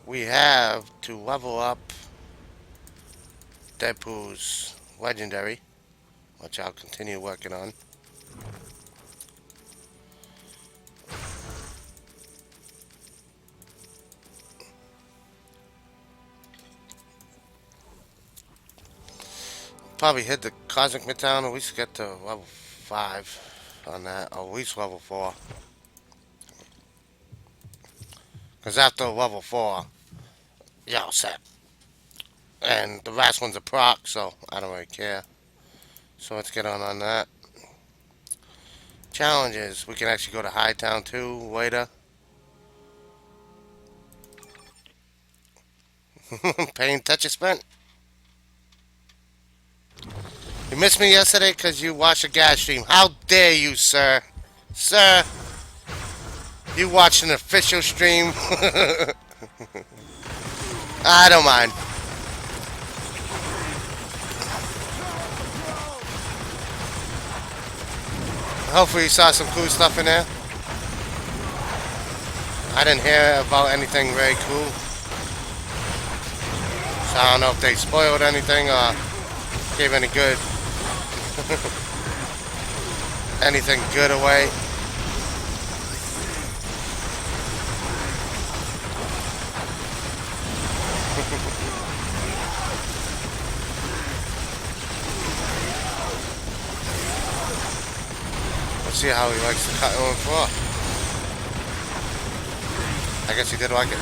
we have to level up Deadpool's legendary, which I'll continue working on. Probably hit the Cosmic Midtown, at least get to level 5 on that, or at least level 4. Because after level 4, you're all set. And the last one's a proc, so I don't really care. So let's get on that. Challenges. We can actually go to Hightown too later. Paying touch is spent. You missed me yesterday because you watched a gas stream. How dare you, sir? Sir, you watched an official stream. I don't mind. Hopefully you saw some cool stuff in there. I didn't hear about anything very cool. So I don't know if they spoiled anything or gave any good anything good away. Let's see how he likes to cut on for. I guess he did like it.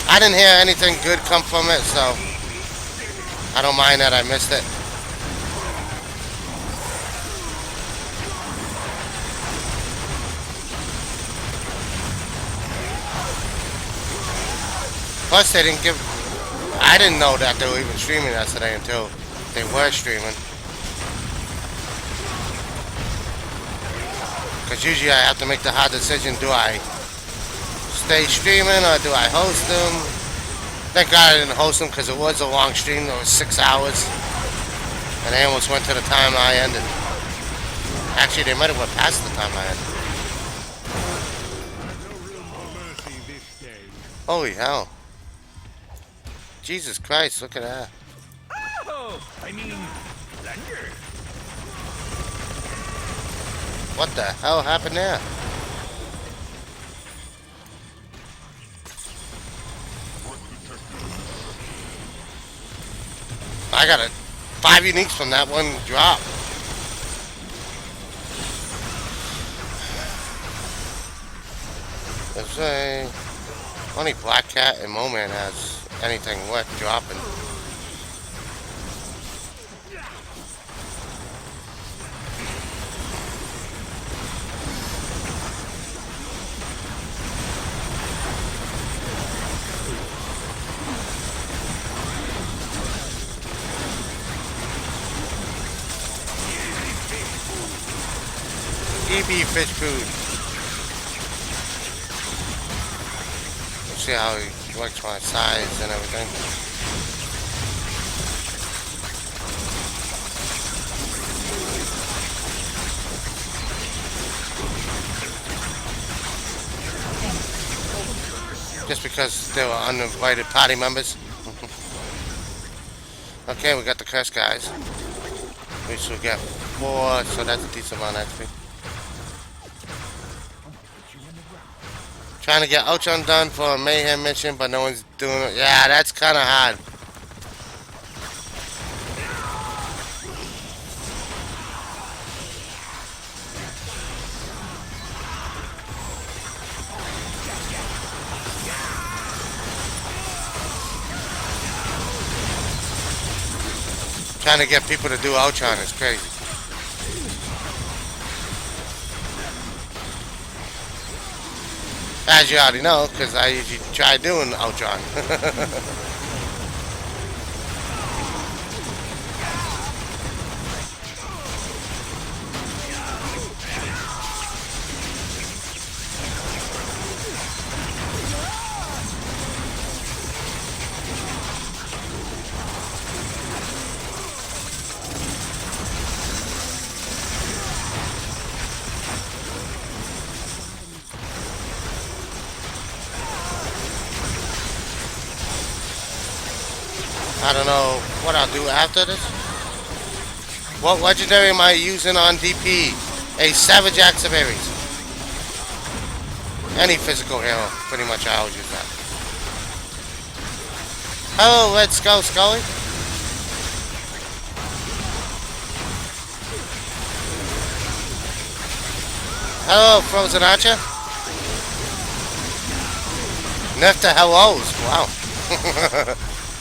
I didn't hear anything good come from it, so I don't mind that I missed it. Plus, they didn't give. I didn't know that they were even streaming yesterday until they were streaming. Because usually I have to make the hard decision: do I stay streaming or do I host them? Thank God I didn't host them because it was a long stream. It was 6 hours, and they almost went to the time I ended. Actually, they might have went past the time I ended. Holy hell! Jesus Christ! Look at that. Oh, I mean, thunder. What the hell happened there? I got 5 uniques from that one drop. There's only Black Cat and Moman has anything worth dropping. EB fish food. Let's see how he likes my size and everything. Just because they were uninvited party members. Okay, we got the curse guys. We should get 4, so that's a decent amount of XP. Trying to get Ultron done for a Mayhem mission, but no one's doing it. Yeah, that's kind of hard. Trying to get people to do Ultron is crazy. As you already know, because I usually try doing Ultron. I don't know what I'll do after this. What legendary am I using on DP? A Savage Axe of Ares. Any physical hero, pretty much I always use that. Hello, let's go, Scully. Hello, Frozen Archer. Nerf the hellos. Wow.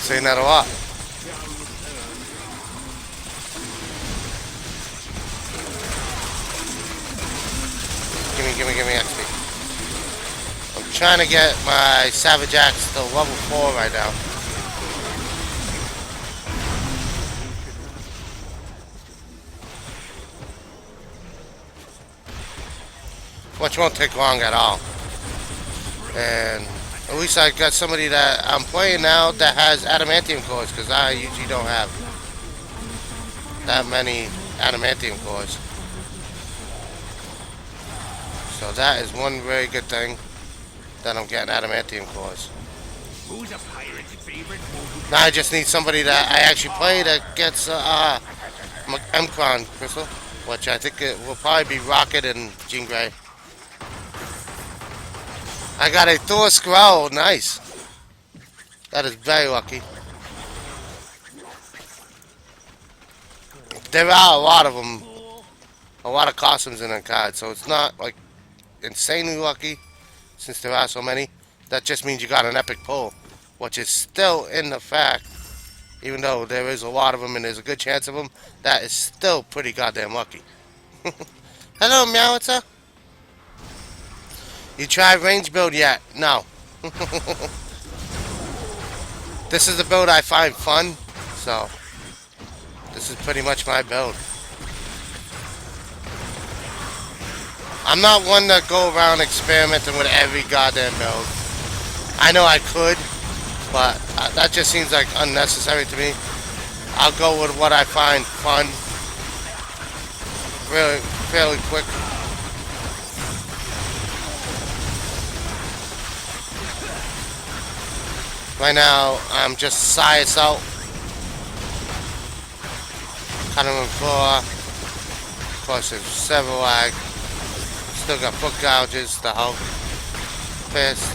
Saying that a lot. Give me XP. I'm trying to get my Savage Axe to level 4 right now. Which won't take long at all. And at least I got somebody that I'm playing now that has adamantium cores, because I usually don't have that many adamantium cores. So that is one very good thing that I'm getting adamantium cores. Who's a pirate's favorite? Now I just need somebody that I actually play that gets M-Cron crystal, which I think it will probably be Rocket and Jean Grey. I got a Thor Scroll, nice. That is very lucky. There are a lot of them, a lot of costumes in the card, so it's not like insanely lucky since there are so many. That just means you got an epic pull, which is still in the fact, even though there is a lot of them and there's a good chance of them, that is still pretty goddamn lucky. Hello, Meowitza. You tried range build yet? No. This is the build I find fun, so this is pretty much my build. I'm not one to go around experimenting with every goddamn build. I know I could, but that just seems like unnecessary to me. I'll go with what I find fun, really, fairly quick. Right now, I'm just Sias out. Kind of floor. Of course, there's several lag. Still got foot gouges, the Hulk. Fist.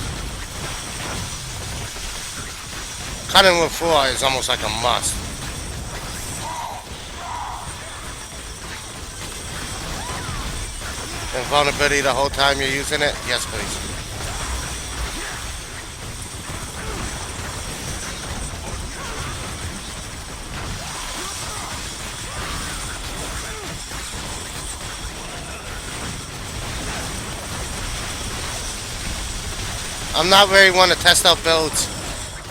Cutting with 4 is almost like a must. Invulnerability the whole time you're using it? Yes, please. I'm not really one to test out builds.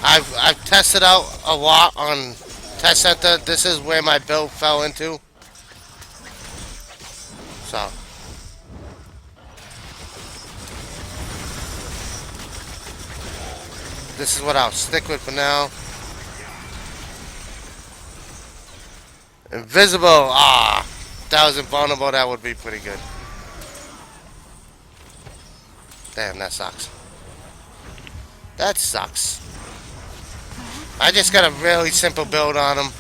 I've tested out a lot on Test Center. This is where my build fell into. So. This is what I'll stick with for now. Invisible. Ah, if that was invulnerable, that would be pretty good. Damn, that sucks. That sucks. I just got a really simple build on him.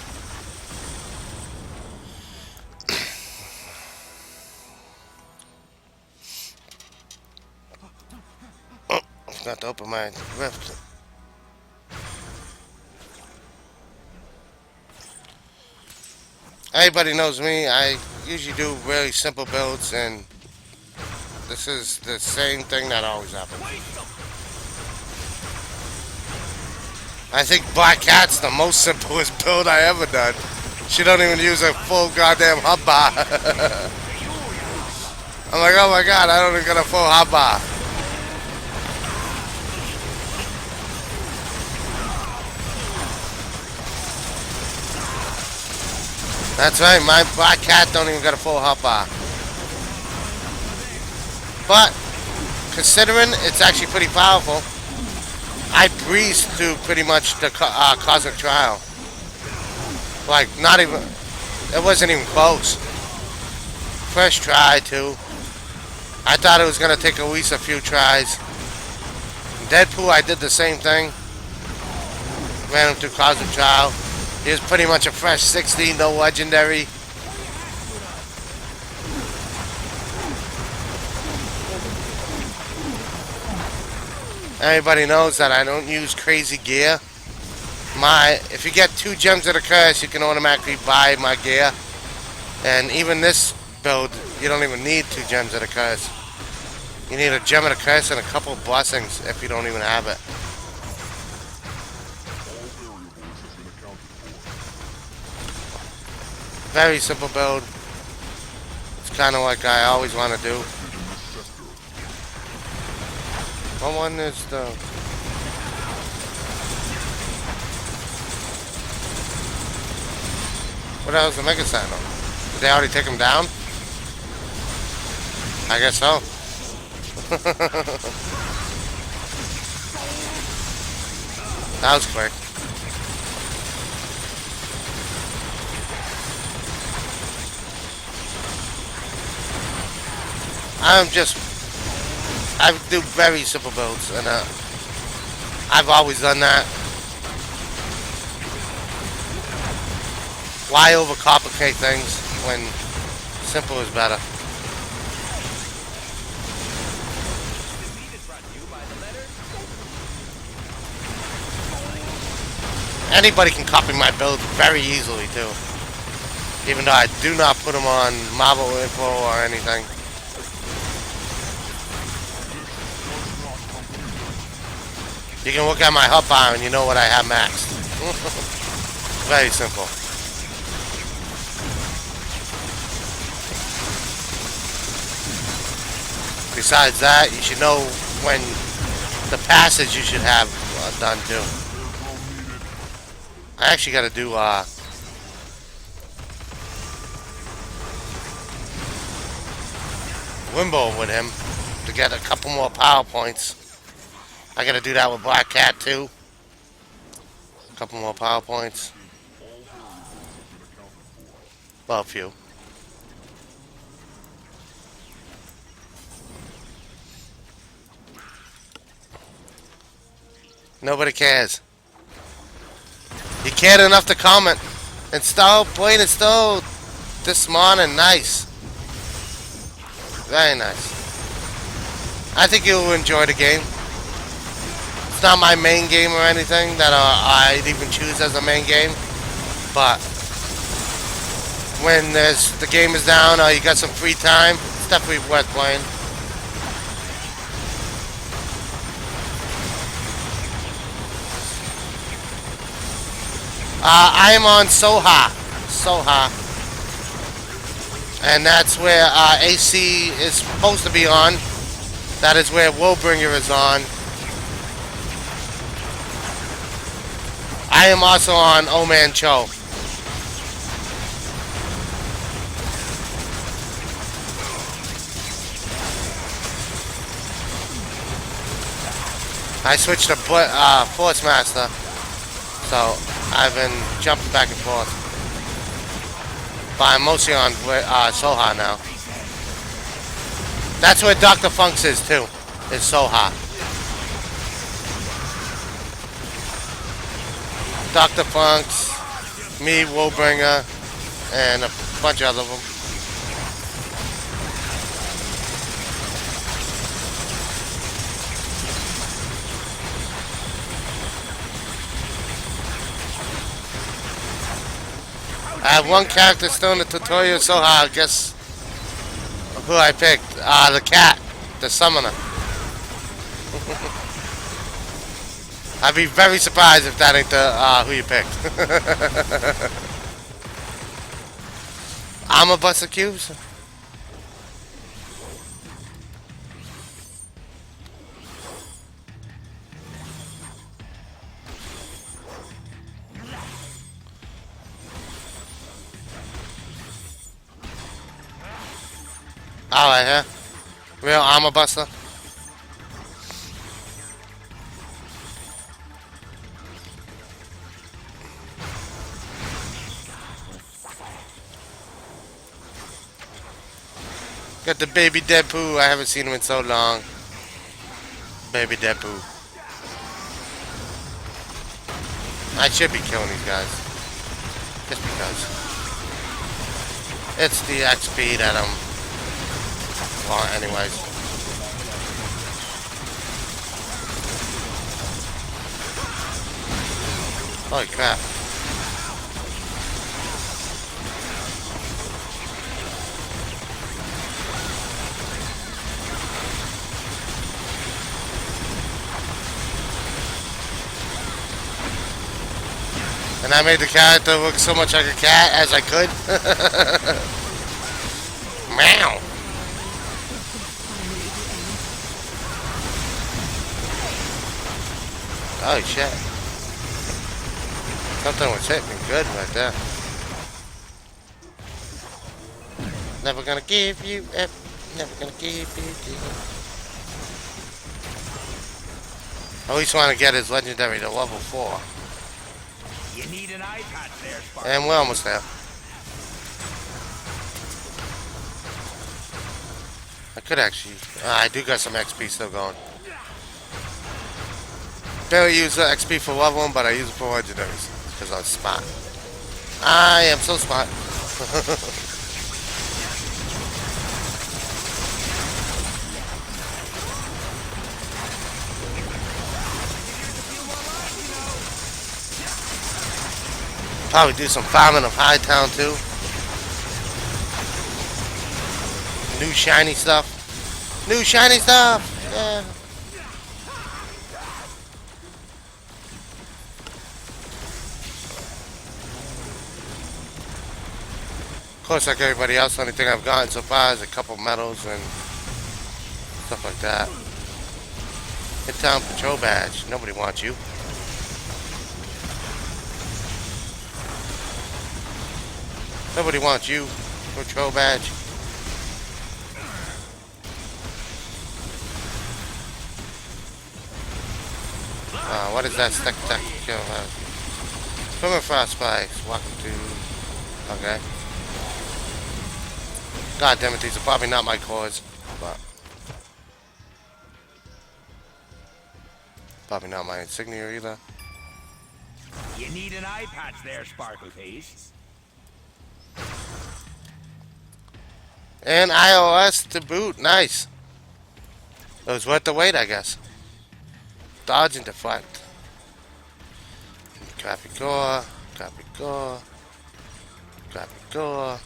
Oh, I forgot to open my rift. Everybody knows me. I usually do really simple builds, and this is the same thing that always happens. I think Black Cat's the most simplest build I ever done. She don't even use a full goddamn hotbar. I'm like, oh my god, I don't even got a full hotbar. That's right, my Black Cat don't even got a full hotbar. But, considering it's actually pretty powerful, I breezed through pretty much the Cosmic Trial. Like, not even, it wasn't even close. First try, too. I thought it was going to take at least a few tries. Deadpool, I did the same thing. Ran him through Cosmic Trial. Here's pretty much a fresh 60, no legendary. Everybody knows that I don't use crazy gear. If you get 2 gems of the curse, you can automatically buy my gear. And even this build, you don't even need 2 gems of the curse. You need a gem of the curse and a couple of blessings if you don't even have it. Very simple build. It's kind of like I always want to do. What one is the... What else is the Mega Sentinel? Did they already take him down? I guess so. That was quick. I do very simple builds, and I've always done that. Why overcomplicate things when simple is better? Anybody can copy my builds very easily too. Even though I do not put them on Marvel Info or anything. You can look at my hotbar and you know what I have maxed. Very simple. Besides that, you should know when the passage you should have done too. I actually got to do Wimbo with him to get a couple more power points. I got to do that with Black Cat too. A couple more power points. Well, a few. Nobody cares. You cared enough to comment. Install, plain installed this morning. Nice. Very nice. I think you'll enjoy the game. It's not my main game or anything that I'd even choose as a main game. But when the game is down or you got some free time, it's definitely worth playing. I am on Soha, and that's where AC is supposed to be on. That is where Woebringer is on. I am also on Oman Cho. I switched to Force Master, so I've been jumping back and forth. But I'm mostly on Soha now. That's where Dr. Funks is too, is Soha. Dr. Funks, me, Woebringer, and a bunch of other them. I have one character still in the tutorial, so guess who I picked. The cat, the summoner. I'd be very surprised if that ain't who you picked. I'm a bust of cubes. Alright, huh? Real armor buster. Got the baby Deadpool. I haven't seen him in so long. Baby Deadpool. I should be killing these guys. Just because. It's the XP that I'm want anyways. Holy crap. And I made the character look so much like a cat as I could. Meow. Holy shit. Something was hitting me good right there. Never gonna give you up. Never gonna give you up. I always want to get his legendary to level 4. You need an eye patch there, Spark. And we're almost there. I could actually... I do got some XP still going. Barely use the XP for leveling, but I use it for legendaries. Because I'm smart. I am so smart. Probably do some farming of Hightown too. New shiny stuff. New shiny stuff! Yeah. Of course, like everybody else, the only thing I've gotten so far is a couple medals and stuff like that. Midtown Patrol Badge. Nobody wants you. Nobody wants you. Patrol Badge. What is that? Spectacular. Permafrost spikes. Walking to. Okay. God damn it, these are probably not my cores, but probably not my insignia either. You need an eye patch there, Sparkle Face. And iOS to boot, nice. It was worth the wait, I guess. Dodge and deflect. Copy core, copy core, copy core.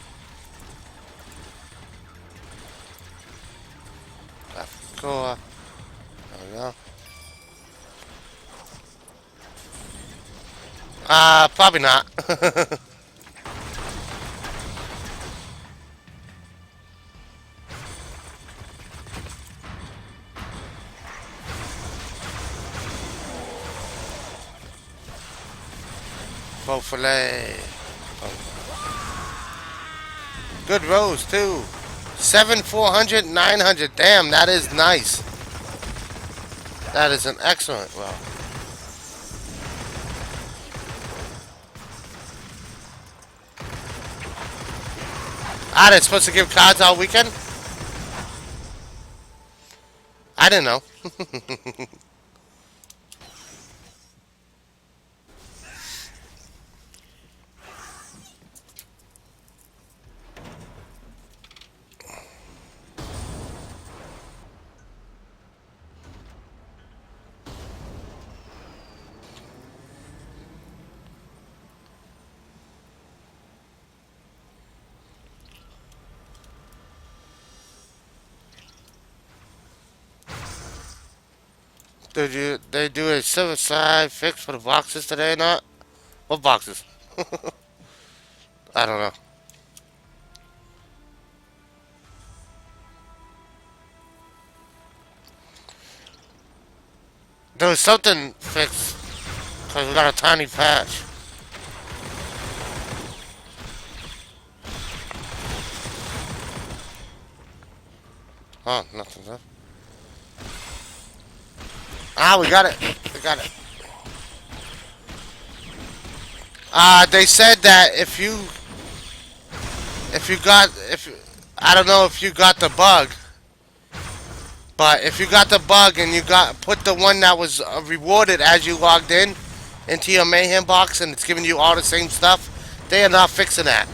Cool. There we go. Probably not. Hopefully. Good rolls too. 7, 400, 900. Damn, that is nice. That is an excellent roll. They're supposed to give cards all weekend? I didn't know. Did they do a silver side fix for the boxes today or not? What boxes? I don't know. There was something fixed because we got a tiny patch. Oh, nothing left. We got it. We got it. They said that if I don't know if you got the bug, but if you got the bug and you put the one that was rewarded as you logged in into your mayhem box and it's giving you all the same stuff, They are not fixing that.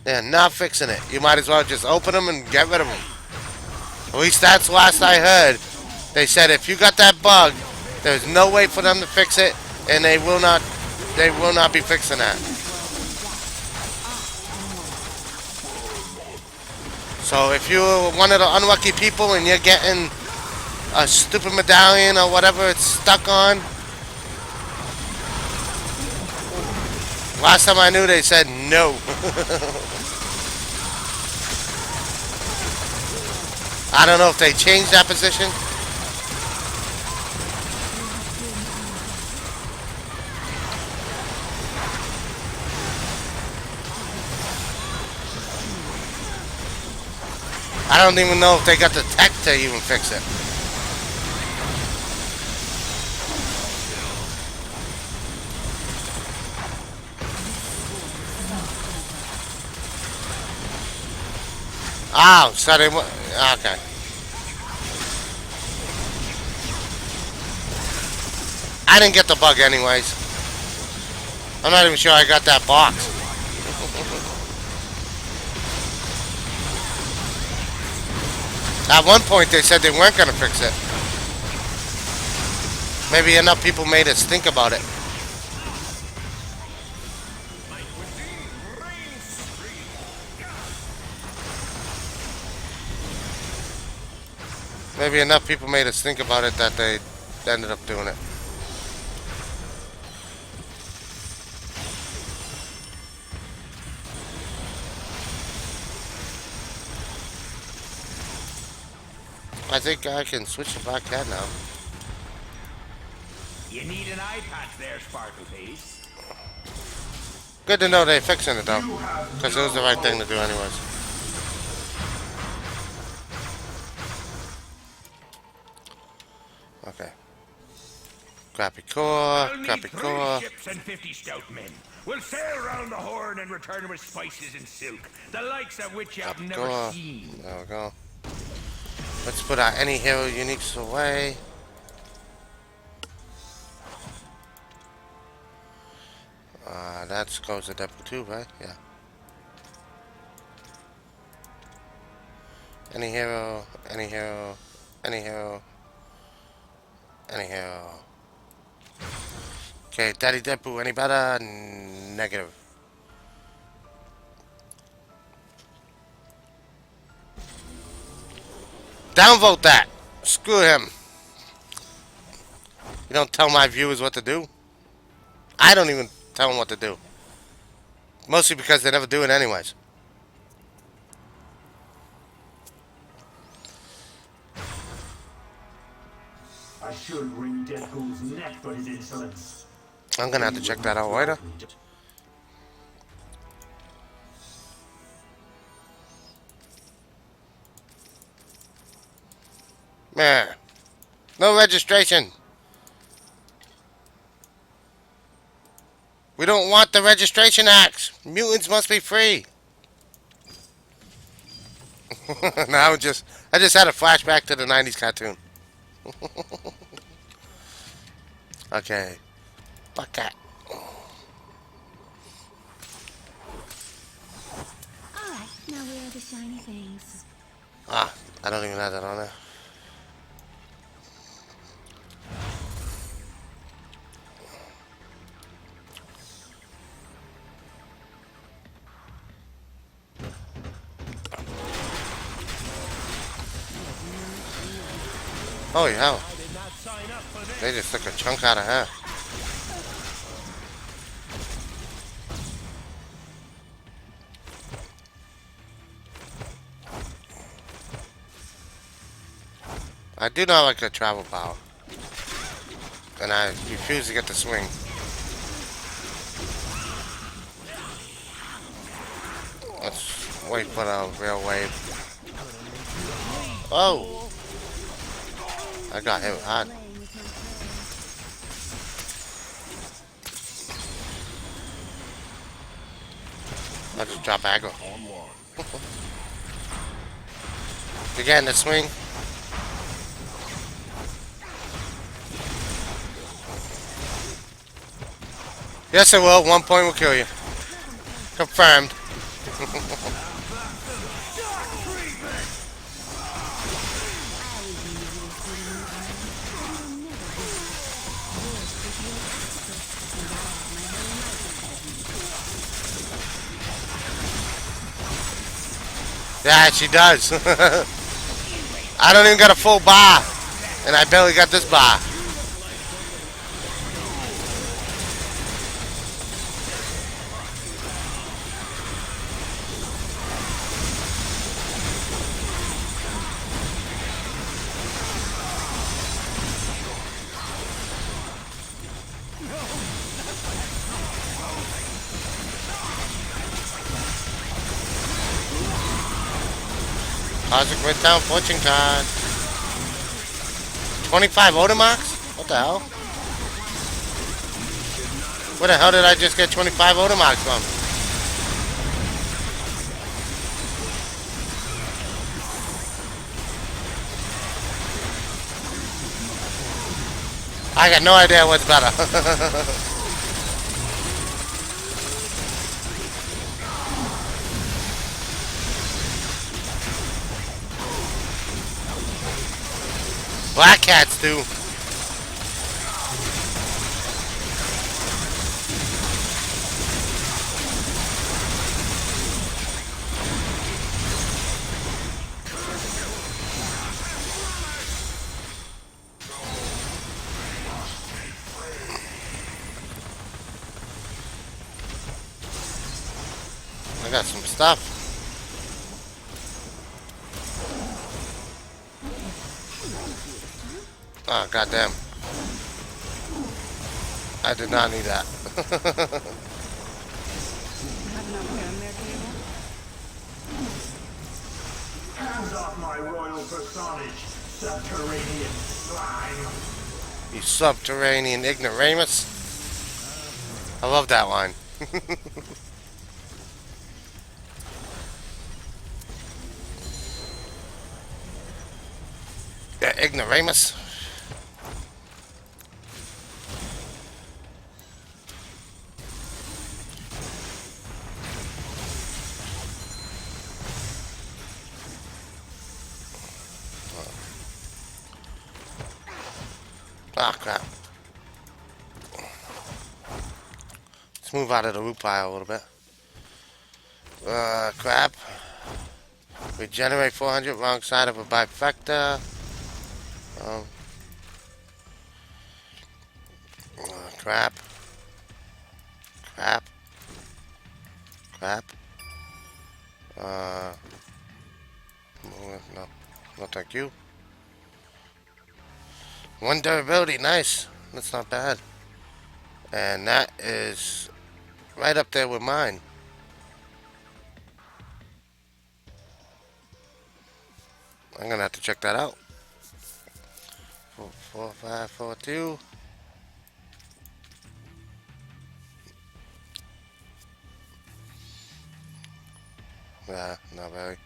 They are not fixing it. You might as well just open them and get rid of them. At least that's last I heard. They said if you got that bug, there's no way for them to fix it, and they will not be fixing that. So if you're one of the unlucky people and you're getting a stupid medallion or whatever it's stuck on, last time I knew they said no. I don't know if they changed that position. I don't even know if they got the tech to even fix it. Oh, so they... Okay. I didn't get the bug anyways. I'm not even sure I got that box. At one point they said they weren't going to fix it. Maybe enough people made us think about it. Maybe enough people made us think about it that they ended up doing it. I think I can switch to Black Cat now. You need an eye patch there, Sparkle Face. Good to know they're fixing it though, because it was the right thing to do anyways. Okay. Crappy core, crappy core. 3 ships and 50 stout men. We'll sail round the Horn and return with spices and silk, the likes of which you have Crappy never core. seen. There we go. Let's put our any hero uniques away. That goes to Depot 2, right? Yeah. Any hero, any hero, any hero, any hero. Okay, Daddy Depu, any better? Negative. Downvote that! Screw him. You don't tell my viewers what to do. I don't even tell them what to do. Mostly because they never do it anyways. I should wring Deadpool's neck for his insolence. I'm gonna have to check that out later. Man, no registration. We don't want the registration acts. Mutants must be free. Now I just had a flashback to the 90s cartoon. Okay. Fuck that. Alright, now where are the shiny things? Ah, I don't even have that on there. Holy hell. They just took a chunk out of her. I do not like the travel power. And I refuse to get the swing. Let's wait for the real wave. Oh! I got hit hard. I'll just drop aggro. You getting the swing? Yes, it will. 1 point will kill you. Confirmed. Yeah, she does. I don't even got a full bar. And I barely got this bar. Cosmic Midtown fortune card. 25 Odomax? What the hell? Where the hell did I just get 25 Odomax from? I got no idea what's better. Black cats do. I got some stuff. Oh, goddamn. I did not need that. Hands off my royal personage, subterranean slime. You subterranean ignoramus. I love that line. Yeah, ignoramus. Ah, crap. Let's move out of the root pile a little bit. Crap. Regenerate 400, wrong side of a bifecta. Crap. Crap. Crap. No. No, thank you. One durability, nice. That's not bad. And that is right up there with mine. I'm gonna have to check that out. 4542. Nah, not very.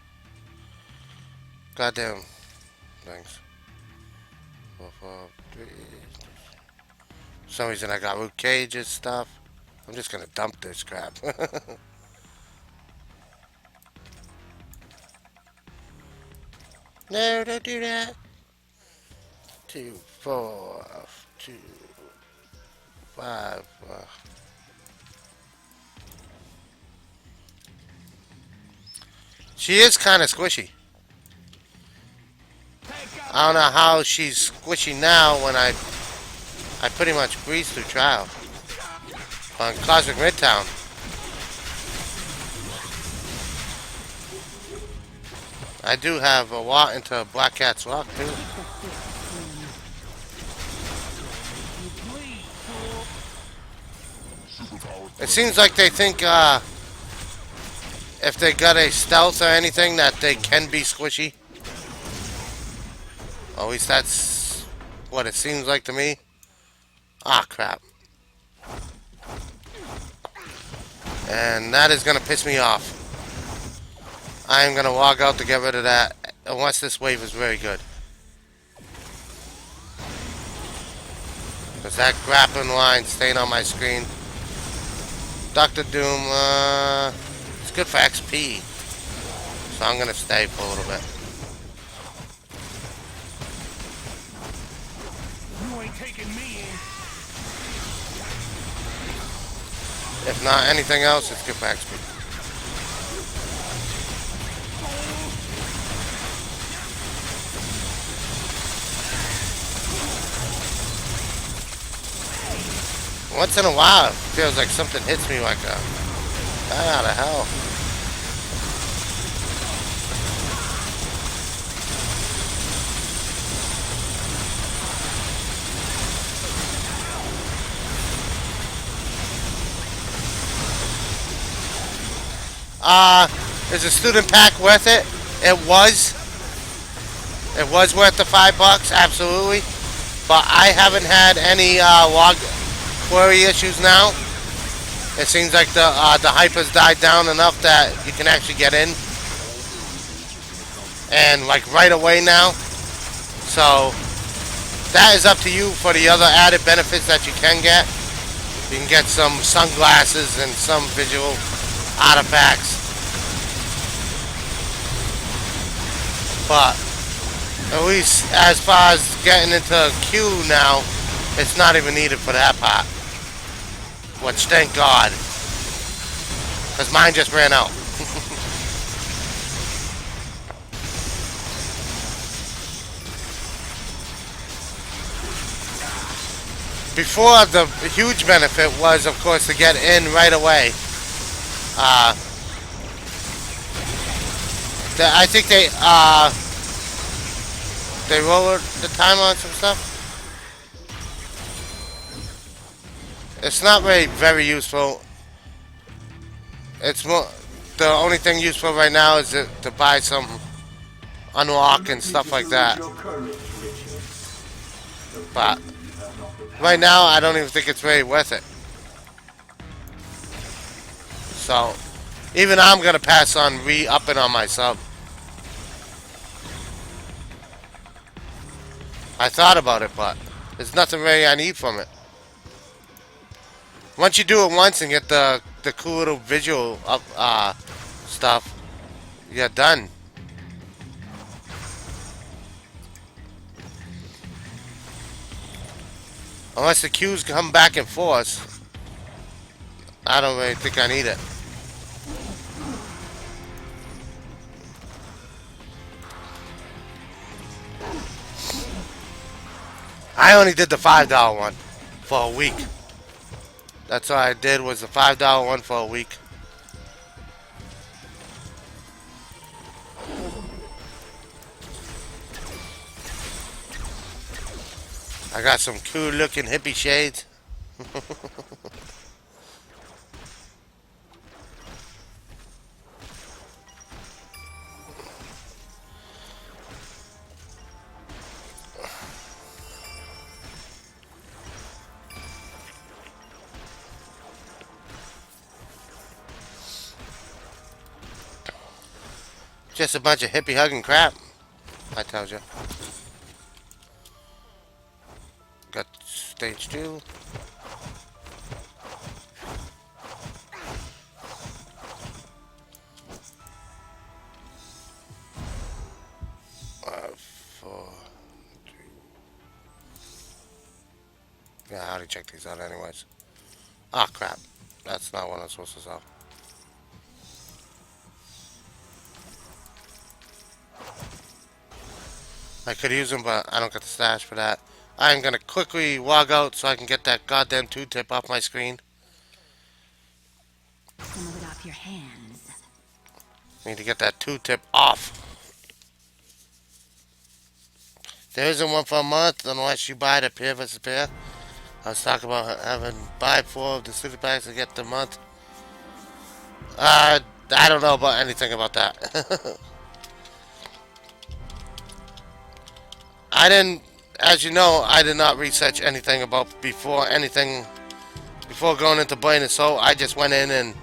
Goddamn. Thanks. 443. For some reason I got root cages stuff. I'm just gonna dump this crap. No, don't do that. 2, 4, 2, 5. She is kind of squishy. I don't know how she's squishy now when I pretty much breezed through trial on Cosmic Midtown. I do have a walk into Black Cat's Rock too. It seems like they think if they got a stealth or anything that they can be squishy. At least that's what it seems like to me. Ah, crap. And that is going to piss me off. I am going to log out to get rid of that, unless this wave is very good. Because that grappling line staying on my screen Doctor Doom, it's good for XP. So I'm gonna stay for a little bit. You ain't taking me in. If not anything else, it's good for XP. Once in a while, it feels like something hits me like a bat out of hell. Is a student pack worth it? It was. It was worth the $5, absolutely. But I haven't had any log query issues now. It seems like the hype has died down enough that you can actually get in, and like right away now. So that is up to you for the other added benefits that you can get. You can get some sunglasses and some visual artifacts. But at least as far as getting into queue now, it's not even needed for that part. Which, thank God. Because mine just ran out. Before, the huge benefit was, of course, to get in right away. I think they lowered the time on some stuff. It's not really very useful. It's more, the only thing useful right now is to buy some unlock and stuff like that. But right now, I don't even think it's really worth it. So even I'm gonna pass on re-upping on my sub. I thought about it, but there's nothing really I need from it. Once you do it once and get the cool little visual stuff, you're done. Unless the queues come back in force, I don't really think I need it. I only did the $5 one for a week. That's all I did, was the $5 one for a week. I got some cool looking hippie shades. Just a bunch of hippie hugging crap, I told you. Got stage 2. Four, 3. Yeah, I already checked these out anyways. Ah, crap. That's not what I'm supposed to sell. I could use them, but I don't get the stash for that. I'm gonna quickly log out so I can get that goddamn 2-tip off my screen. Some of it off your hands. Need to get that 2-tip off. There isn't one for a month unless you buy the pair versus pair. I was talking about having buy 4 of the super packs to get the month. I don't know about anything about that. I didn't, as you know, I did not research anything about before going into playing it. So I just went in and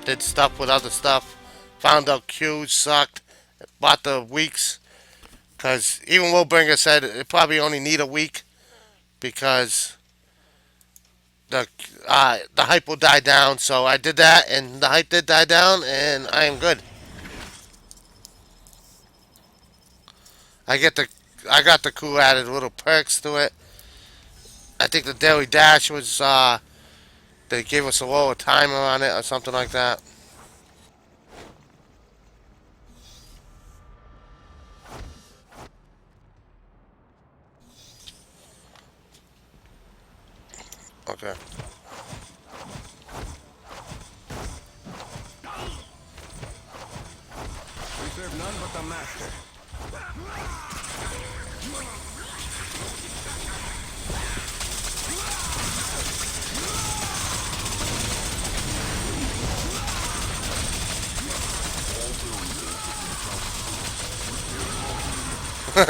did stuff with other stuff. Found out queues sucked. Bought the weeks. Because even Willbringer said it probably only need a week. Because the hype will die down. So I did that, and the hype did die down, and I am good. I get the I got the cool added little perks to it. I think the daily dash was they gave us a lower timer on it or something like that. Okay. We serve none but the master.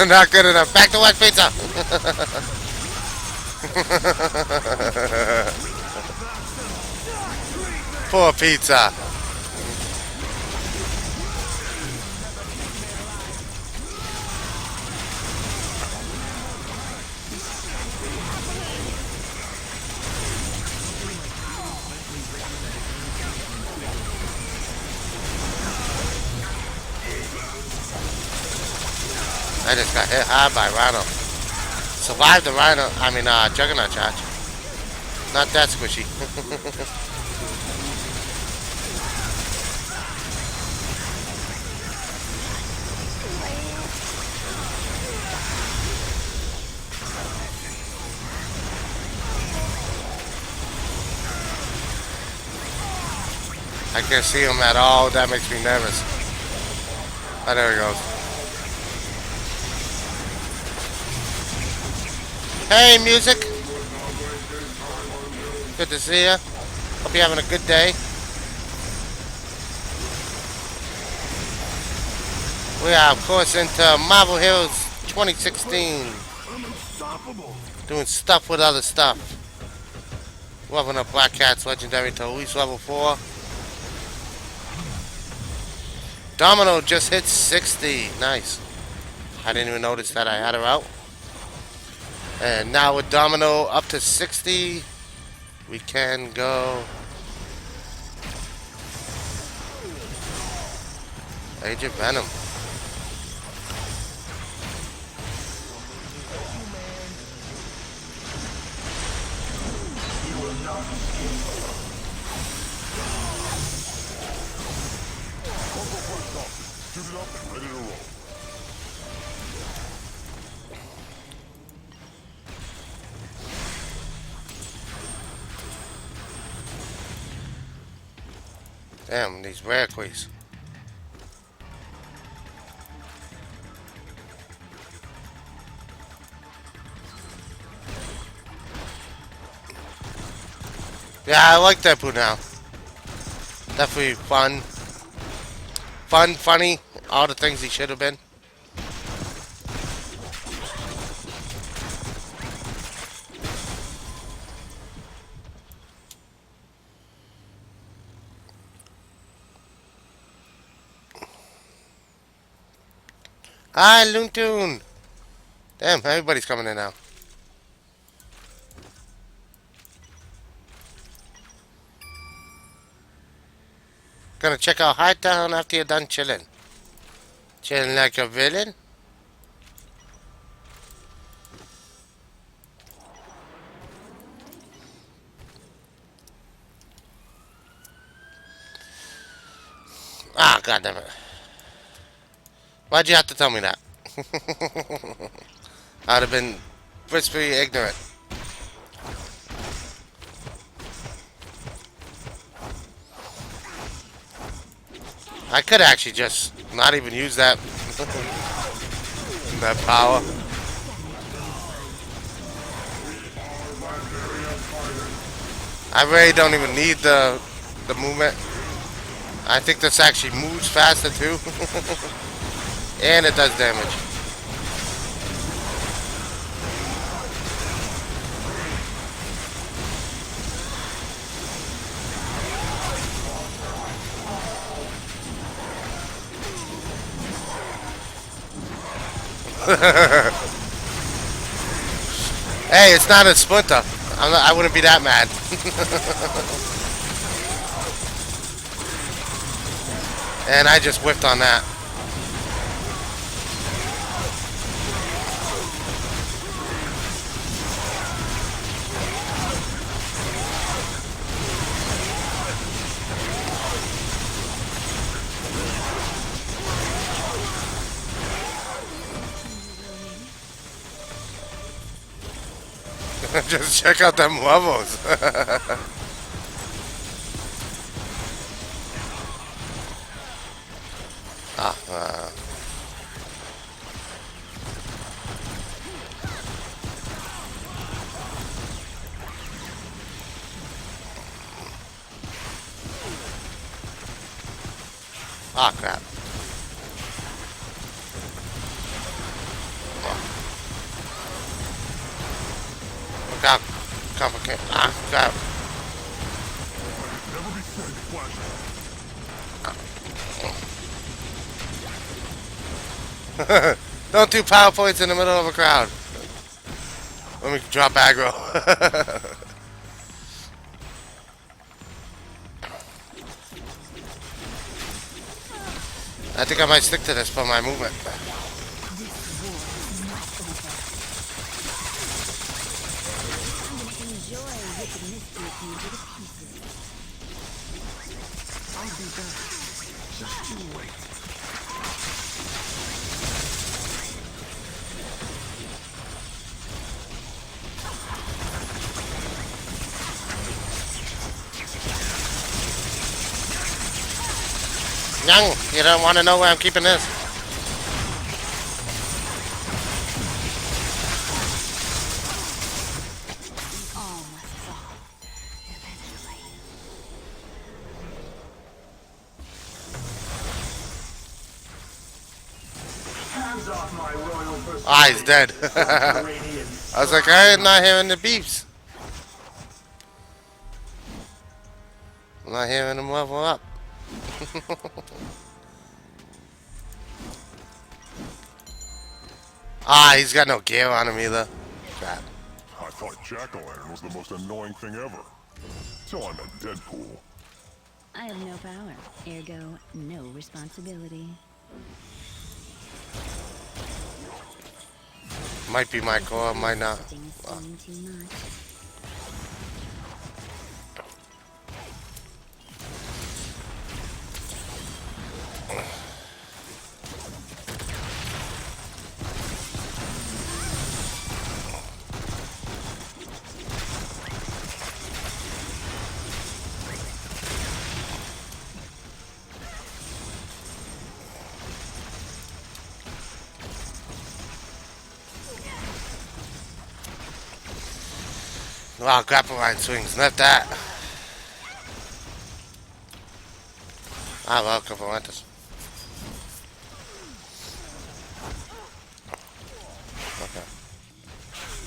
Not good enough. Back to white pizza. Poor pizza. I just got hit hard by Rhino. Survived the Rhino. I mean, Juggernaut charge. Not that squishy. I can't see him at all. That makes me nervous. Oh, there he goes. Hey, music. Good to see you. Hope you're having a good day. We are, of course, into Marvel Heroes 2016. Doing stuff with other stuff. Leveling up Black Cat's Legendary to at least level 4. Domino just hit 60. Nice. I didn't even notice that I had her out. And now with Domino up to 60, we can go Agent Venom. Damn, these rare quiz. Yeah, I like Deadpool now. Definitely fun. Fun, funny, all the things he should have been. Hi, Loontoon. Damn, everybody's coming in now. Gonna check out Hightown after you're done chilling. Chilling like a villain? Ah, goddammit. Why'd you have to tell me that? I'd have been blissfully ignorant. I could actually just not even use that that power. I really don't even need the movement. I think this actually moves faster too. And it does damage. Hey, it's not a splinter. I wouldn't be that mad. And I just whiffed on that. Just check out them levels. ah, crap. Look out. Complicated. Ah, crap. Don't do PowerPoints in the middle of a crowd. Let me drop aggro. I think I might stick to this for my movement. Young, you don't want to know where I'm keeping this. All must fall eventually. Hands off my royal person. Ah, he's dead. I was like, I'm not hearing the beeps. I'm not hearing him level up. Ah, he's got no gear on him either. Crap. I thought Jack-o'-lantern was the most annoying thing ever. Till I met Deadpool. I have no power, ergo no responsibility. Might be my core, might not. Things seem too much. Wow, grapple line swings, not that. Ah, well, couple of Okay.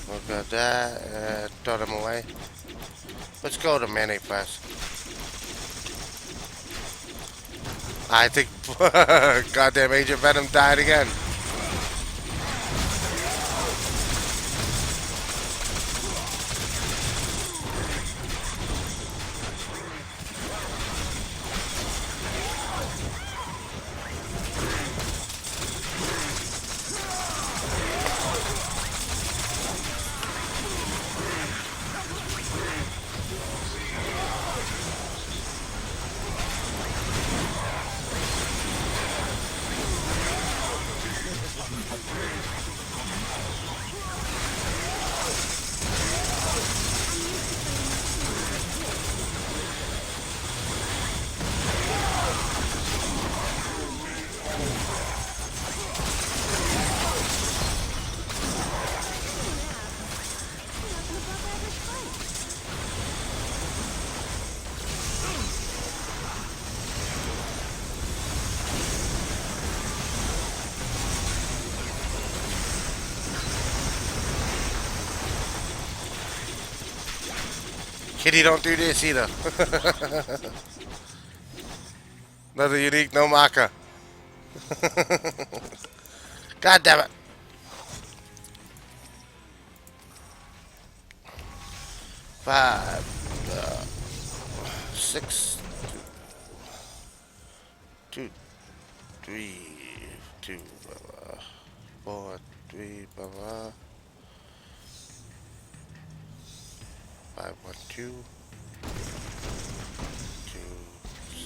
We'll go that and throw them away. Let's go to Manny first. I think goddamn Agent Venom died again. Kitty don't do this either. Another unique, no marker. God damn it. 5, 6, 2, 3, 2, 4, 3, 5, 1, 2, 2,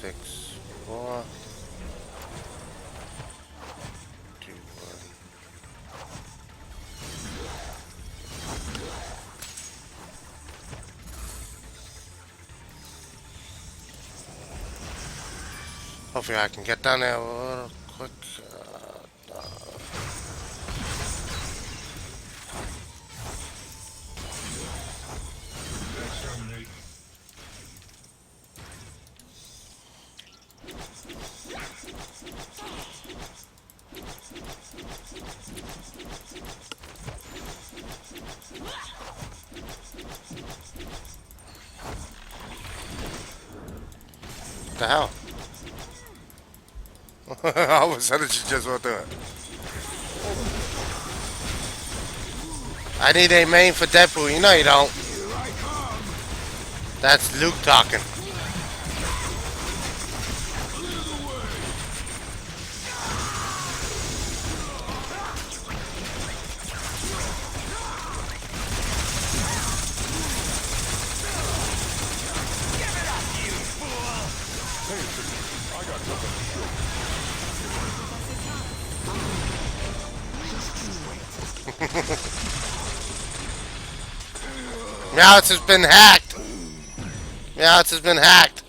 6, 4, 2, 1. Hopefully I can get down there a little quick. Exterminate. What the hell? All of a sudden she just went through it. I need a main for Deadpool. You know you don't. That's Luke talking. Meowth has been hacked. Meowth has been hacked.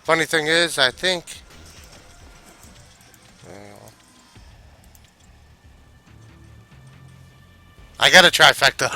Funny thing is, I think. I got a trifecta.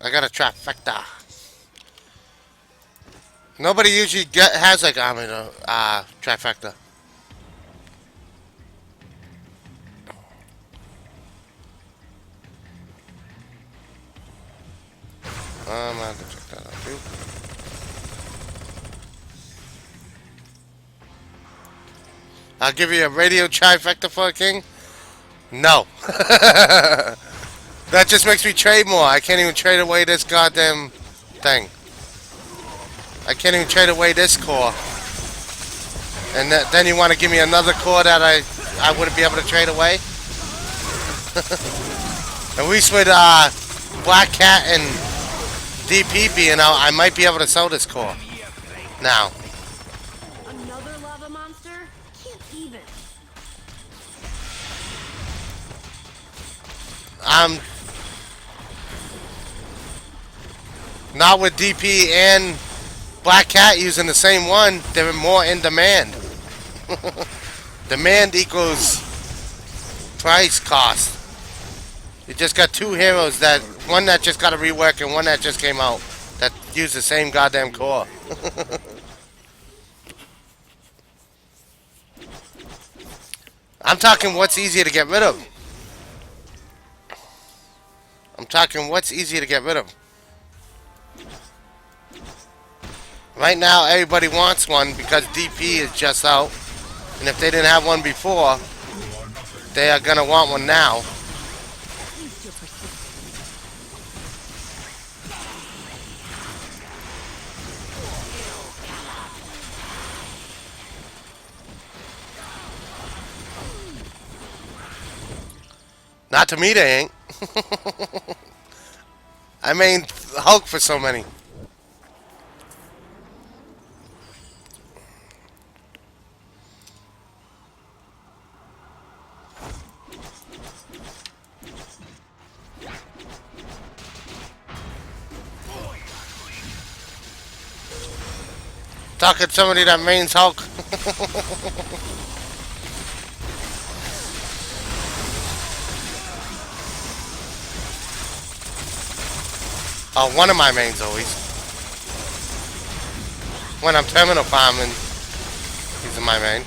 I got a trifecta. Nobody usually has like trifecta. I'm gonna have to check that out too. I'll give you a radio trifecta for a king. No. That just makes me trade more. I can't even trade away this goddamn thing. I can't even trade away this core. And then you want to give me another core that I wouldn't be able to trade away? At least with Black Cat and DP being out, I might be able to sell this core. Now. Another lava monster? Can't even. Not with DP and Black Cat using the same one. They're more in demand. Demand equals price cost. You just got two heroes, that one that just got a rework and one that just came out that use the same goddamn core. I'm talking what's easier to get rid of. I'm talking what's easier to get rid of. Right now, everybody wants one because DP is just out. And if they didn't have one before, they are going to want one now. Not to me, they ain't. I mean, Hulk for so many. Talking to somebody that mains Hulk. Oh, one of my mains always. When I'm terminal farming, he's in my main.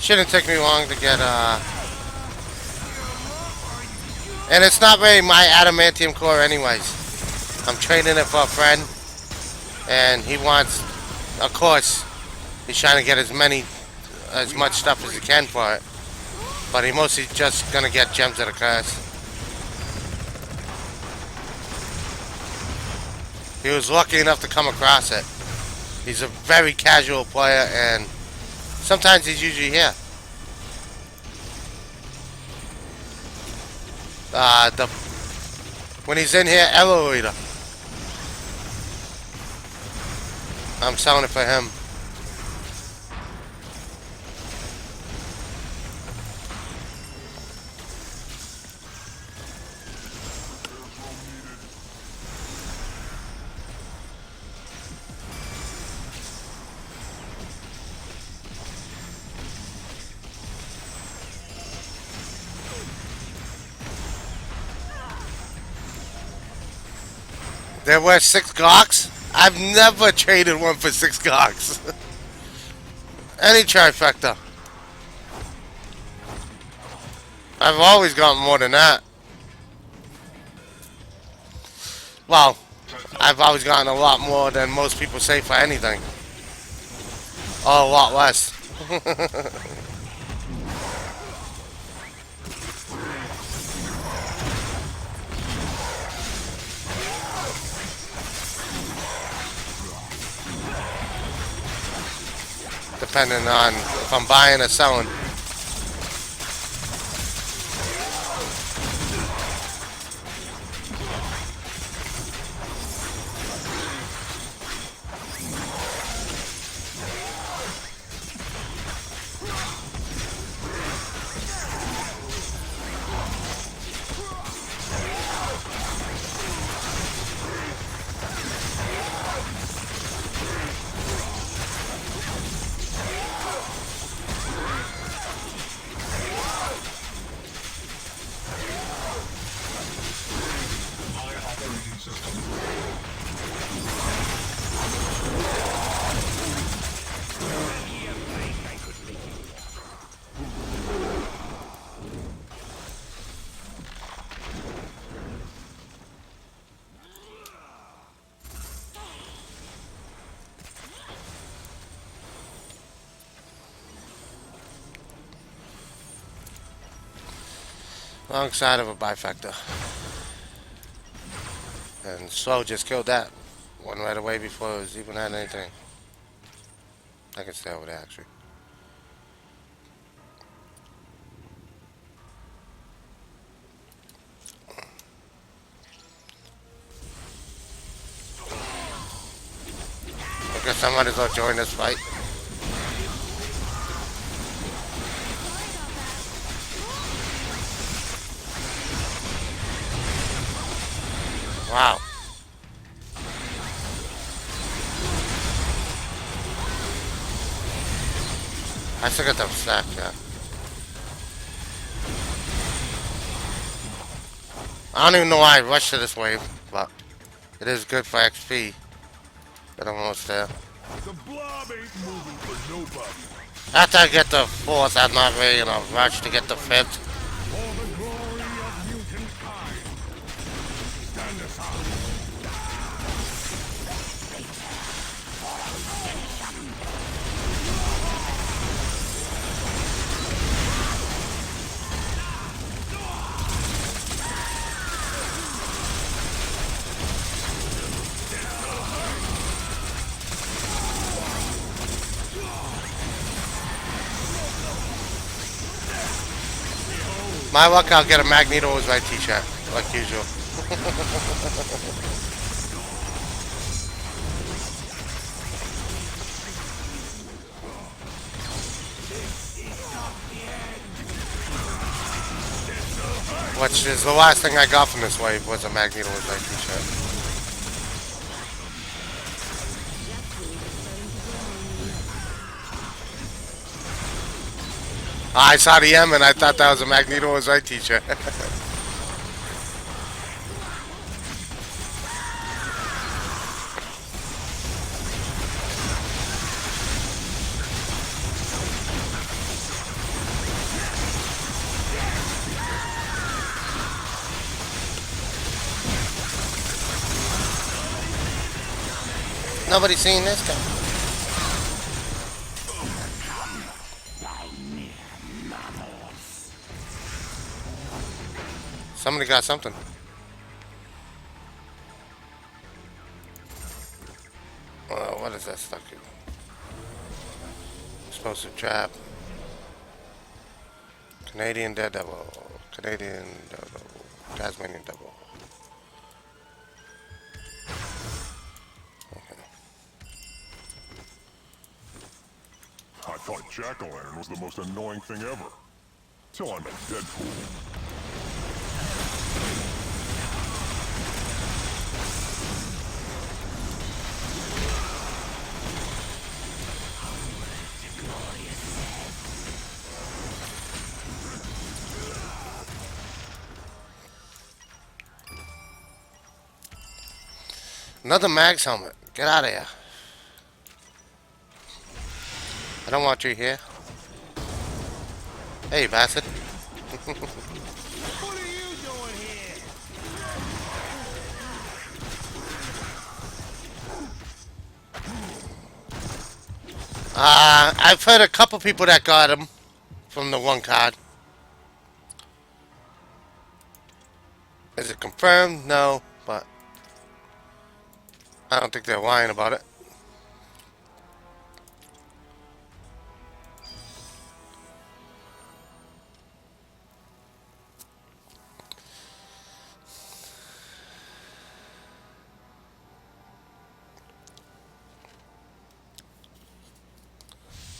Shouldn't take me long to get, and it's not really my adamantium core anyways. I'm trading it for a friend, and he wants, of course, he's trying to get as much stuff as he can for it. But he mostly just gonna get gems of the curse. He was lucky enough to come across it. He's a very casual player, and sometimes he's usually here. When he's in here, Eloida. I'm selling it for him. There were 6 Glocks? I've never traded one for 6 Glocks. Any trifecta. I've always gotten more than that. Well, I've always gotten a lot more than most people say for anything. Oh, a lot less. Depending on if I'm buying or selling. Wrong side of a bifector. And Slow just killed that one right away before it was even had anything. I can stay over there actually. I guess I might as well join this fight. Wow. I still got them stacked, yeah. I don't even know why I rushed to this wave, but it is good for XP. But I'm almost there. The blob ain't moving for nobody. After I get the 4th, I'm not really in a rush to get the 5th. For the glory of mutant kind. Stand aside. My luck, I'll get a Magneto was right t-shirt, like usual. Which is the last thing I got from this wave was a Magneto was right t-shirt. I saw the M and I thought that was a Magneto was right t-shirt. Nobody's seen this guy. Somebody got something. What is that stuck in? Explosive trap. Canadian Daredevil. Canadian Daredevil. Tasmanian Devil. I thought jack-o'-lantern was the most annoying thing ever. Till I met Deadpool. Another Mag's helmet. Get out of here. I don't want you here. Hey, bastard. What are you doing here? I've heard a couple people that got him from the one card. Is it confirmed? No, but I don't think they're lying about it.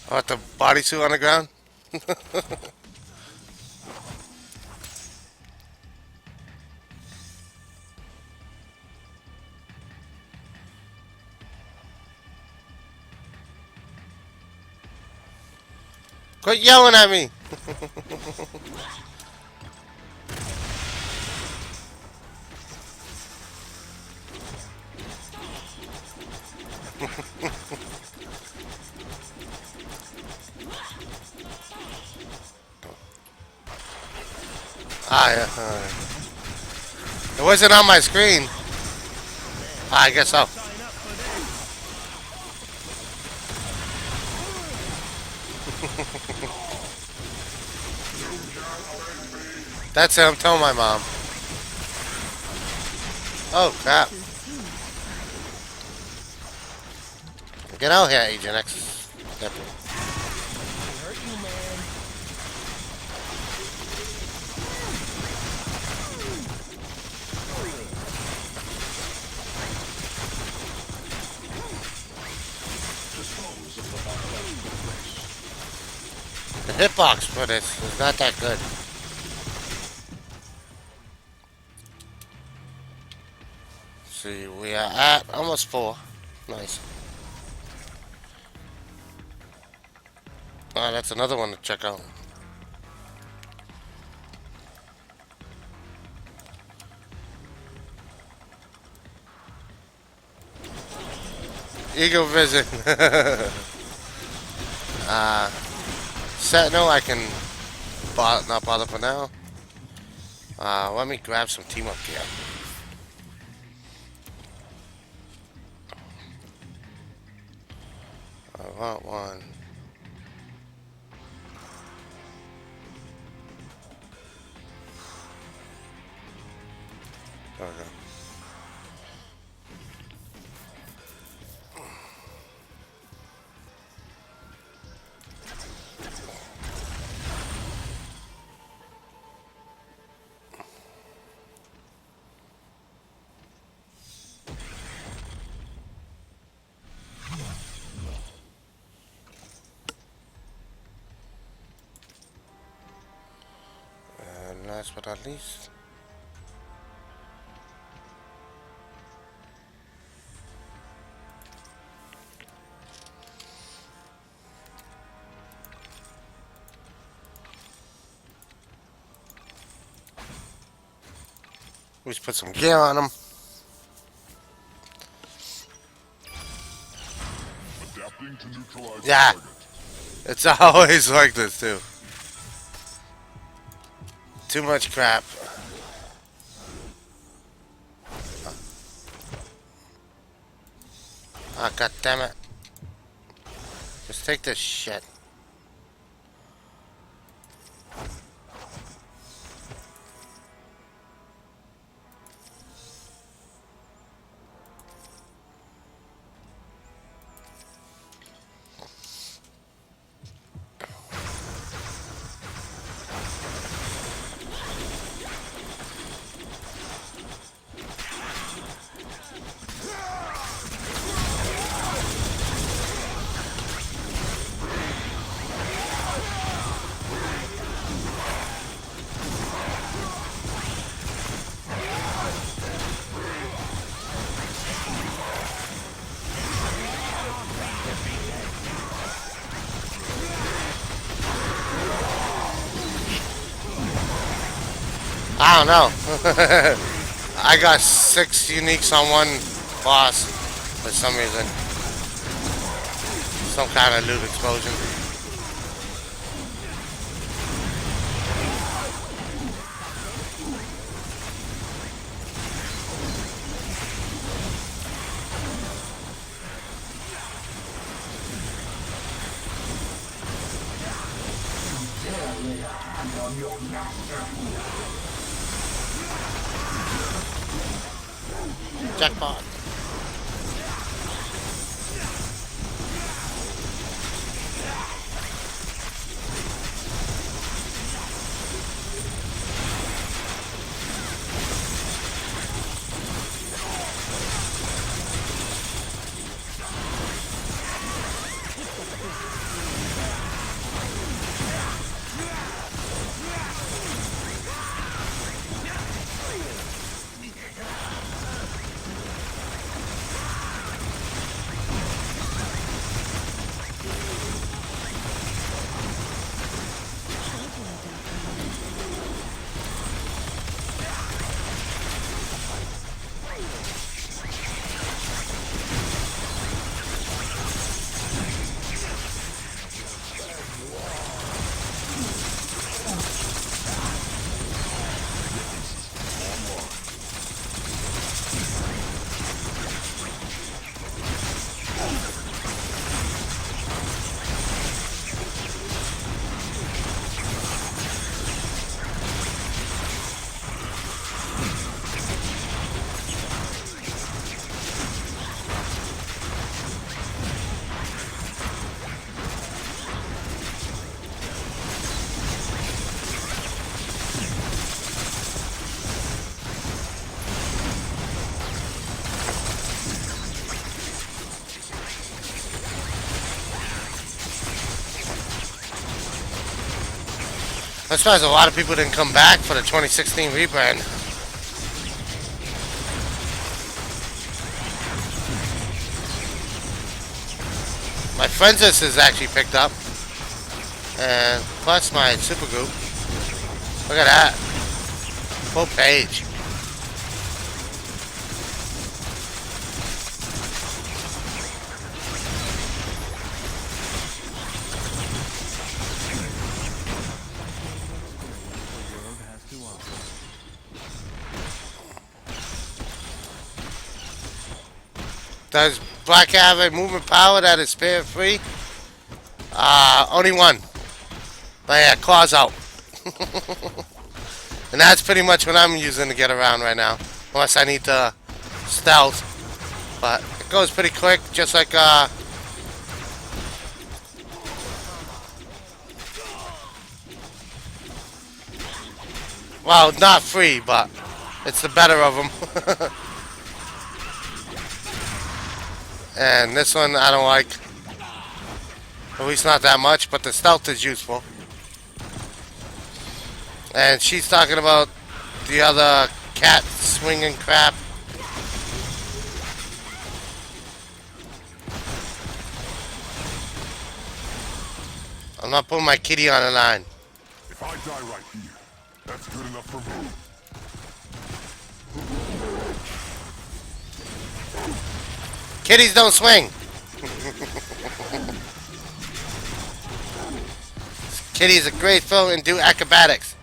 I want the bodysuit on the ground. Quit yelling at me. Yeah. It wasn't on my screen. I guess so. That's it. I'm telling my mom. Oh, crap. Get out here, Agent X. Yep. The hitbox for this is not that good. See, we are at almost 4. Nice. Oh, that's another one to check out. Eagle Vision. Sentinel, I can not bother for now. Let me grab some team up gear. I want one. Okay. last but not least. We just put some gear on them. Adapting to neutralize Yeah. target. It's always like this too. Too much crap. Ah, god damn it. Just take this shit. I don't know. I got 6 uniques on one boss for some reason. Some kind of loot explosion. Jackpot. I'm surprised a lot of people didn't come back for the 2016 rebrand. My friends list is actually picked up. And plus my super group. Look at that. Full page. Does Black have a movement power that is spare free? Only one. But yeah, claws out. And that's pretty much what I'm using to get around right now. Unless I need to stealth. But it goes pretty quick, just like well, not free, but it's the better of them. And this one I don't like. At least not that much, but the stealth is useful. And she's talking about the other cat swinging crap. I'm not putting my kitty on the line. If I die right here, that's good enough for me. Kitties don't swing. Kitties are grateful and do acrobatics.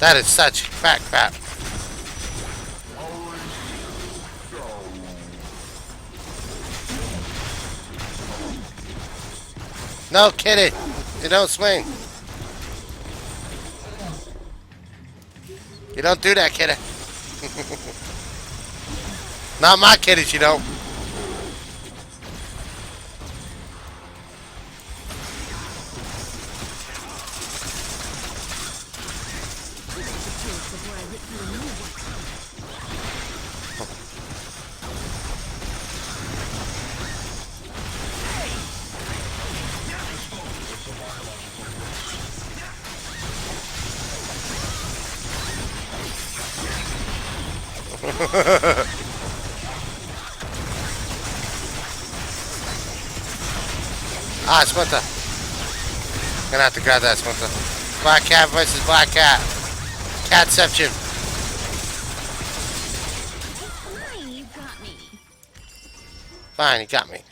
That is such crap. No, kitty. You don't swing. You don't do that, kitty. Not my kitty, you don't. Ah, Splinter. Gonna have to grab that, Splinter. Black cat versus black cat. Catception. Fine, you got me. Fine, you got me.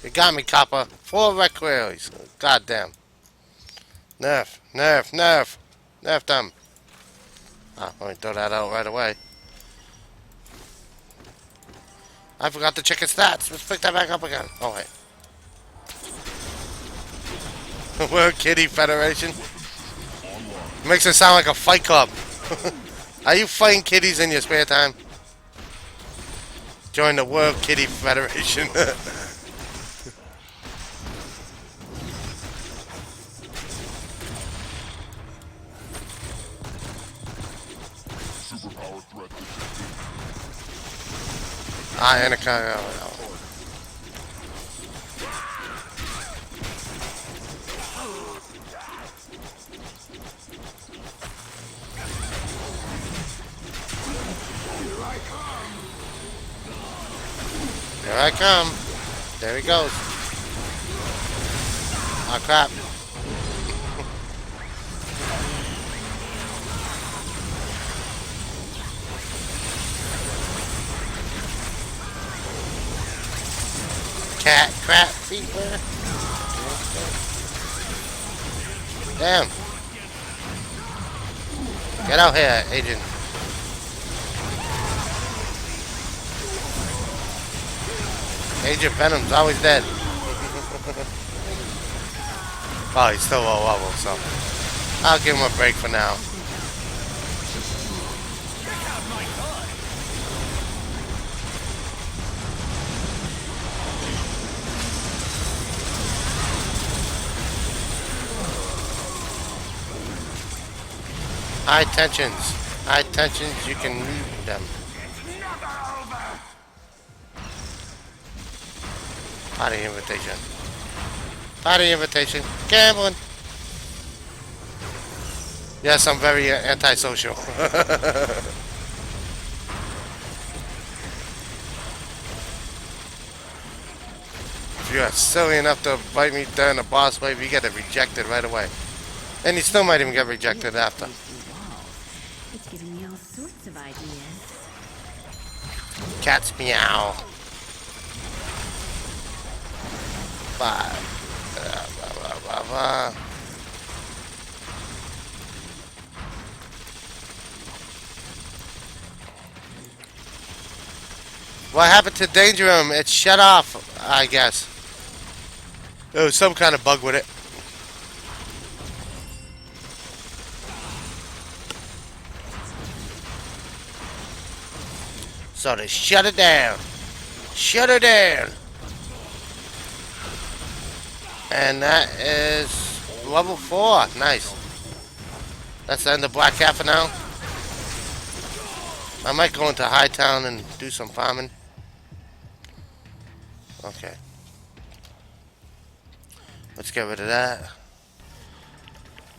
You got me, copper. 4 red queries. Goddamn. Nerf. Nerf them. Ah, let me throw that out right away. I forgot to check his stats. Let's pick that back up again. Oh, wait. World Kitty Federation. Makes it sound like a fight club. Are you fighting kitties in your spare time? Join the World Kitty Federation. Superpower threat detected. Ah, Anaconda. Here I come. There he goes. Oh, crap. Cat crap fever. Damn. Get out here, agent. Agent Venom's always dead. Oh, he's still low level, so I'll give him a break for now. High tensions, you can mute them. Party invitation. Gambling. Yes, I'm very antisocial. If you are silly enough to invite me during the boss wave, you get it rejected right away. And you still might even get rejected after. It's giving me all sorts of ideas. Cats meow. 5. What happened to Danger Room? It shut off, I guess. There was some kind of bug with it. So they shut it down. Shut her down. And that is level 4. Nice. That's the end of Black Cat for now. I might go into Hightown and do some farming. Okay. Let's get rid of that.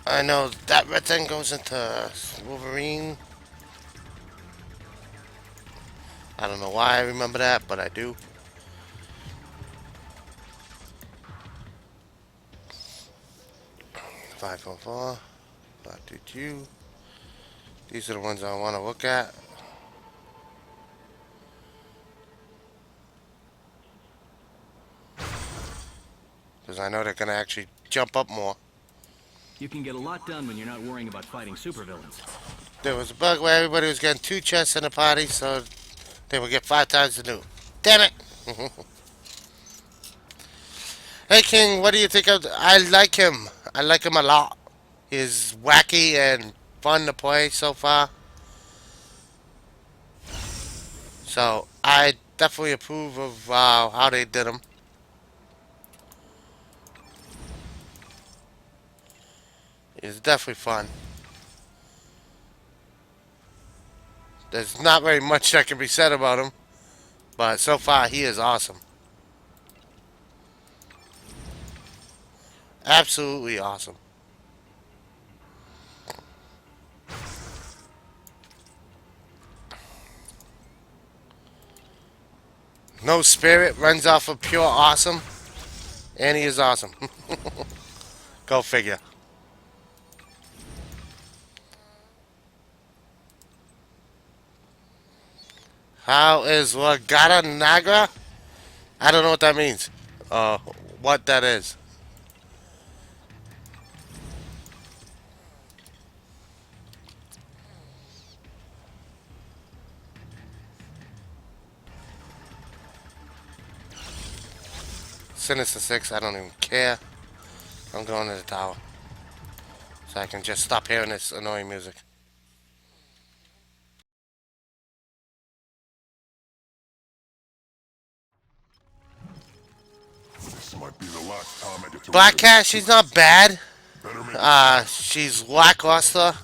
I know that red thing goes into Wolverine. I don't know why I remember that, but I do. Five four four. 522. These are the ones I want to look at. Because I know they're going to actually jump up more. You can get a lot done when you're not worrying about fighting supervillains. There was a bug where everybody was getting 2 chests in a party, so they would get 5 times the loot. Damn it! Hey King, what do you think of... I like him. I like him a lot. He's wacky and fun to play so far. So, I definitely approve of how they did him. He's definitely fun. There's not very much that can be said about him, but so far he is awesome. Absolutely awesome. No spirit, runs off of pure awesome, and he is awesome. Go figure. How is Wagata Nagra? I don't know what that means. What that is. Sinister 6, I don't even care. I'm going to the tower. So I can just stop hearing this annoying music. This might be the last time I get to Black relive Cat, this. she's not bad. Better make it She's lackluster.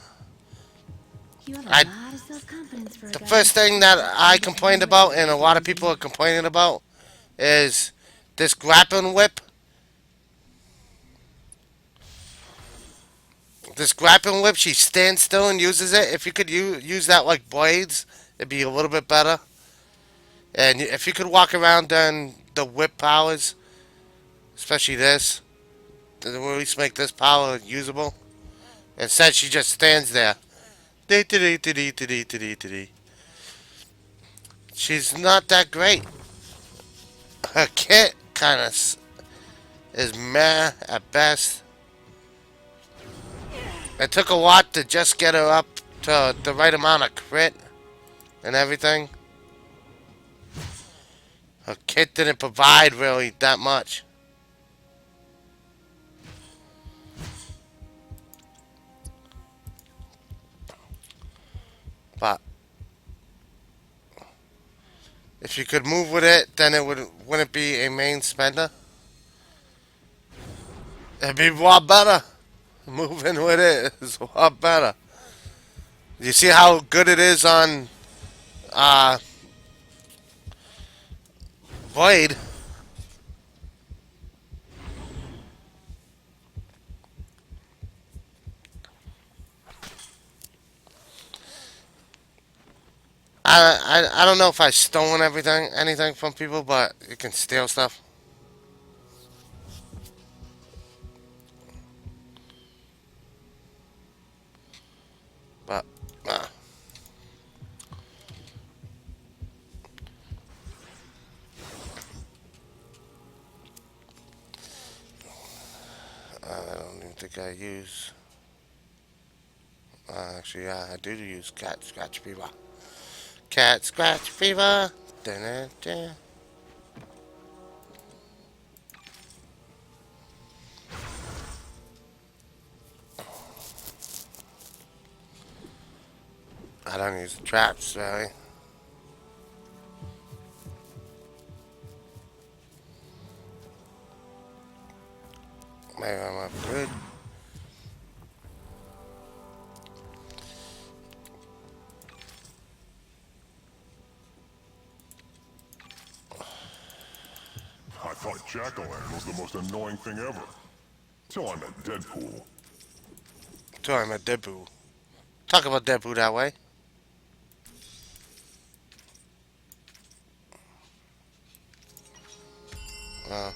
You have a I lot of self-confidence for a The guy first thing that I complained about, and a lot of people are complaining about, is this grappling whip. This grappling whip, she stands still and uses it. If you could use that like blades, it'd be a little bit better. And if you could walk around during the whip powers, especially this, to at least make this power usable. Instead, she just stands there. She's not that great. Her kit kind of is meh at best. It took a lot to just get her up to the right amount of crit and everything. Her kit didn't provide really that much. But if you could move with it, then it wouldn't be a main spender. It'd be a lot better. Moving with it is a lot better. You see how good it is on Blade? I don't know if I've stolen anything from people, but you can steal stuff. But I don't even think I use. Actually, yeah, I do use cat scratch fever. Cat scratch fever. Dun-dun-dun. I don't use the traps really. Maybe I'm up good. I thought jack-o'-lantern was the most annoying thing ever. Till I met Deadpool. Sorry, I'm at Deadpool. Talk about Deadpool that way. Uh,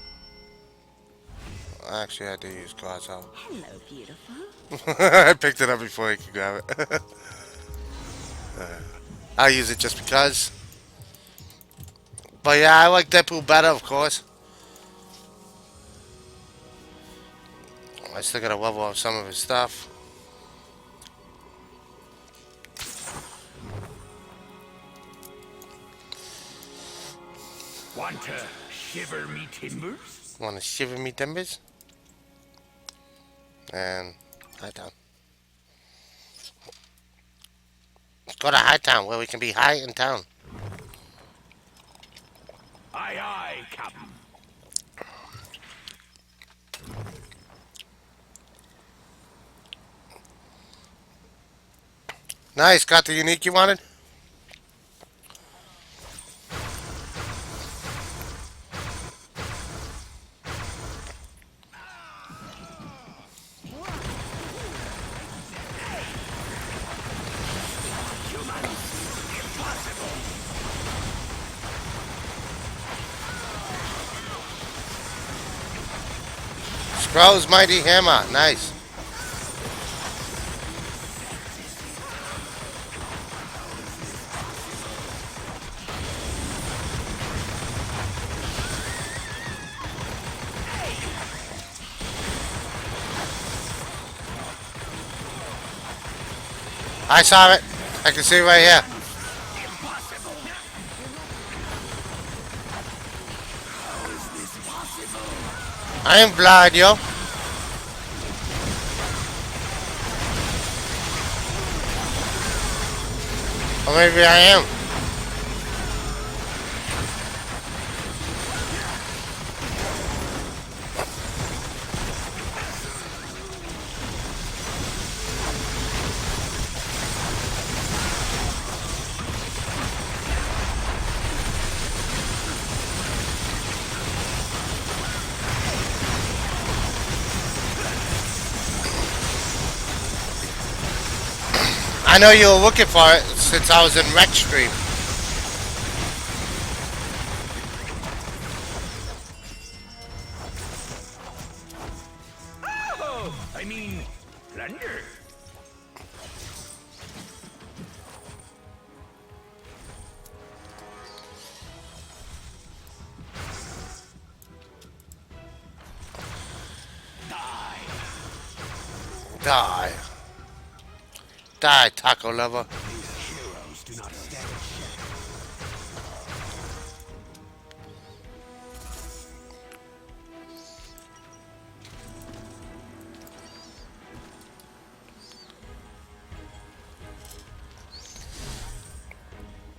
actually, I had to use God's help. Hello, beautiful. I picked it up before he could grab it. I'll use it just because. But yeah, I like Deadpool better, of course. I still gotta level up some of his stuff. Want to shiver me timbers? Wanna shiver me timbers? And Hightown. Let's go to Hightown where we can be high in town. Aye, aye, Captain. Nice, got the unique you wanted? Scrolls Mighty Hammer, nice. I saw it. I can see it right here. I am blind, yo. Or maybe I am. I know you were looking for it since I was in Rec Stream. Oh, I mean, plunder. Die. Die, taco lover. Heroes do not stand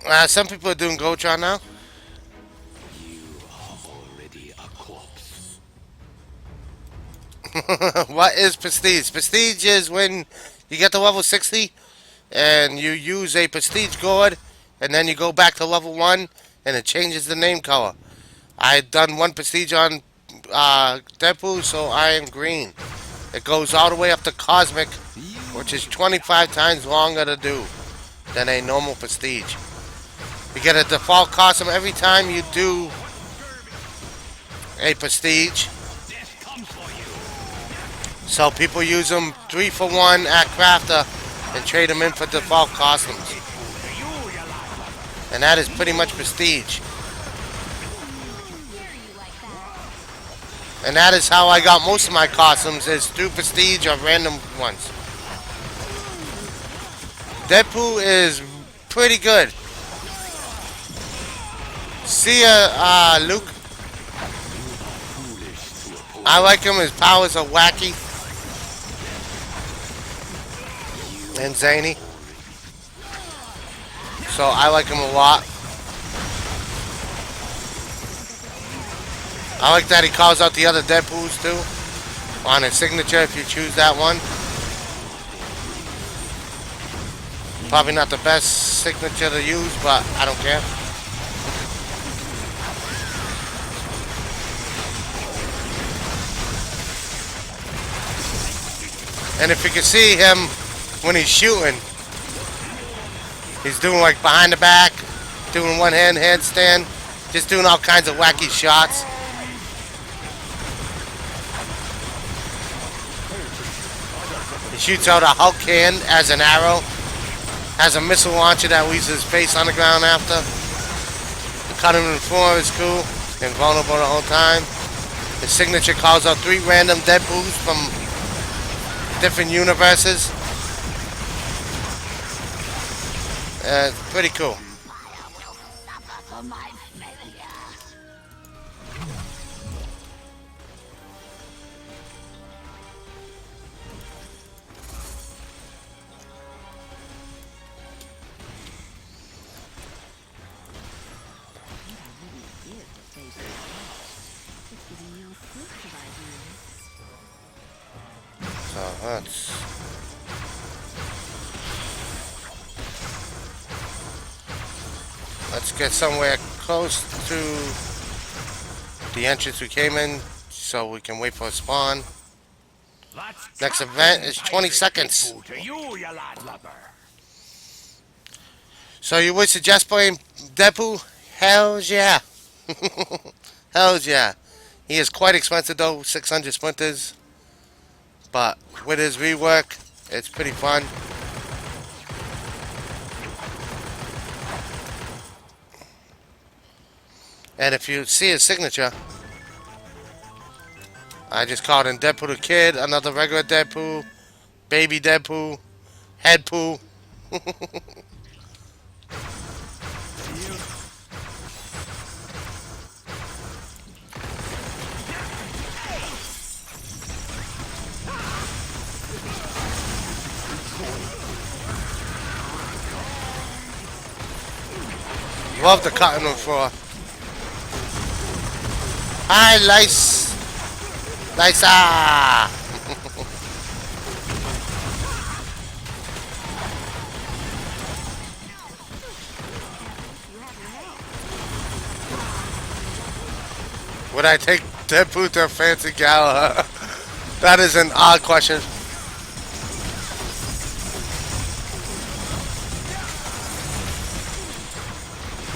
a Some people are doing Gotron now. You are already a corpse. What is Prestige? Prestige is when you get to level 60 and you use a Prestige gourd and then you go back to level 1 and it changes the name color. I had done one Prestige on Deadpool, so I am green. It goes all the way up to Cosmic, which is 25 times longer to do than a normal Prestige. You get a default costume every time you do a Prestige. So people use them 3 for 1 at Crafter and trade them in for default costumes. And that is pretty much Prestige. And that is how I got most of my costumes, is through Prestige or random ones. Deadpool is pretty good. See ya, Luke. I like him. His powers are wacky and zany. So I like him a lot. I like that he calls out the other Deadpools too. on his signature if you choose that one. Probably not the best signature to use, but I don't care. And if you can see him when he's shooting, he's doing like behind the back, doing one hand handstand, just doing all kinds of wacky shots. He shoots out a Hulk hand as an arrow. Has a missile launcher that leaves his face on the ground after. The cut him in four is cool. Invulnerable the whole time. His signature calls out 3 random Deadpools from different universes. It's pretty cool. So let's get somewhere close to the entrance we came in so we can wait for a spawn. Next event is 20 seconds. So you would suggest playing Deadpool? Hells yeah. Hells yeah. He is quite expensive though, 600 splinters. But with his rework, it's pretty fun. And if you see his signature, I just called him Deadpool the Kid, another regular Deadpool, Baby Deadpool, Headpool. Love the cutting room floor. Hi, Lice. Lisa. Would I take Deadpool to a fancy gala? That is an odd question.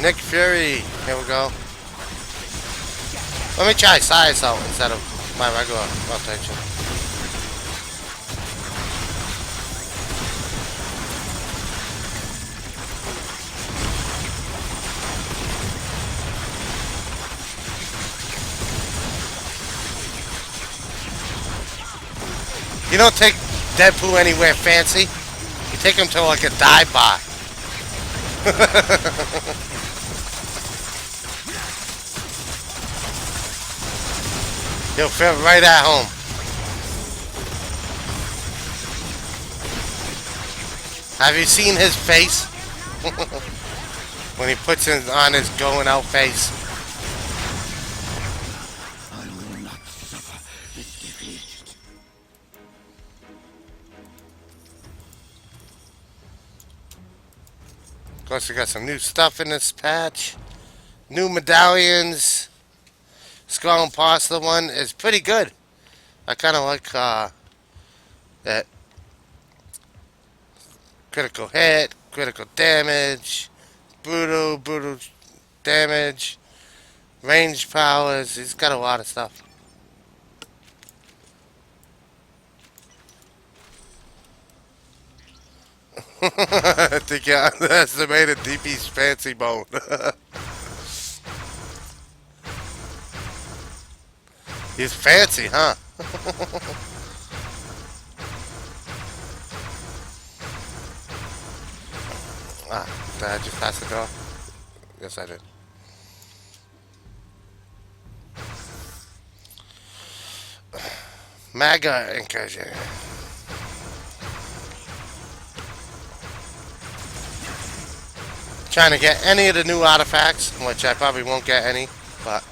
Nick Fury. Here we go. Let me try size out instead of my regular rotation. You don't take Deadpool anywhere fancy. You take him to like a dive bar. He'll fit right at home. Have you seen his face? When he puts it on his going out face. I will not suffer this defeat. Of course, we got some new stuff in this patch. New medallions. Skull and Pasta one is pretty good. I kind of like that critical hit, critical damage, brutal damage, range powers. He's got a lot of stuff. I think I underestimated DP's fancy bone. He's fancy, huh? Did I just pass the door? Yes, I did. MAGA incursion. Trying to get any of the new artifacts, which I probably won't get any, but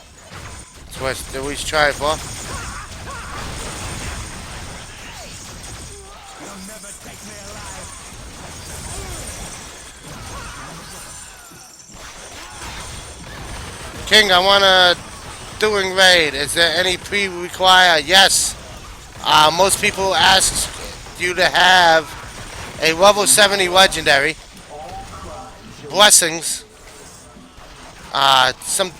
it's worth at least try it for. never take me alive. King, I wanna doing raid. Is there any pre-require? Yes. Most people ask you to have a level 70 legendary. Blessings. Some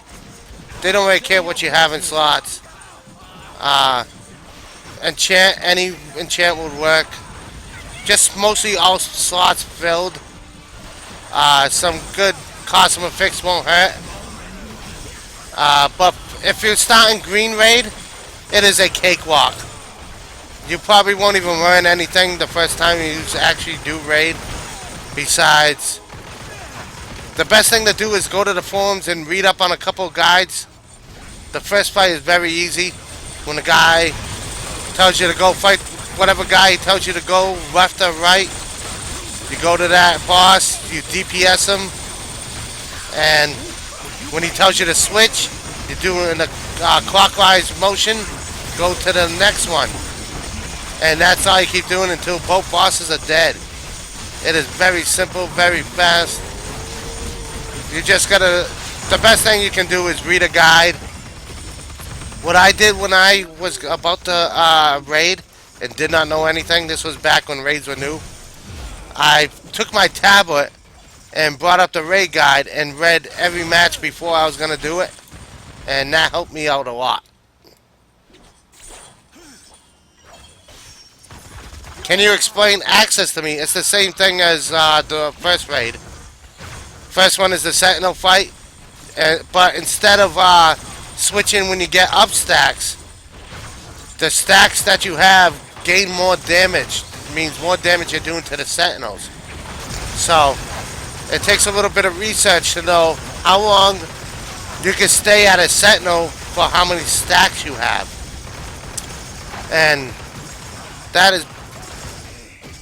they don't really care what you have in slots. Enchant, any enchant would work. Just mostly all slots filled. Some good custom fix won't hurt. But if you're starting green raid, it is a cakewalk. You probably won't even learn anything the first time you actually do raid. Besides, the best thing to do is go to the forums and read up on a couple of guides. The first fight is very easy. When the guy tells you to go fight whatever guy he tells you to go, left or right, you go to that boss, you DPS him, and when he tells you to switch, you do it in a clockwise motion, go to the next one. And that's all you keep doing until both bosses are dead. It is very simple, very fast. You just gotta, the best thing you can do is read a guide. What I did when I was about to raid and did not know anything, this was back when raids were new, I took my tablet and brought up the raid guide and read every match before I was gonna do it, and that helped me out a lot. Can you explain access to me? It's the same thing as the first raid. First one is the Sentinel fight, but instead of switching when you get up stacks, the stacks that you have gain more damage. It means more damage you're doing to the Sentinels. So it takes a little bit of research to know how long you can stay at a Sentinel for how many stacks you have. And that is,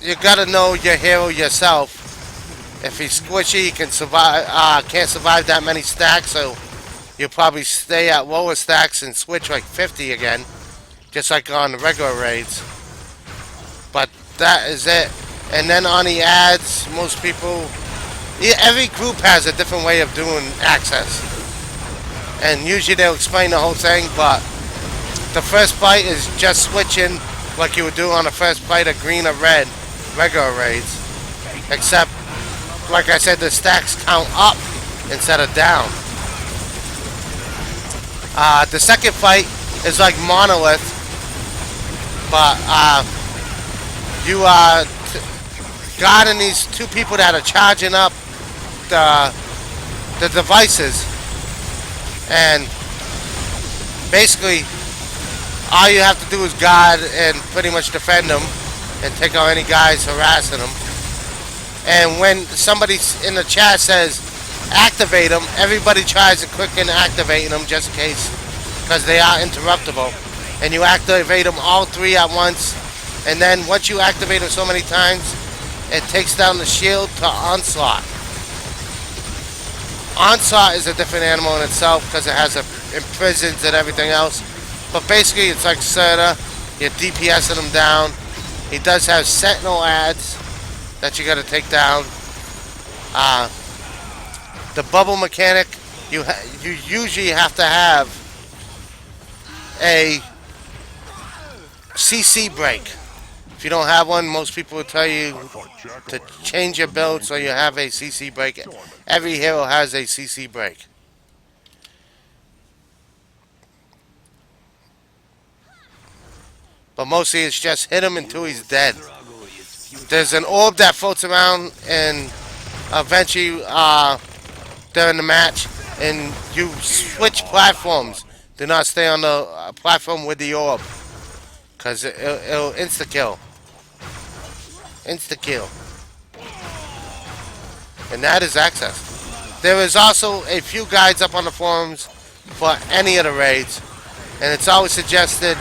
you gotta know your hero yourself. If he's squishy, he can survive. Can't survive that many stacks, so you'll probably stay at lower stacks and switch like 50 again, just like on the regular raids. But that is it. And then on the ads, most people, every group has a different way of doing access, and usually they'll explain the whole thing. But the first fight is just switching like you would do on the first fight of green or red regular raids, except like I said, the stacks count up instead of down. The second fight is like Monolith, but you are guarding these two people that are charging up the devices, and basically all you have to do is guard and pretty much defend them and take out any guys harassing them. And when somebody in the chat says activate them, everybody tries to click in activating them just in case, because they are interruptible. And you activate them all three at once, and then once you activate them so many times, it takes down the shield to Onslaught. Onslaught is a different animal in itself because it has imprisons and everything else. But basically it's like Serta, you're DPSing them down. He does have Sentinel ads that you gotta take down. The bubble mechanic, you usually have to have a CC break. If you don't have one, most people will tell you to change your build so you have a CC break. Every hero has a CC break. But mostly it's just hit him until he's dead. There's an orb that floats around, and eventually during the match, and you switch platforms. Do not stay on the platform with the orb, because it'll insta-kill. Insta-kill. And that is access. There is also a few guides up on the forums for any of the raids, and it's always suggested,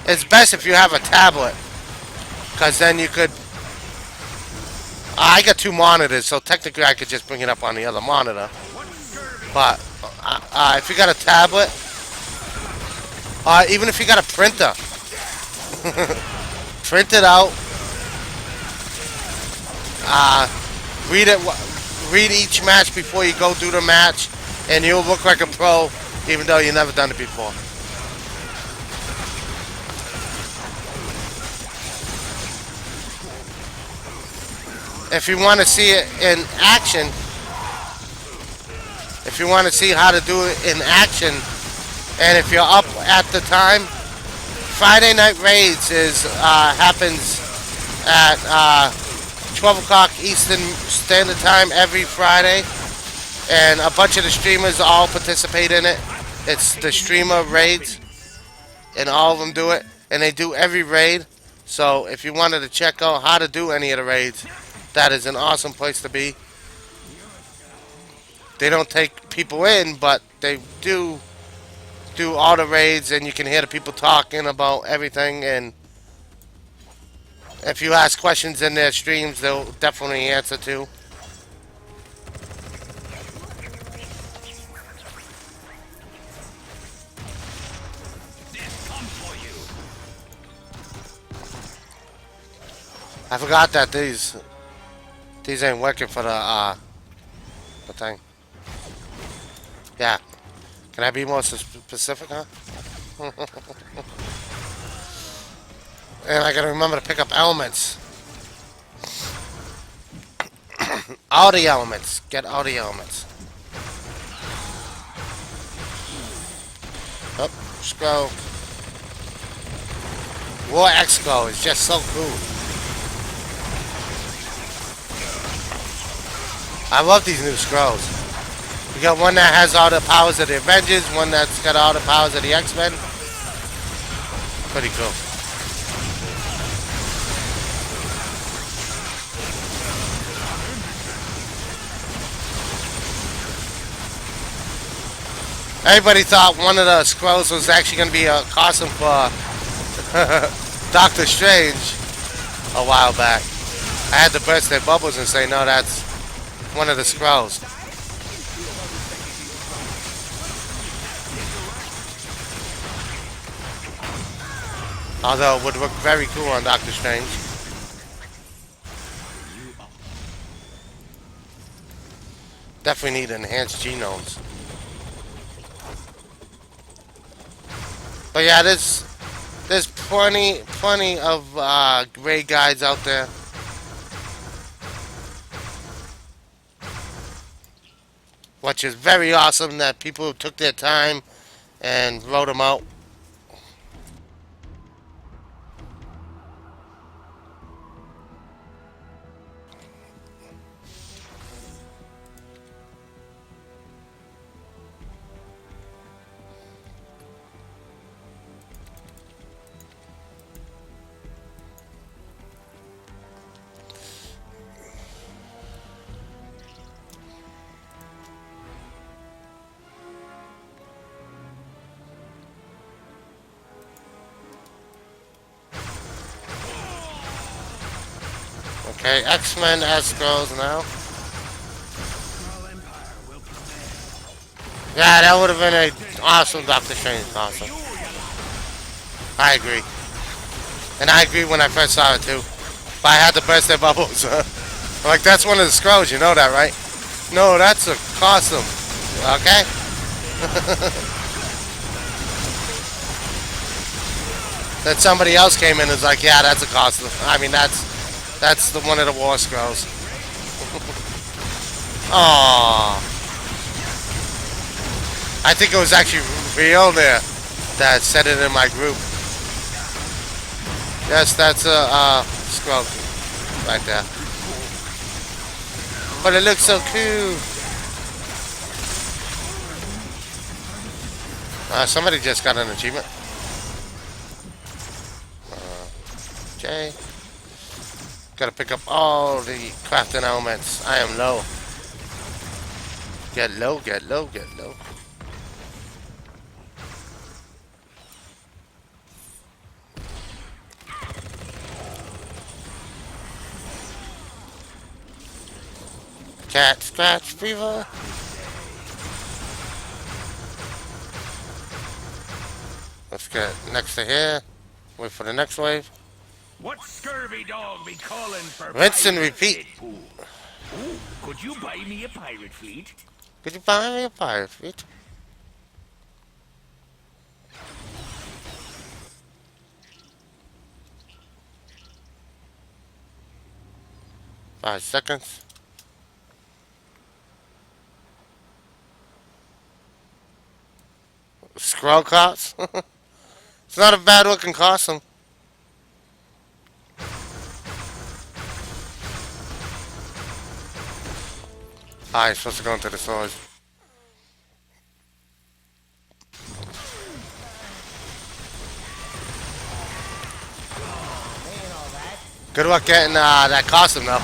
it's best if you have a tablet, because then you could, I got two monitors, so technically I could just bring it up on the other monitor. But if you got a tablet, even if you got a printer, print it out, read it. Read each match before you go do the match, and you'll look like a pro, even though you've never done it before. If you want to see it in action, if you want to see how to do it in action, and if you're up at the time, Friday Night Raids happens at 12 o'clock Eastern Standard Time every Friday, and a bunch of the streamers all participate in it. It's the streamer raids, and all of them do it, and they do every raid. So if you wanted to check out how to do any of the raids, that is an awesome place to be. They don't take people in, but they do all the raids, and you can hear the people talking about everything. And if you ask questions in their streams, they'll definitely answer too. I forgot that these ain't working for the thing. Yeah. Can I be more specific, huh? And I gotta remember to pick up elements. All the elements. Get all the elements. Up, let's go. War Expo is just so cool. I love these new scrolls. We got one that has all the powers of the Avengers, one that's got all the powers of the X-Men. Pretty cool. Everybody thought one of the scrolls was actually going to be a costume for Doctor Strange a while back. I had to burst their bubbles and say, no, that's one of the scrolls. Although it would look very cool on Doctor Strange. Definitely need enhanced genomes. But yeah, there's plenty of raid guides out there. Which is very awesome that people took their time and wrote them out. Okay, X-Men as scrolls now. Yeah, that would have been an awesome Doctor Strange costume. I agree. And I agree when I first saw it too. But I had to burst their bubbles. Like, that's one of the scrolls, you know that, right? No, that's a costume. Okay? Then somebody else came in and was like, yeah, that's a costume. I mean, that's the one of the war scrolls. Aww. I think it was actually real there that said it in my group. Yes, that's a scroll right there. But it looks so cool. Somebody just got an achievement. Okay. Gotta pick up all the crafting elements. I am low. Get low, get low, get low. Cat scratch fever. Let's get next to here. Wait for the next wave. What scurvy dog be calling for Rinse and pirate repeat. fleet, fool? Ooh, could you buy me a pirate fleet? Could you buy me a pirate fleet? Five seconds. Scroll costs. It's not a bad looking costume. Alright, supposed to go into the swords. Good luck getting that costume though.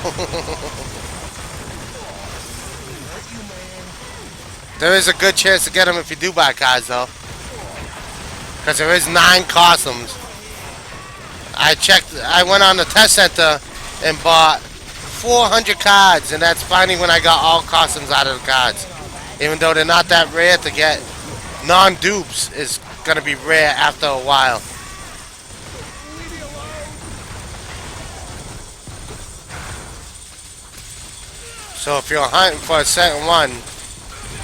There is a good chance to get them if you do buy cards though. Because there is 9 costumes. I checked, I went on the test center and bought 400 cards, and that's finally when I got all costumes out of the cards. Even though they're not that rare to get, non-dupes is gonna be rare after a while. So if you're hunting for a certain one,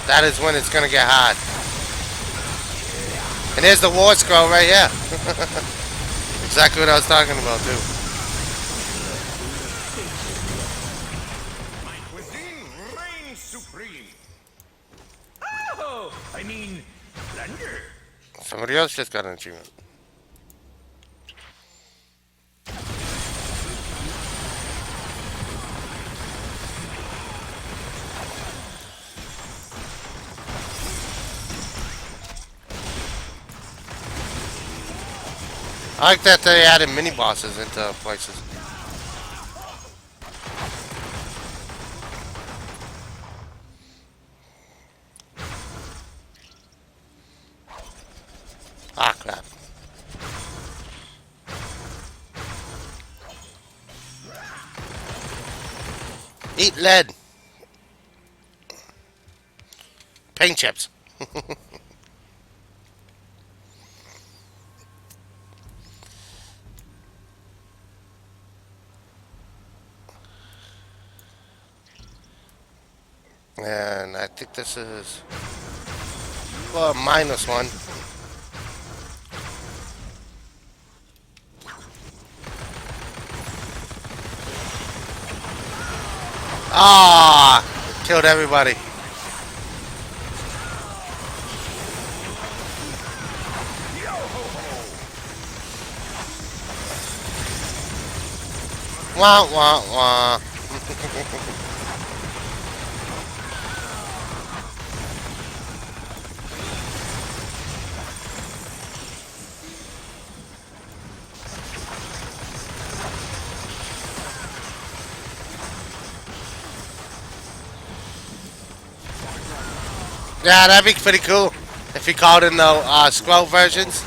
that is when it's gonna get hard. And there's the war scroll right here. Exactly what I was talking about too. My cuisine reigns supreme. Oh, I mean, plunder. Somebody else just got an achievement. I like that they added mini bosses into places. Ah, crap. Eat lead. Paint chips. And I think this is, well, -1. Ah, killed everybody. Wah, wah, wah. Yeah, that'd be pretty cool if you called in the scroll versions.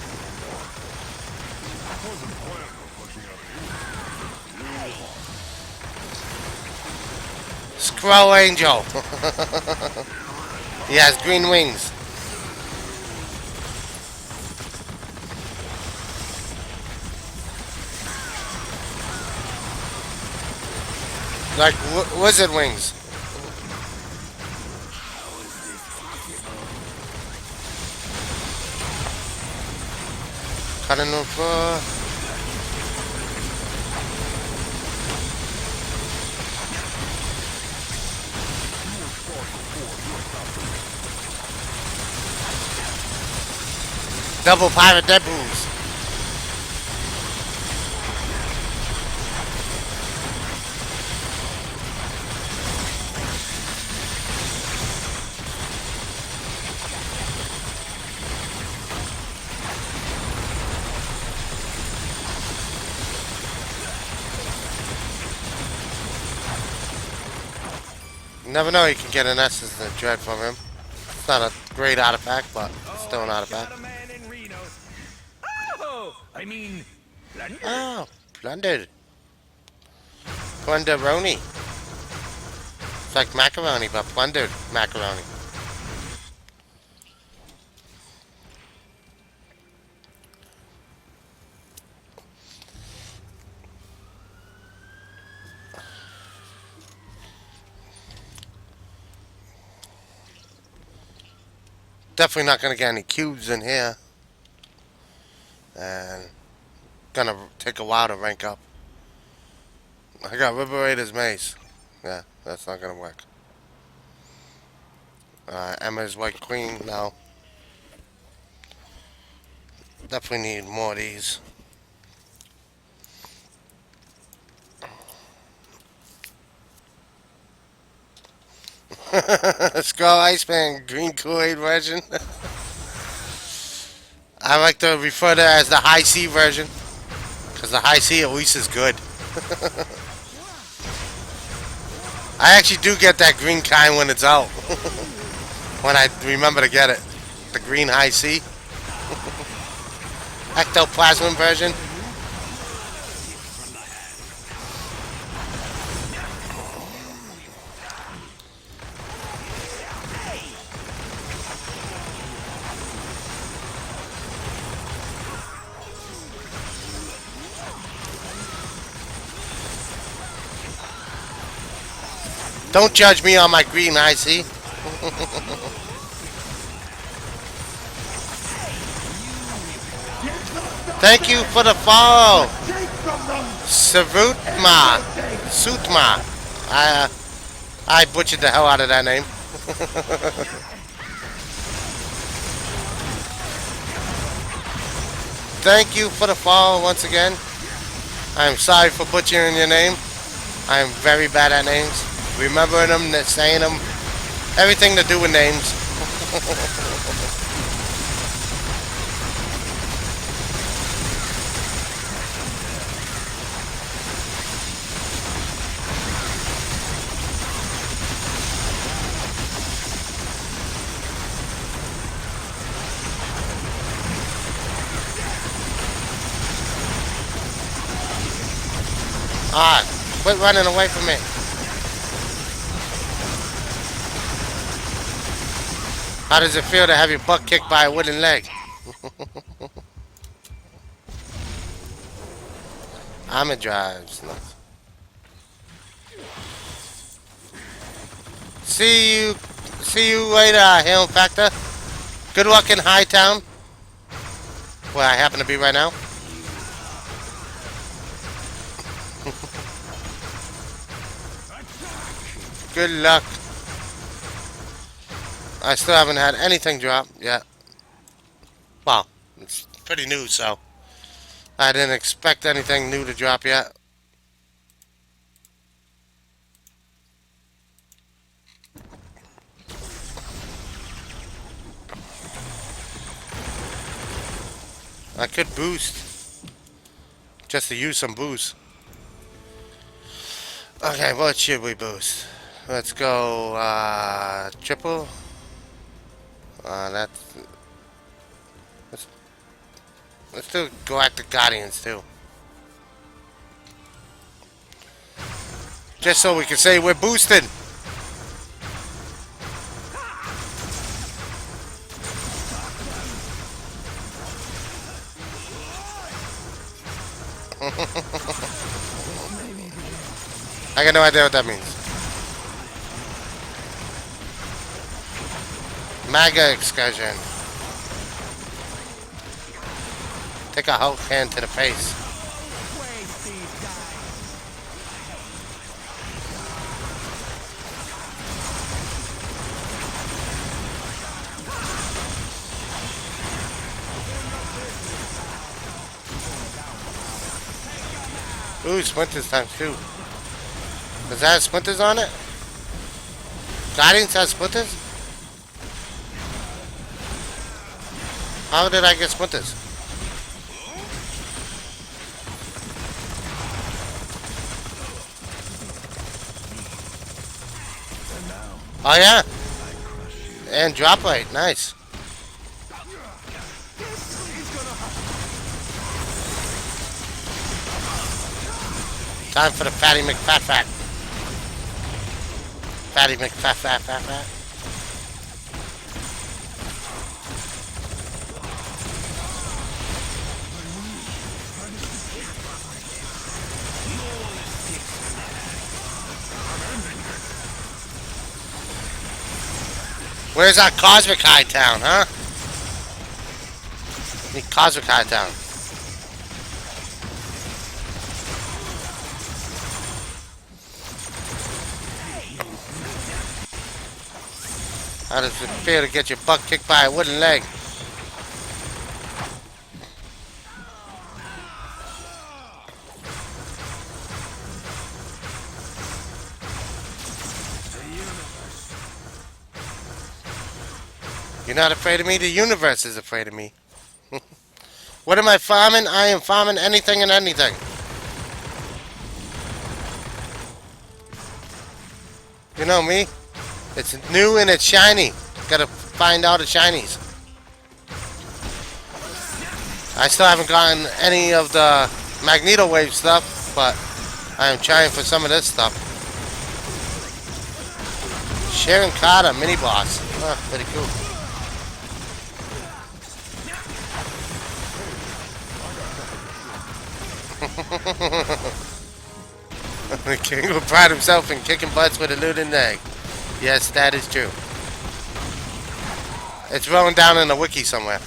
Scroll Angel. He has green wings. Like wizard wings. Cutting over. Double pirate Deadpools. You never know, you can get an Essence of Dread from him. It's not a great artifact, but it's still an artifact. Got a man in Reno. Oh, I mean, plunder. Oh, plundered. Plunderoni. It's like macaroni, but plundered macaroni. Definitely not gonna get any cubes in here. And gonna take a while to rank up. I got Liberator's Mace. Yeah, that's not gonna work. Emma's White Queen, no. Definitely need more of these. Skull Iceman, Green Kool-Aid version. I like to refer to it as the High C version. Because the High C at least is good. I actually do get that green kind when it's out. When I remember to get it. The green High C. Ectoplasm version. Don't judge me on my green High C. Thank you for the follow. Savutma. Sutma. I butchered the hell out of that name. Thank you for the follow once again. I'm sorry for butchering your name. I am very bad at names. Remembering them, saying them. Everything to do with names. Ah, quit running away from me. How does it feel to have your butt kicked by a wooden leg? I'm a drives. See you later, Hail Factor. Good luck in Hightown, where I happen to be right now. Good luck. I still haven't had anything drop yet. Well, it's pretty new, so I didn't expect anything new to drop yet. I could boost, just to use some boost. Okay, what should we boost? Let's go, triple. Let's do Galactic Guardians too. Just so we can say we're boosted. I got no idea what that means. Mega Excursion. Take a Hulk hand to the face. Ooh, splinters times 2. Does that have splinters on it? Guardians has splinters? How did I get splinters? Oh yeah. And drop rate, nice. Time for the Fatty McFat. Fatty McFat. Where's our Cosmic High Town, huh? Need Cosmic High Town. How does it feel to get your butt kicked by a wooden leg? You're not afraid of me? The universe is afraid of me. What am I farming? I am farming anything and anything. You know me? It's new and it's shiny. Gotta find all the shinies. I still haven't gotten any of the Magneto Wave stuff, but I am trying for some of this stuff. Sharon Carter, mini boss. Huh, pretty cool. The king will pride himself in kicking butts with a looted leg. Yes, that is true. It's rolling down in the wiki somewhere.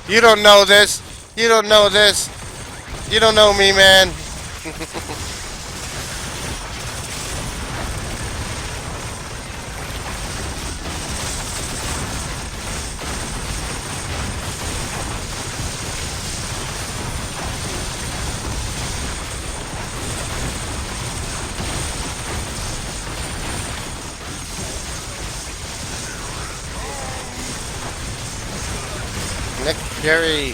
You don't know this. You don't know this. You don't know me, man. Nick Fury.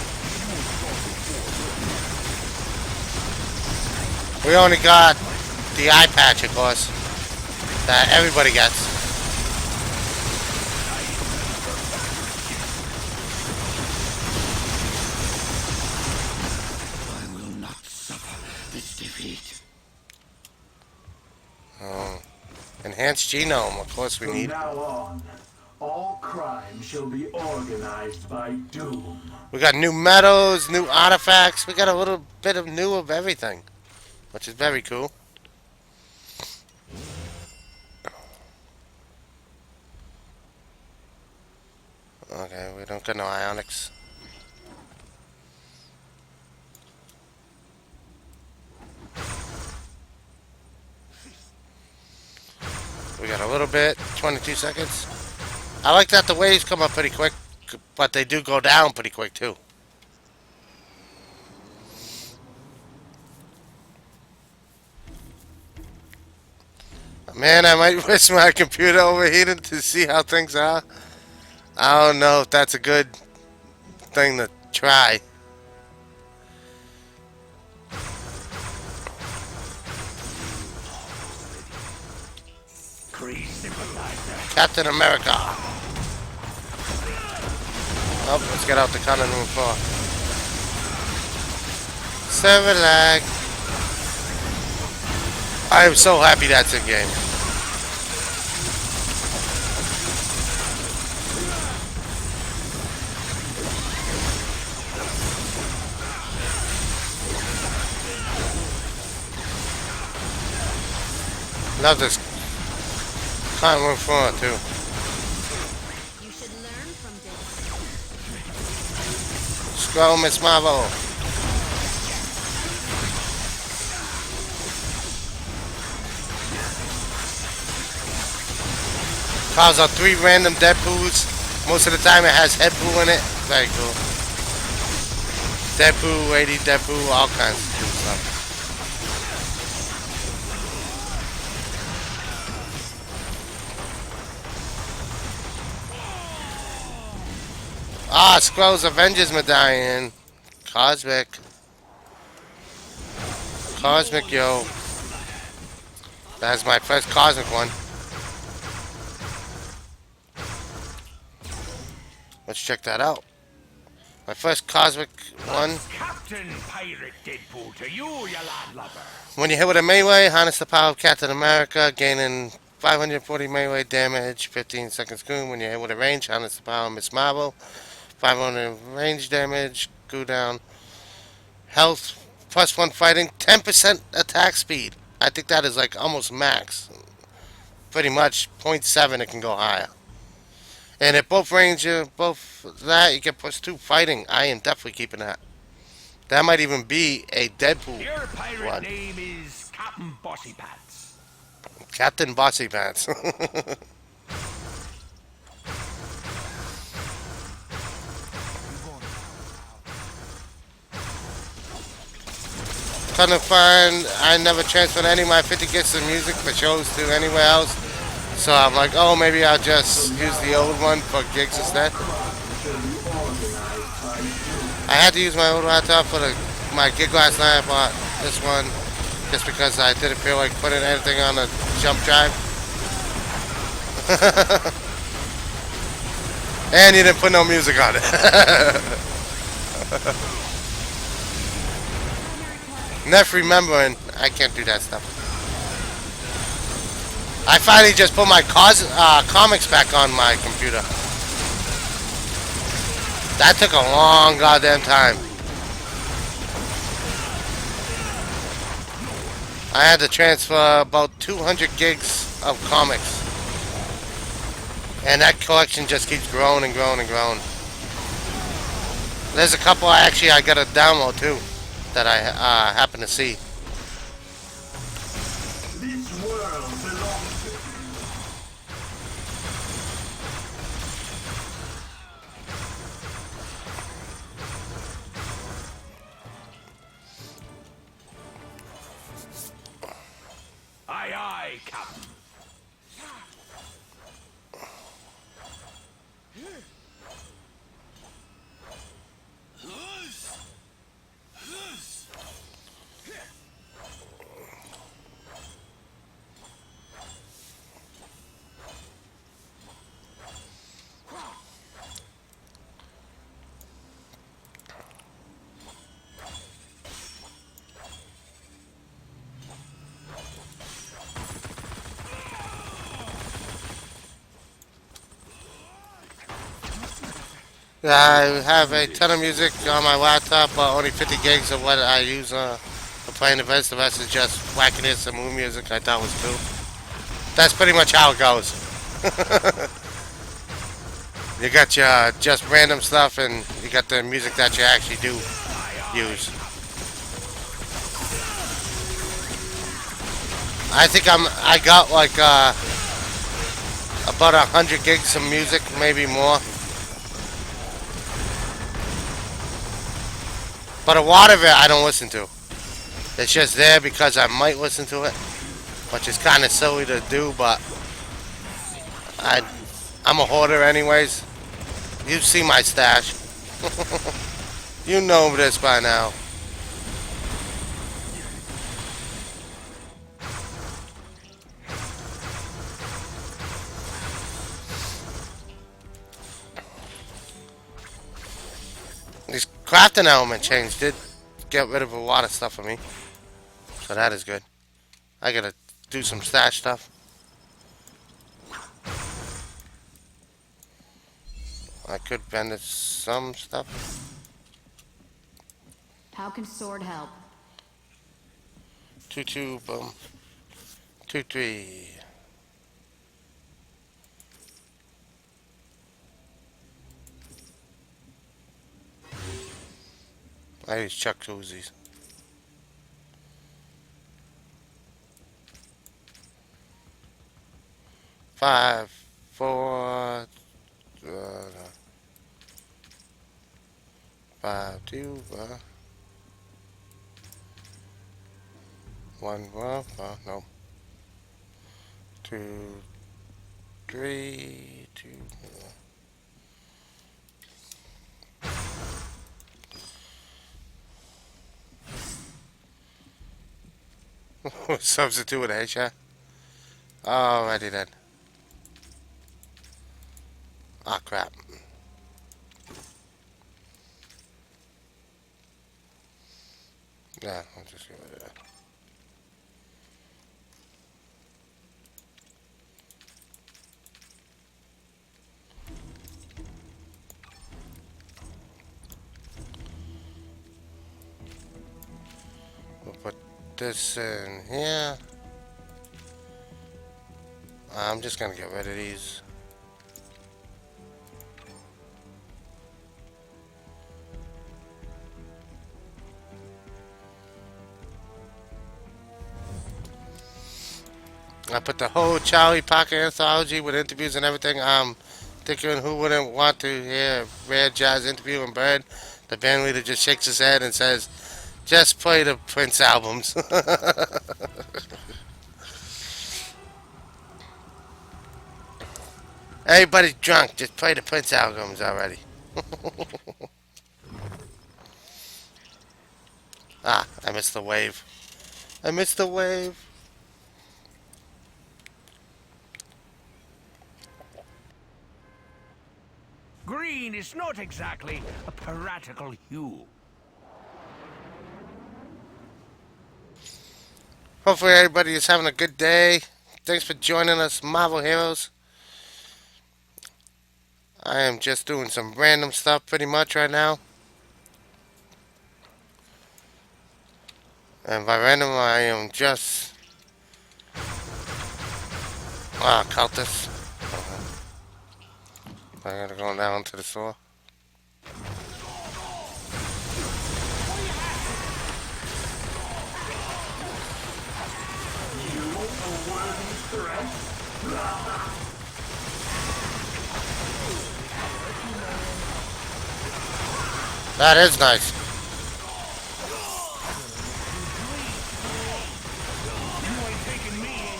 We only got the eye patch, of course, that everybody gets. I will not suffer this defeat. Oh, enhanced genome, of course we From need. now on, all crime shall be organized by Doom. We got new medals, new artifacts. We got a little bit of new of everything, which is very cool. Okay, we don't get no ionics. We got a little bit, 22 seconds. I like that the waves come up pretty quick, but they do go down pretty quick too. Man, I might risk my computer overheating to see how things are. I don't know if that's a good thing to try. Captain America. Oh, let's get out the cannon room floor. Server lag. I am so happy that's in game. Love this cannon room floor too. You should learn from this. Scroll Miss Marvel. Calls out 3 random Deadpoos. Most of the time it has Headpoo in it. Very cool. Deadpoo, Lady Deadpoo, all kinds of cool stuff. Ah, Squirrel's Avengers Medallion. Cosmic. Cosmic, yo. That's my first Cosmic one. Let's check that out. My first Cosmic one. Captain Pirate Deadpool to you, you landlubber. When you hit with a melee, harness the power of Captain America, gaining 540 melee damage, 15 seconds cooldown when you're able to range. Harness the power of Miss Marvel. 500 range damage, cooldown. Health, plus 1 fighting, 10% attack speed. I think that is like almost max. Pretty much, .7 it can go higher. And if both range, both that, you get plus 2 fighting. I am definitely keeping that. That might even be a Deadpool Your pirate one. name is Captain Bossy Pants. Captain Bossy Pants. Trying to find, I never transferred any of my 50 gigs of music for shows to anywhere else. So I'm like, oh, maybe I'll just use the old one for gigs instead. I had to use my old laptop for my gig last night. I bought this one just because I didn't feel like putting anything on a jump drive. And you didn't put no music on it. Never remembering, I can't do that stuff. I finally just put my comics back on my computer. That took a long goddamn time. I had to transfer about 200 gigs of comics. And that collection just keeps growing and growing and growing. There's a couple I got a download too that I happen to see. This world belongs to Aye, aye, Captain. I have a ton of music on my laptop, but only 50 gigs of what I use for playing events. The rest is just whacking in some moon music I thought was cool. That's pretty much how it goes. You got your just random stuff, and you got the music that you actually do use. I think I got like about 100 gigs of music, maybe more. But a lot of it I don't listen to. It's just there because I might listen to it, which is kind of silly to do, but I'm a hoarder anyways. You see my stash. You know this by now. This crafting element change did get rid of a lot of stuff for me. So that is good. I gotta do some stash stuff. I could vend some stuff. How can sword help? 2-2, boom. 2-3. I use Chuck Uzis. Five, four, 5, 2, 1, no. 2, 3, 2, substitute with a headshot. Alrighty then. Ah, crap. Yeah, I'll just go with that. put this in here. I'm just gonna get rid of these. I put the whole Charlie Parker anthology with interviews and everything. Thinking who wouldn't want to hear Rare Jazz interview and Bird. The band leader just shakes his head and says, just play the Prince albums. Everybody's drunk. Just play the Prince albums already. Ah, I missed the wave. I missed the wave. Green is not exactly a piratical hue. Hopefully everybody is having a good day. Thanks for joining us, Marvel Heroes. I am just doing some random stuff pretty much right now. And by random, I am just... Ah, cultists. I gotta go down to the store. You a worthy threat? That is nice. You ain't taking me in.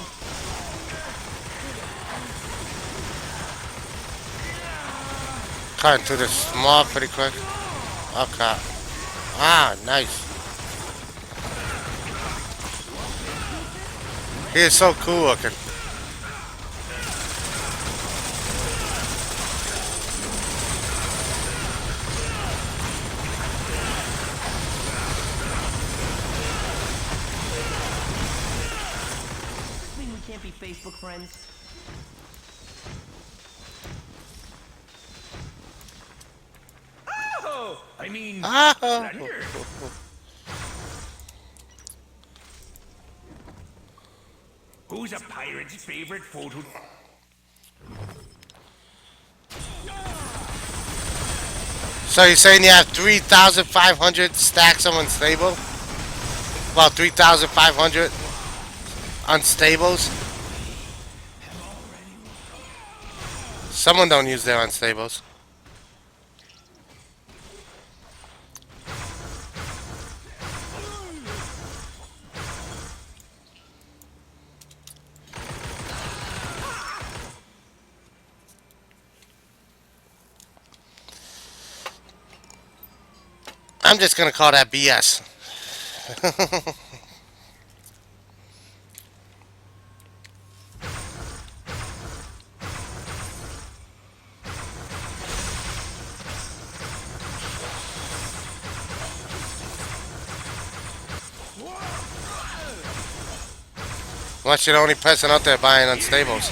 Cutting through this mob pretty quick. Okay. Ah, nice. He is so cool looking. Mean we can't be Facebook friends? Oh, I mean, Ah. bloody earth. Who's a pirate's favorite photo? So you're saying you have 3,500 stacks of unstable? Well, 3,500 unstables? Someone don't use their unstables. I'm just gonna call that BS. Unless you're the only person out there buying unstables.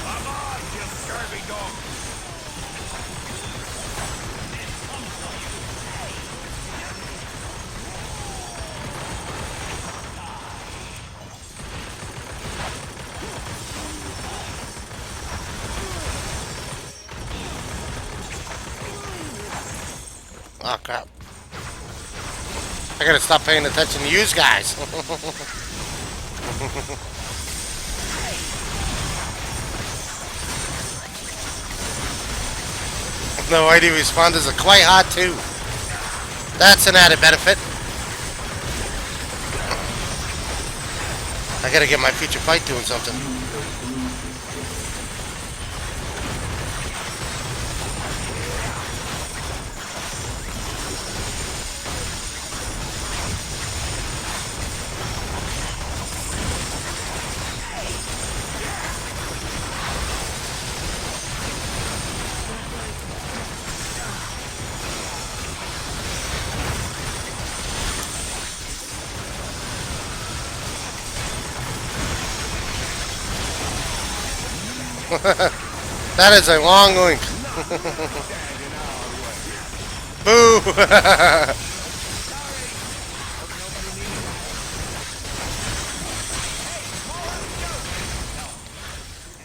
Come on, you scurvy dog. Oh crap. I gotta stop paying attention to you guys. No ID responders are quite hot too. That's an added benefit. I gotta get my future fight doing something. That is a long oink. Boo!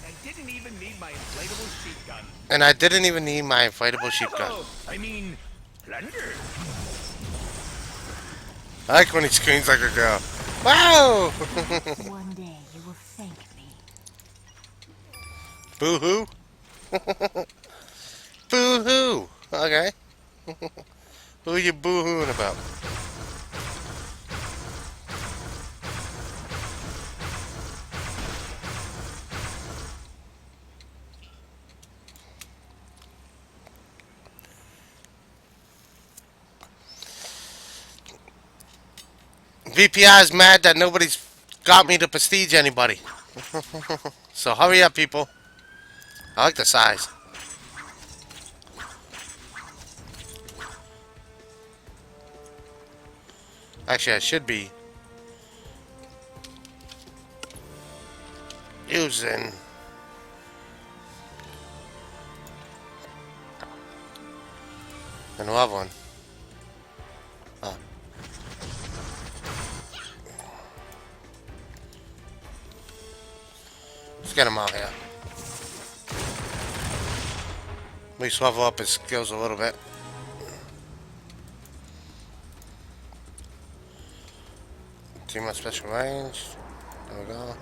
And I didn't even need my inflatable sheep gun. And I didn't even need my inflatable sheep gun. Oh, I mean, plunder. I like when he screams like a girl. Wow! One day you will thank me. Boo-hoo? Boo-hoo! Okay. Who are you boo-hooing about? VPI is mad that nobody's got me to prestige anybody. So hurry up, people. I like the size. Actually, I should be using another one. Oh. Let's get him out here. At least level up his skills a little bit. Team on special range. There we go.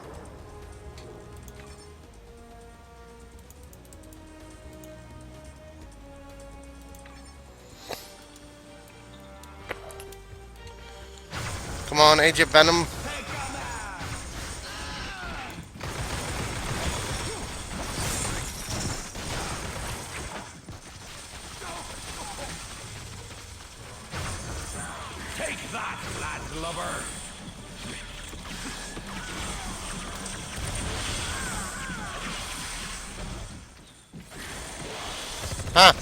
Come on, Agent Venom. Take that, lad lover. Huh.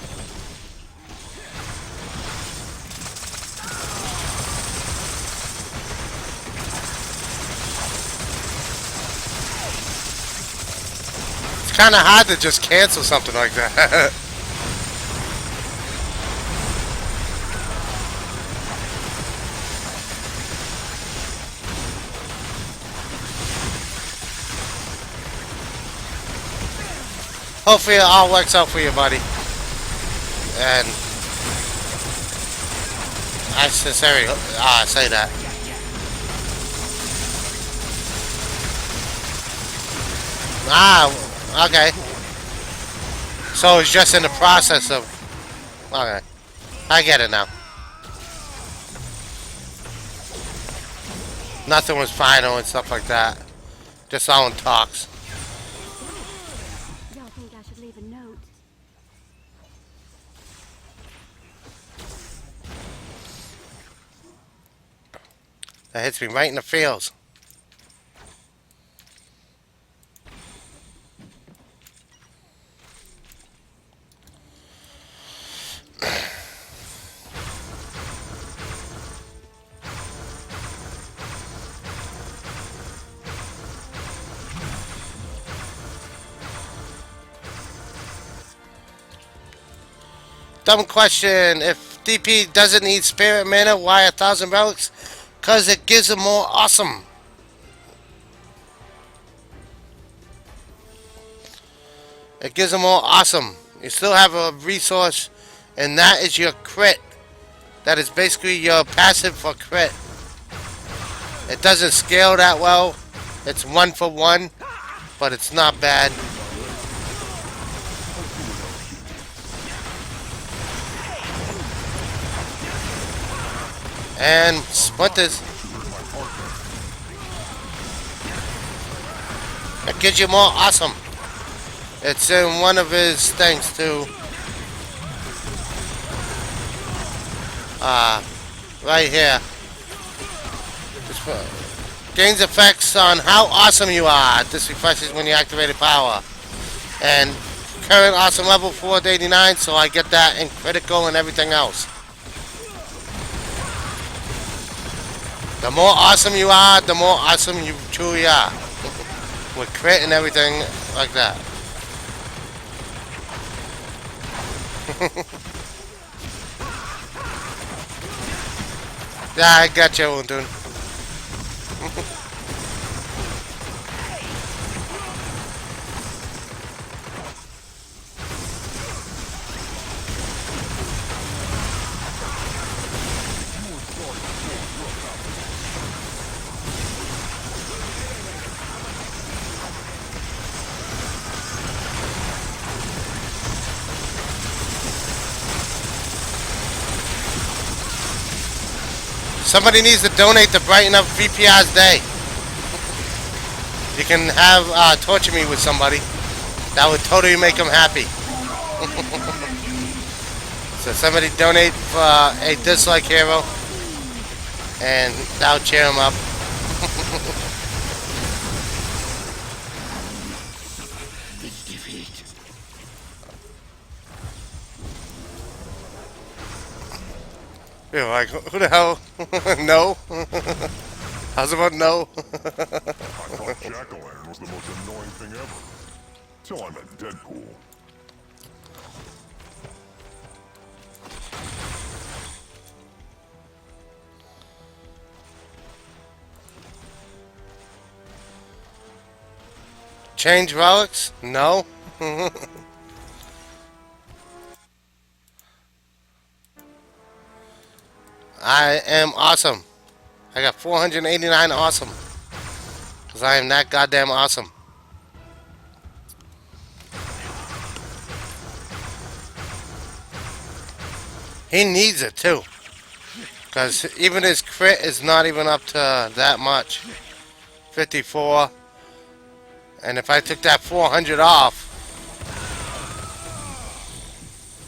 It's kind of hard to just cancel something like that. Hopefully it all works out for you, buddy. And I sincerely say that. Okay. So it's just in the process of... Okay. I get it now. Nothing was final and stuff like that. Just all in talks. Y'all think I should leave a note? That hits me right in the feels. Dumb question. If DP doesn't need spirit mana, why 1,000 relics? Because it gives them more awesome. It gives them more awesome. You still have a resource, and that is your crit. That is basically your passive for crit. It doesn't scale that well. It's 1 for 1, but it's not bad. And splinters. It gives you more awesome. It's in one of his things too. Right here. Gains effects on how awesome you are. This refreshes when you activate a power. And current awesome level 489, so I get that in critical and everything else. The more awesome you are, the more awesome you truly are. With crit and everything like that. Yeah, I got you, Undun. Somebody needs to donate to brighten up VPR's day. You can have torture me with somebody. That would totally make them happy. So somebody donate for a dislike hero, and that'll cheer him up. This defeat. You're like, who the hell? No? How's about no? I thought jack-o'-lantern was the most annoying thing ever. Till I met Deadpool. Change relics? No. I am awesome. I got 489 awesome. Because I am that goddamn awesome. He needs it too. Because even his crit is not even up to that much. 54. And if I took that 400 off,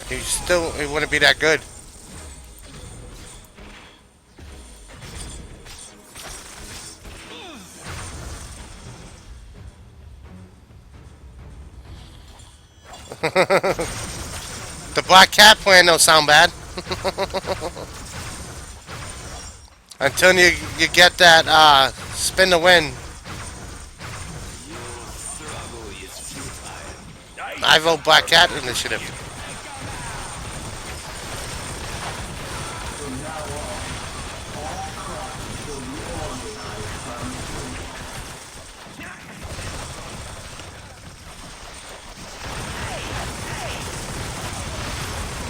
he wouldn't be that good. The Black Cat plan don't sound bad. Until you get that spin to win. I vote Black Cat initiative. From now on, all crimes will be organized by me.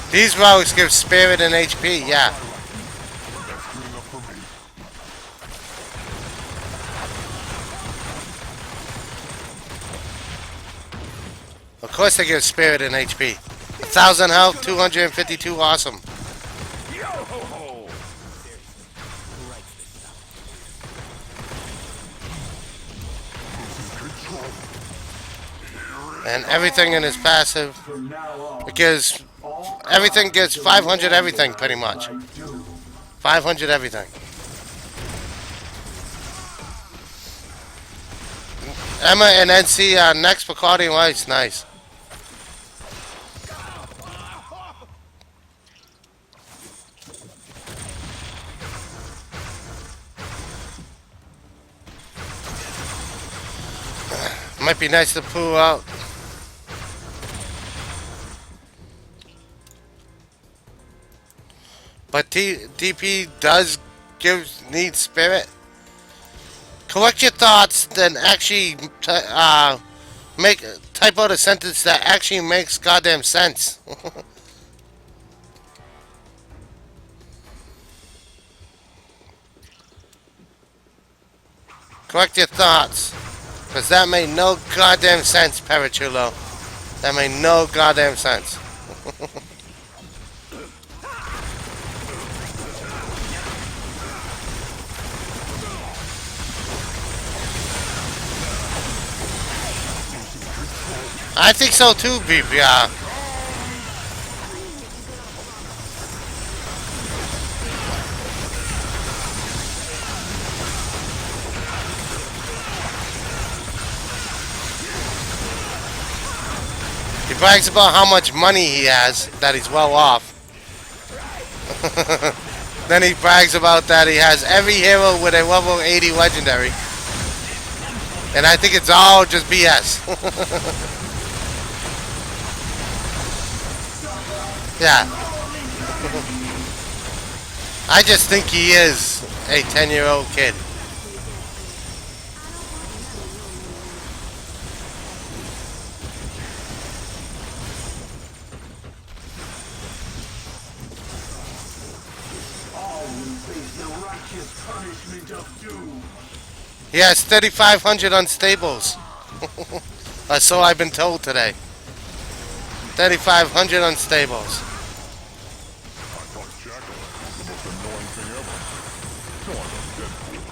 These relics give spirit and HP, yeah. That's good enough for me. Of course they give spirit and HP. 1,000 health, 252 awesome. Yo ho ho! And everything in his passive. From now on, It gives all everything gets 500 everything pretty much. by doom. 500 everything. Emma and NC next for Cardi Lights, nice. Might be nice to pull out. But DP does need spirit. Collect your thoughts, then actually type out a sentence that actually makes goddamn sense. Collect your thoughts, because that made no goddamn sense, Parachulo. That made no goddamn sense. I think so too, Beep, yeah. He brags about how much money he has, that he's well off. Then he brags about that he has every hero with a level 80 legendary. And I think it's all just BS. Yeah. I just think he is a 10-year-old kid. All will face the righteous punishment of doom. He has 3,500 unstables. So I've been told today. 3,500 unstables. I thought Jack-o'-lantern was the most annoying thing ever. Till I met Deadpool.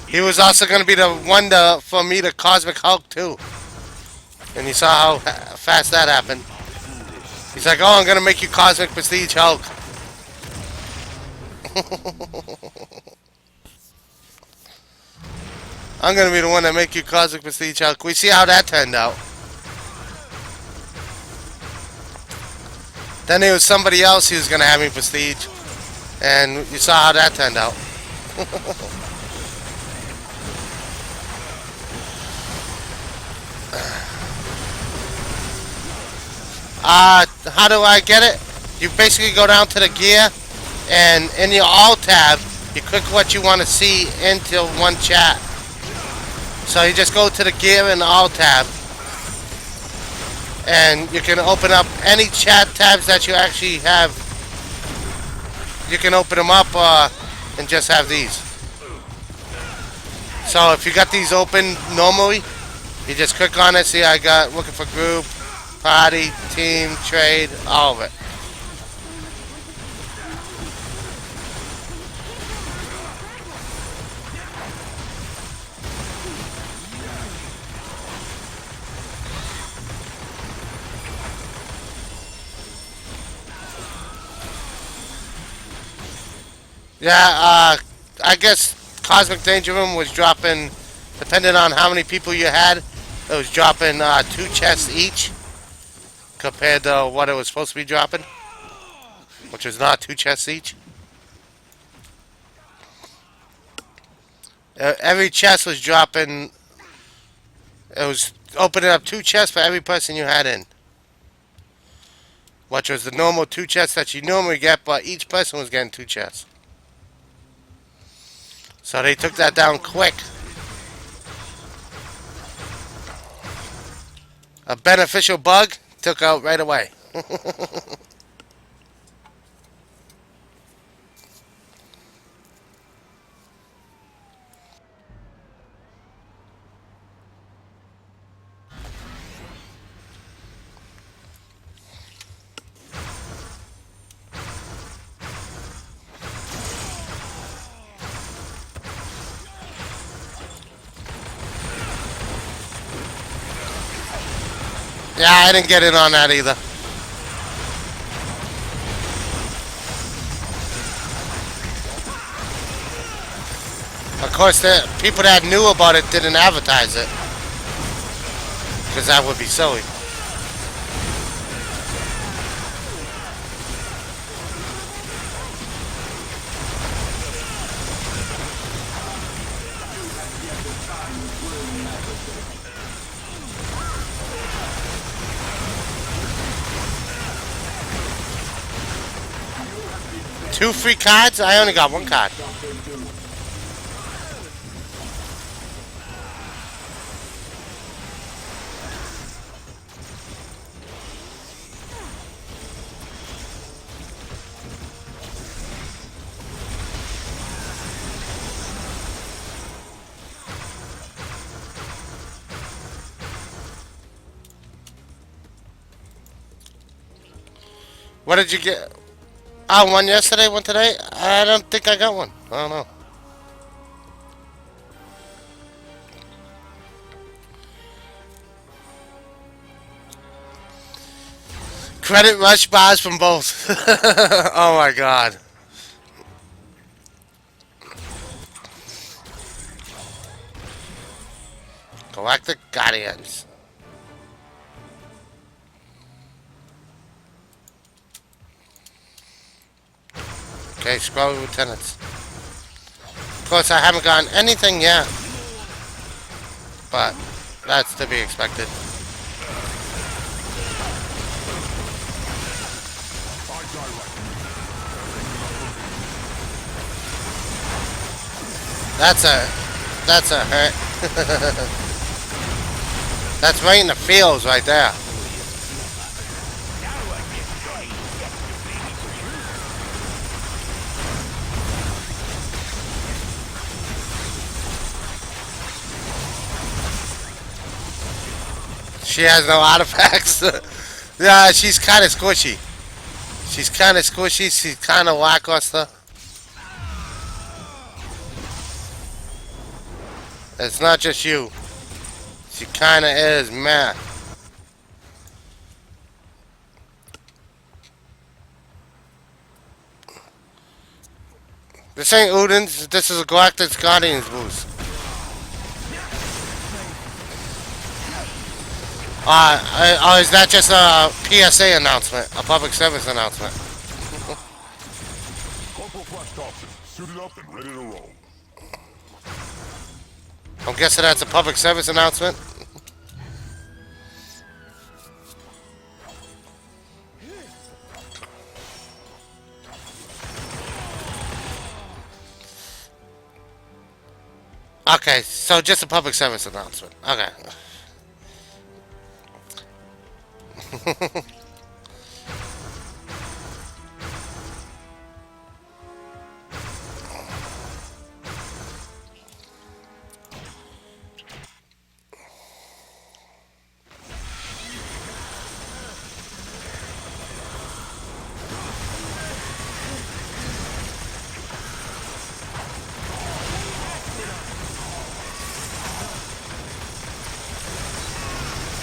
He was also going to be the one for me to Cosmic Hulk too. And you saw how fast that happened. He's like, oh, I'm going to make you Cosmic Prestige Hulk. I'm going to be the one that make you Cosmic Prestige Hulk. We see how that turned out. Then there was somebody else who was going to have me Prestige. And you saw how that turned out. How do I get it? You basically go down to the gear, and in your Alt tab, you click what you want to see into one chat. So you just go to the gear in the Alt tab, and you can open up any chat tabs that you actually have. You can open them up and just have these. So if you got these open normally, you just click on it. See, I got looking for group, party, team, trade, all of it. Yeah, I guess Cosmic Danger Room was dropping, depending on how many people you had, it was dropping 2 chests each compared to what it was supposed to be dropping, which was not 2 chests each. Every chest was dropping, it was opening up 2 chests for every person you had in, which was the normal 2 chests that you normally get, but each person was getting 2 chests. So they took that down quick. A beneficial bug took out right away. Yeah, I didn't get in on that either. Of course, the people that knew about it didn't advertise it, because that would be silly. Two free cards? I only got 1 card. What did you get? Oh, 1 yesterday, 1 today? I don't think I got 1. I don't know. Credit rush bars from both. Oh my god. Galactic Guardians. Okay, Squad Lieutenants. Of course, I haven't gotten anything yet, but that's to be expected. That's a hurt. That's right in the fields right there. She has no artifacts. Yeah, she's kind of squishy. She's kind of squishy. She's kind of lackluster. It's not just you. She kind of is, man. This ain't Udin's. This is a Galactic Guardians boost. Oh, is that just a PSA announcement? A public service announcement? Corporal Flash Thompson, suited up and ready to roll. I'm guessing that's a public service announcement. Okay, so just a public service announcement. Okay.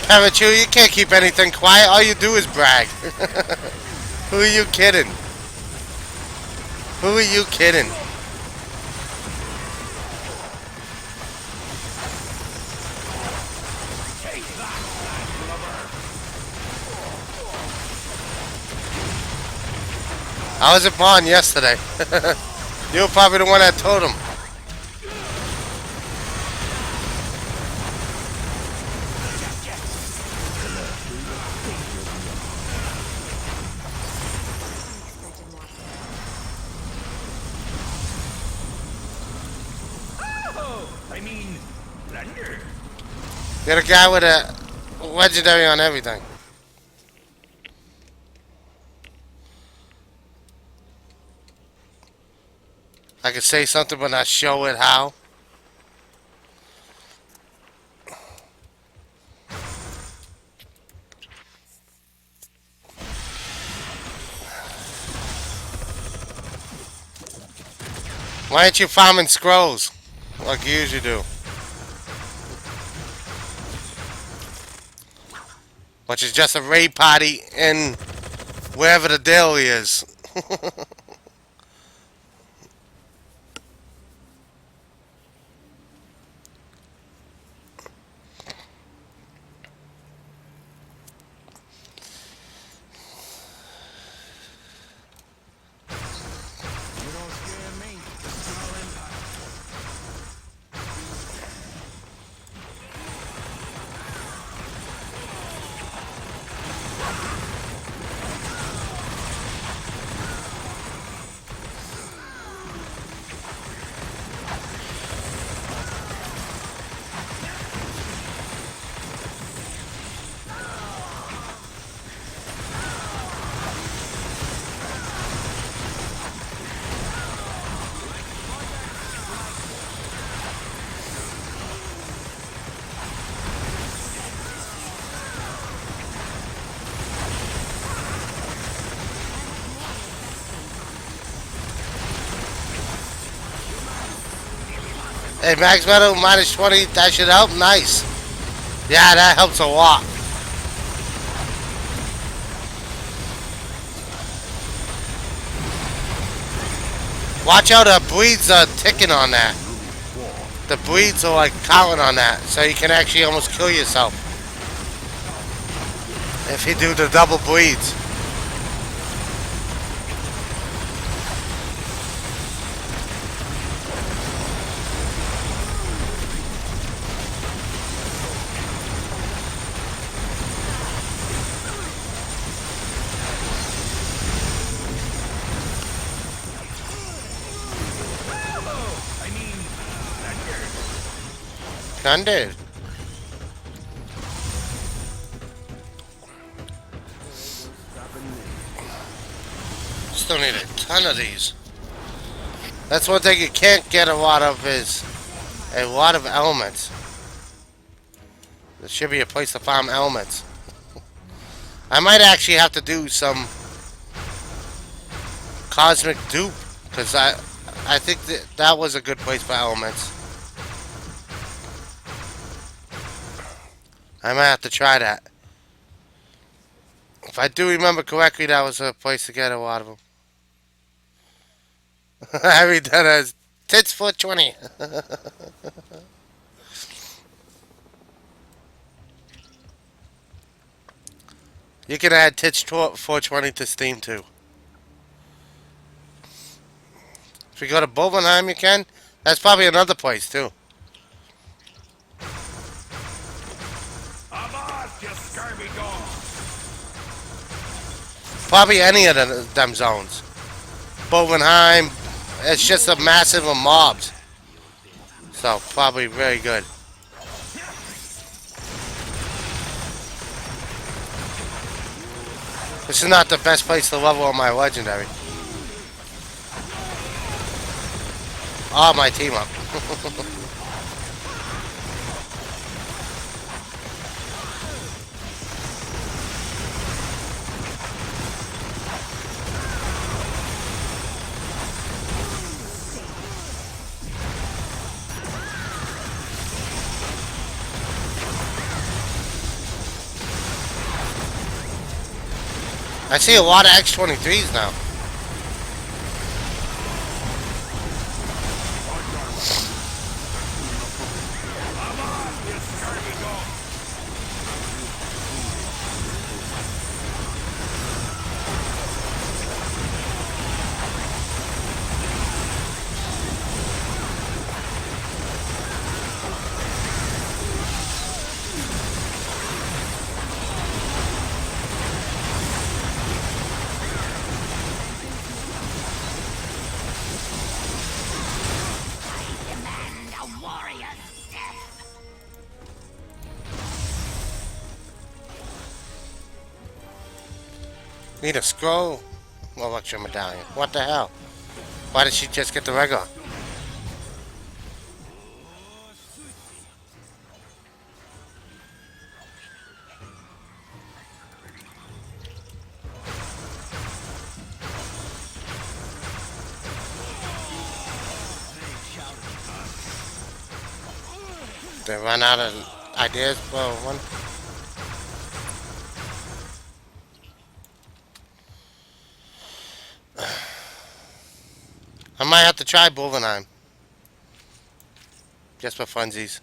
Haven't you can't keep anything quiet. All you do is brag. Who are you kidding? Who are you kidding? I was at Bond yesterday. You were probably the one that told him. You're a guy with a legendary on everything. I could say something but not show it how. Why aren't you farming scrolls like you usually do? Which is just a raid party in wherever the daily is. Hey, max metal minus 20, that should help? Nice. Yeah, that helps a lot. Watch out, the bleeds are ticking on that. The bleeds are like counting on that, so you can actually almost kill yourself. If you do the double bleeds. Gun dude. Still need a ton of these. That's one thing you can't get a lot of is a lot of elements. There should be a place to farm elements. I might actually have to do some cosmic dupe because I think that was a good place for elements. I might have to try that. If I do remember correctly, that was a place to get a lot of them. I read that as tits 420. You can add tits 420 to Steam too. If you go to Bovenheim, you can. That's probably another place too. Avast, you scurvy dog! Probably any of them zones. Bovenheim, it's just a massive of mobs. So, probably very good. This is not the best place to level on my legendary. Oh, my team up. I see a lot of X-23s now. Need a scroll? Electro medallion. What the hell? Why did she just get the regular? They run out of ideas for one. I might have to try Bovenheim. Just for funsies.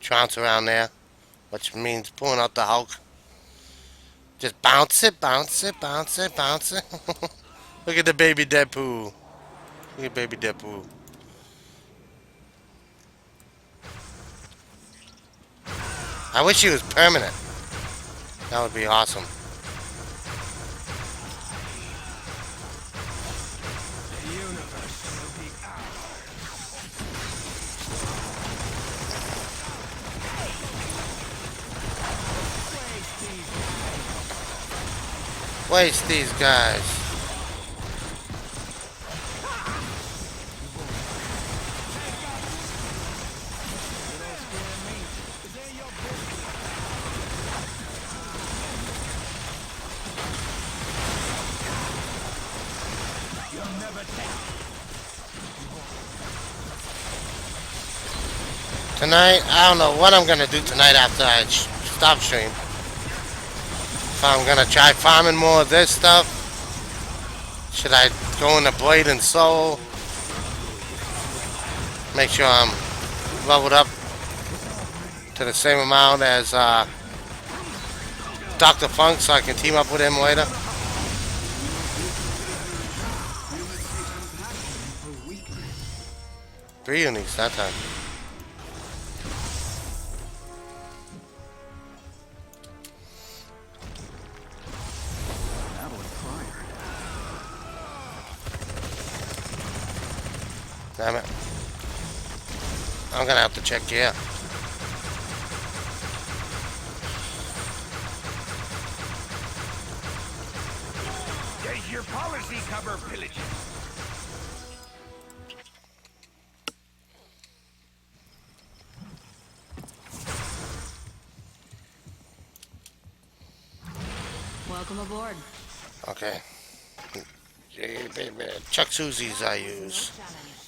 Trounce around there. Which means pulling out the Hulk. Just bounce it, bounce it, bounce it, bounce it. Look at the baby Deadpool. Look at baby Deadpool. I wish he was permanent. That would be awesome. Waste these guys. Tonight, I don't know what I'm gonna do tonight after I stop stream. If I'm gonna try farming more of this stuff. Should I go into Blade and Soul? Make sure I'm leveled up to the same amount as Dr. Funk so I can team up with him later. Three uniques that time. Damn it. I'm gonna have to check gear. Policy cover pillaging. Welcome aboard. Okay. Yeah, baby. Chuck Susie's I use.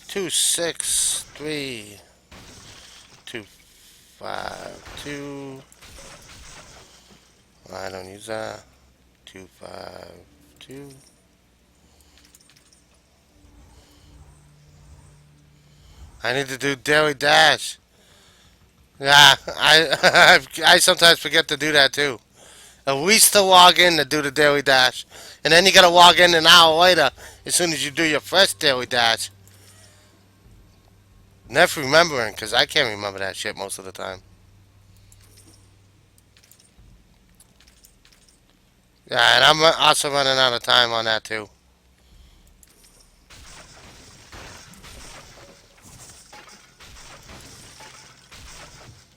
2, 6, 3, 2, 5, 2. I don't use that. 2, 5, 2. I need to do daily dash. Yeah, I sometimes forget to do that too. At least to log in to do the daily dash. And then you gotta log in an hour later as soon as you do your first daily dash. Never remembering, because I can't remember that shit most of the time. Yeah, and I'm also running out of time on that too.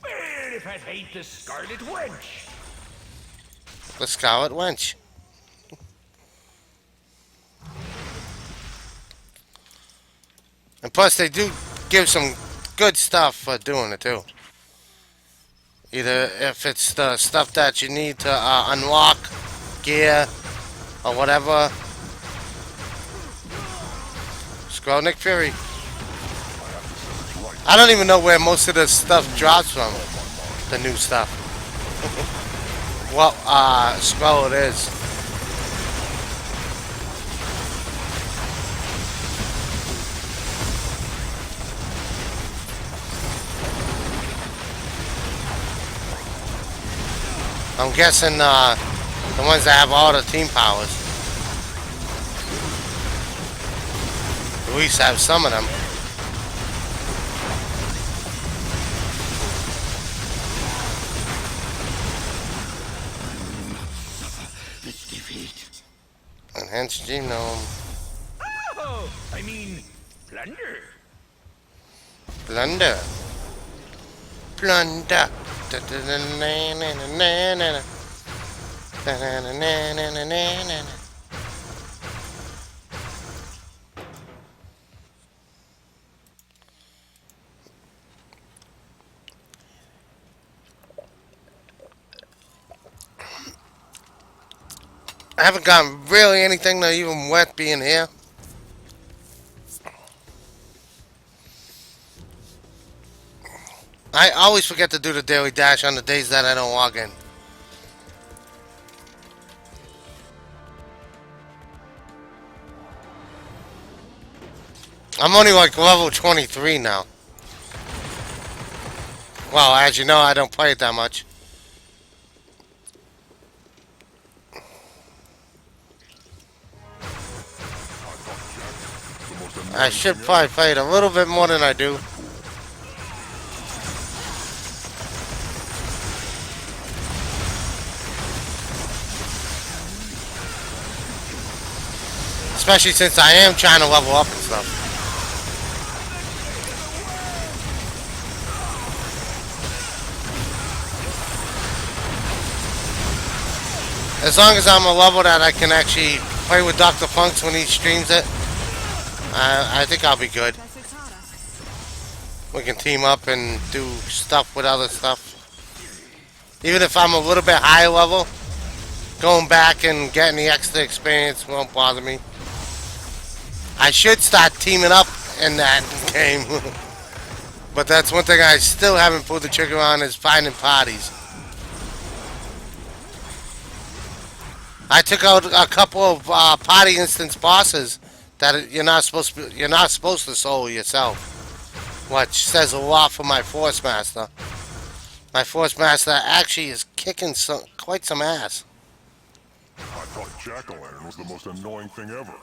Well, if it ain't the Scarlet Wench. The Scarlet Wench. And plus, they do give some good stuff for doing it too. Either if it's the stuff that you need to unlock, gear, or whatever. Scroll Nick Fury. I don't even know where most of this stuff drops from. The new stuff. What scroll it is. I'm guessing the ones that have all the team powers. At least have some of them. Its defeat. Enhanced genome. Oh, I mean, plunder. Plunder. Plunder. I haven't gotten really anything to even wet being here. I always forget to do the daily dash on the days that I don't log in. I'm only like level 23 now. Well, as you know, I don't play it that much. I should probably play it a little bit more than I do. Especially since I am trying to level up and stuff. As long as I'm a level that I can actually play with Dr. Funks when he streams it, I think I'll be good. We can team up and do stuff with other stuff. Even if I'm a little bit higher level, going back and getting the extra experience won't bother me. I should start teaming up in that game. But that's one thing I still haven't pulled the trigger on, is finding parties. I took out a couple of party instance bosses that you're not supposed to solo yourself, which says a lot for my Force Master. My Force Master actually is kicking quite some ass. I thought jack-o'-lantern was the most annoying thing ever.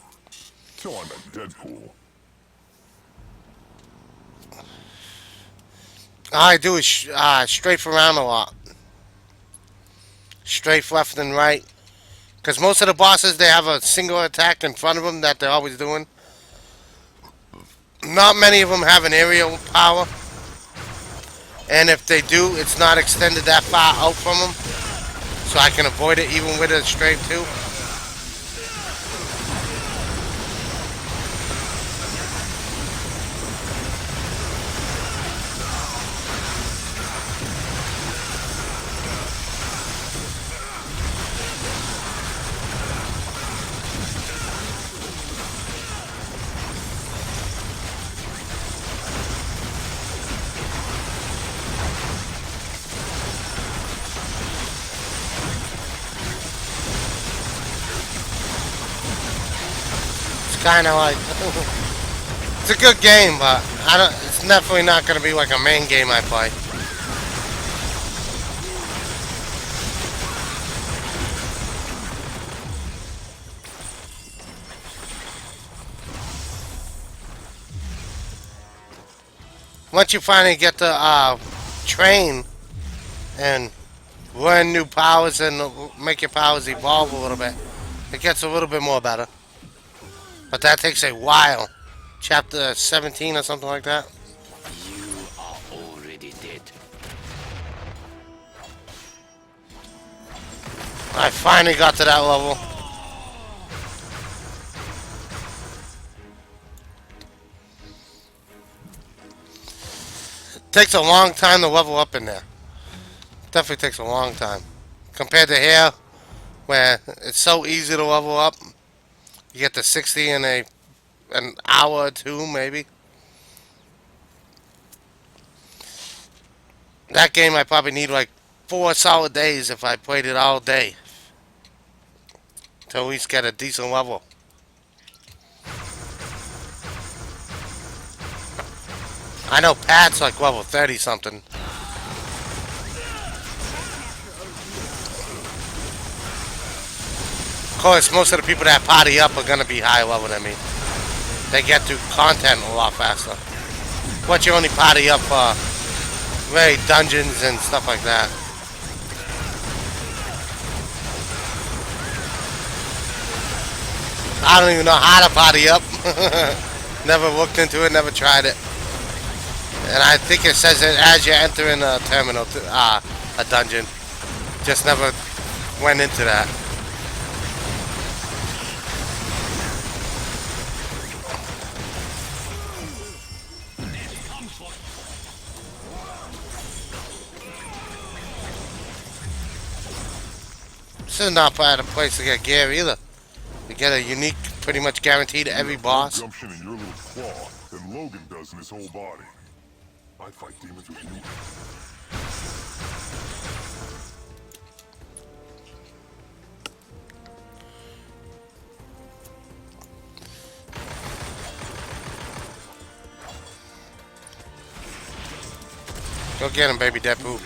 Till I met Deadpool. All I do is strafe around a lot. Strafe left and right. Because most of the bosses, they have a single attack in front of them that they're always doing. Not many of them have an aerial power. And if they do, it's not extended that far out from them. So I can avoid it even with a strafe too. kind of like it's a good game, but I don't. It's definitely not gonna be like a main game I play. Once you finally get to train and learn new powers and make your powers evolve a little bit, it gets a little bit more better. But that takes a while. Chapter 17 or something like that. You are already dead. I finally got to that level. Takes a long time to level up in there. Definitely takes a long time. Compared to here, where it's so easy to level up. You get to 60 in an hour or two, maybe. That game I probably need like 4 solid days if I played it all day. To at least get a decent level. I know Pat's like level 30 something. Of course, most of the people that party up are gonna be high level than me. They get through content a lot faster. But you only party up really dungeons and stuff like that. I don't even know how to party up. Never looked into it, never tried it. And I think it says it as you're entering a terminal, a dungeon. Just never went into that. This is not bad a place to get gear either. You get a unique, pretty much guaranteed to every boss. Gumption in your little claw than Logan does in his whole body. I'd fight demons with you. Go get him, baby Deadpool.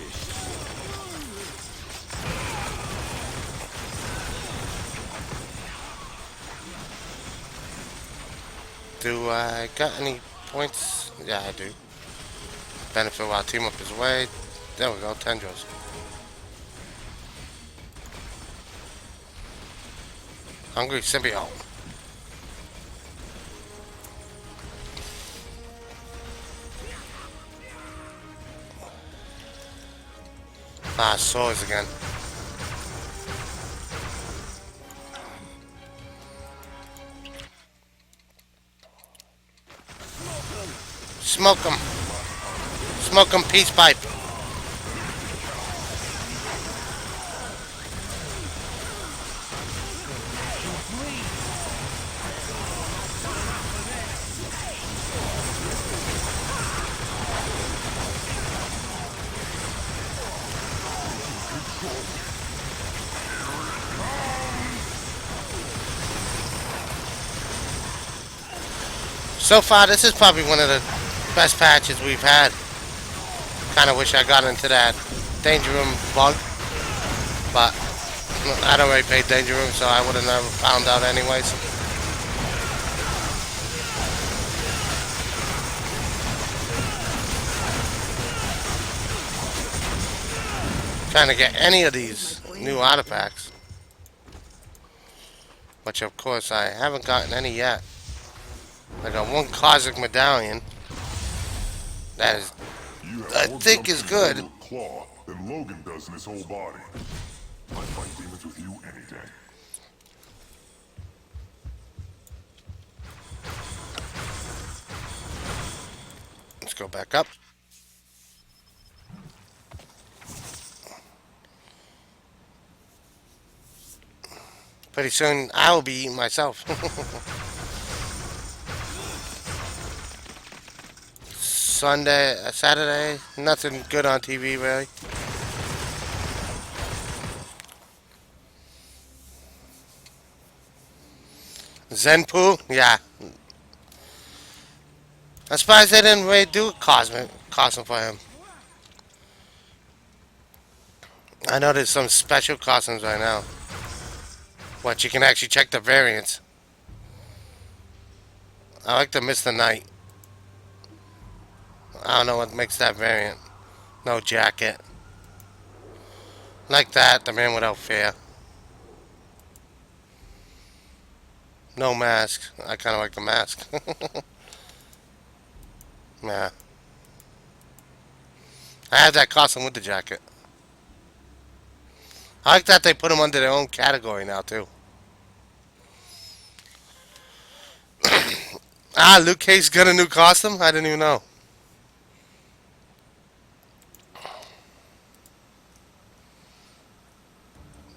Do I got any points? Yeah, I do. Benefit while team up is away. There we go, tendrils. Hungry symbiote. Ah, swords again. Smoke them. Smoke them, peace pipe. So far, this is probably one of the best patches we've had. Kind of wish I got into that Danger Room bug, but I don't really pay Danger Room, so I would have never found out anyways. Trying to get any of these new artifacts, which of course I haven't gotten any yet. I got one cosmic medallion. That is, I think, is good. Claw than Logan does in his whole body. I'd fight demons with you any day. Let's go back up. Pretty soon I will be eating myself. Saturday, nothing good on TV really. Zenpu? Yeah. I'm surprised they didn't really do a costume for him. I know there's some special costumes right now. What, you can actually check the variants. I like the Mr. Knight. I don't know what makes that variant. No jacket. Like that, the man without fear. No mask. I kind of like the mask. Yeah. I have that costume with the jacket. I like that they put them under their own category now, too. Ah, Luke Cage got a new costume? I didn't even know.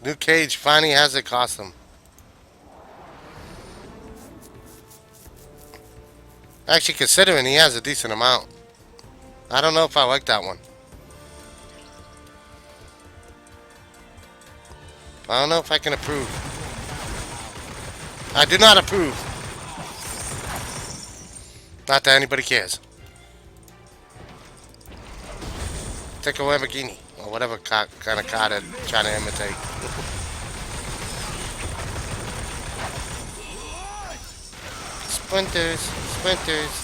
Luke Cage finally has a costume. Actually, considering he has a decent amount. I don't know if I like that one. I don't know if I can approve. I do not approve. Not that anybody cares. Take a Lamborghini. Or whatever kind of car they're trying to imitate. Splinters. Splinters.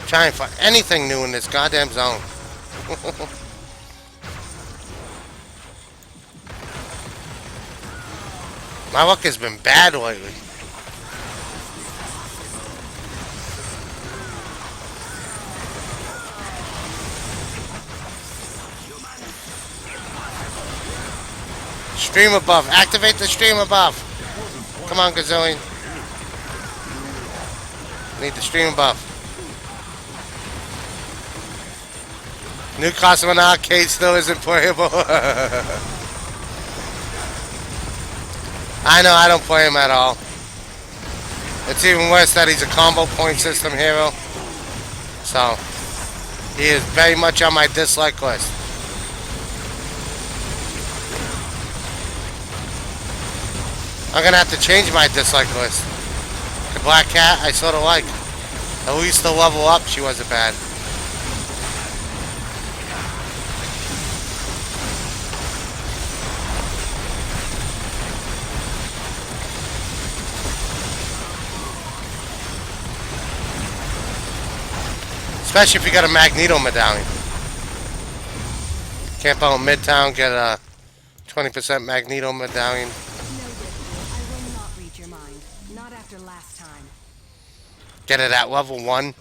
Trying for anything new in this goddamn zone. My luck has been bad lately. Stream above. Activate the stream above. Come on, Gazillion. Need the stream above. New costume in the arcade still isn't playable. I know, I don't play him at all. It's even worse that he's a combo point system hero. So, he is very much on my dislike list. I'm gonna have to change my dislike list. The Black Cat, I sort of like. At least the level up, she wasn't bad. Especially if you got a Magneto medallion. Camp out in Midtown, get a 20% Magneto medallion. No, Deadpool, I will not read your mind. Not after last time. Get it at level 1.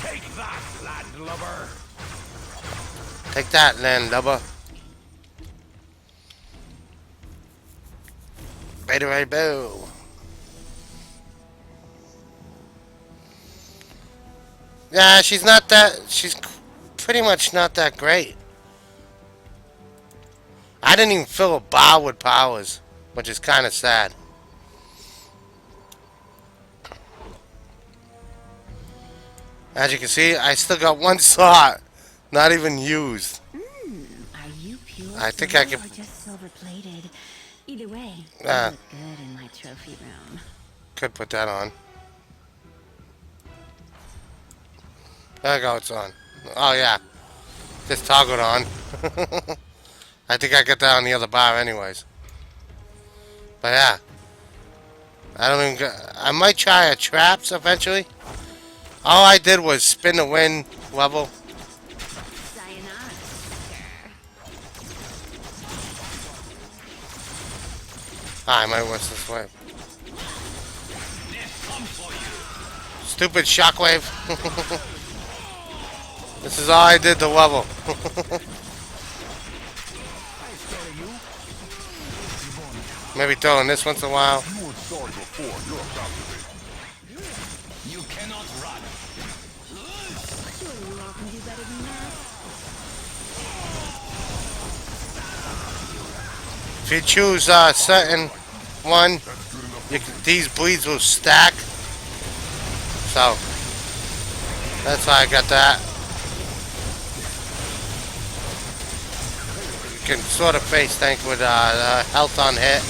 Take that, landlubber. Take that, landlubber. Beta Ray Boo. Yeah, she's not that. She's pretty much not that great. I didn't even fill a bar with powers, which is kind of sad. As you can see, I still got one slot, not even used. Are you pure I think I silver can- or just silver plated? Either way, you Ah. look good in my trophy room. Could put that on. There we go, it's on. Oh yeah, just toggled on. I think I got that on the other bar anyways. But yeah, I don't even got, I might try a traps eventually. All I did was spin the win level. Sayonara, I might wish this way. Stupid shockwave. This is all I did to level. Maybe throwing this once in a while. You were sorry before, you're about to be. You cannot run. surely you all can do better than that. If you choose a certain one, these bleeds will stack. So that's why I got that. You can sort of face tank with health on hit.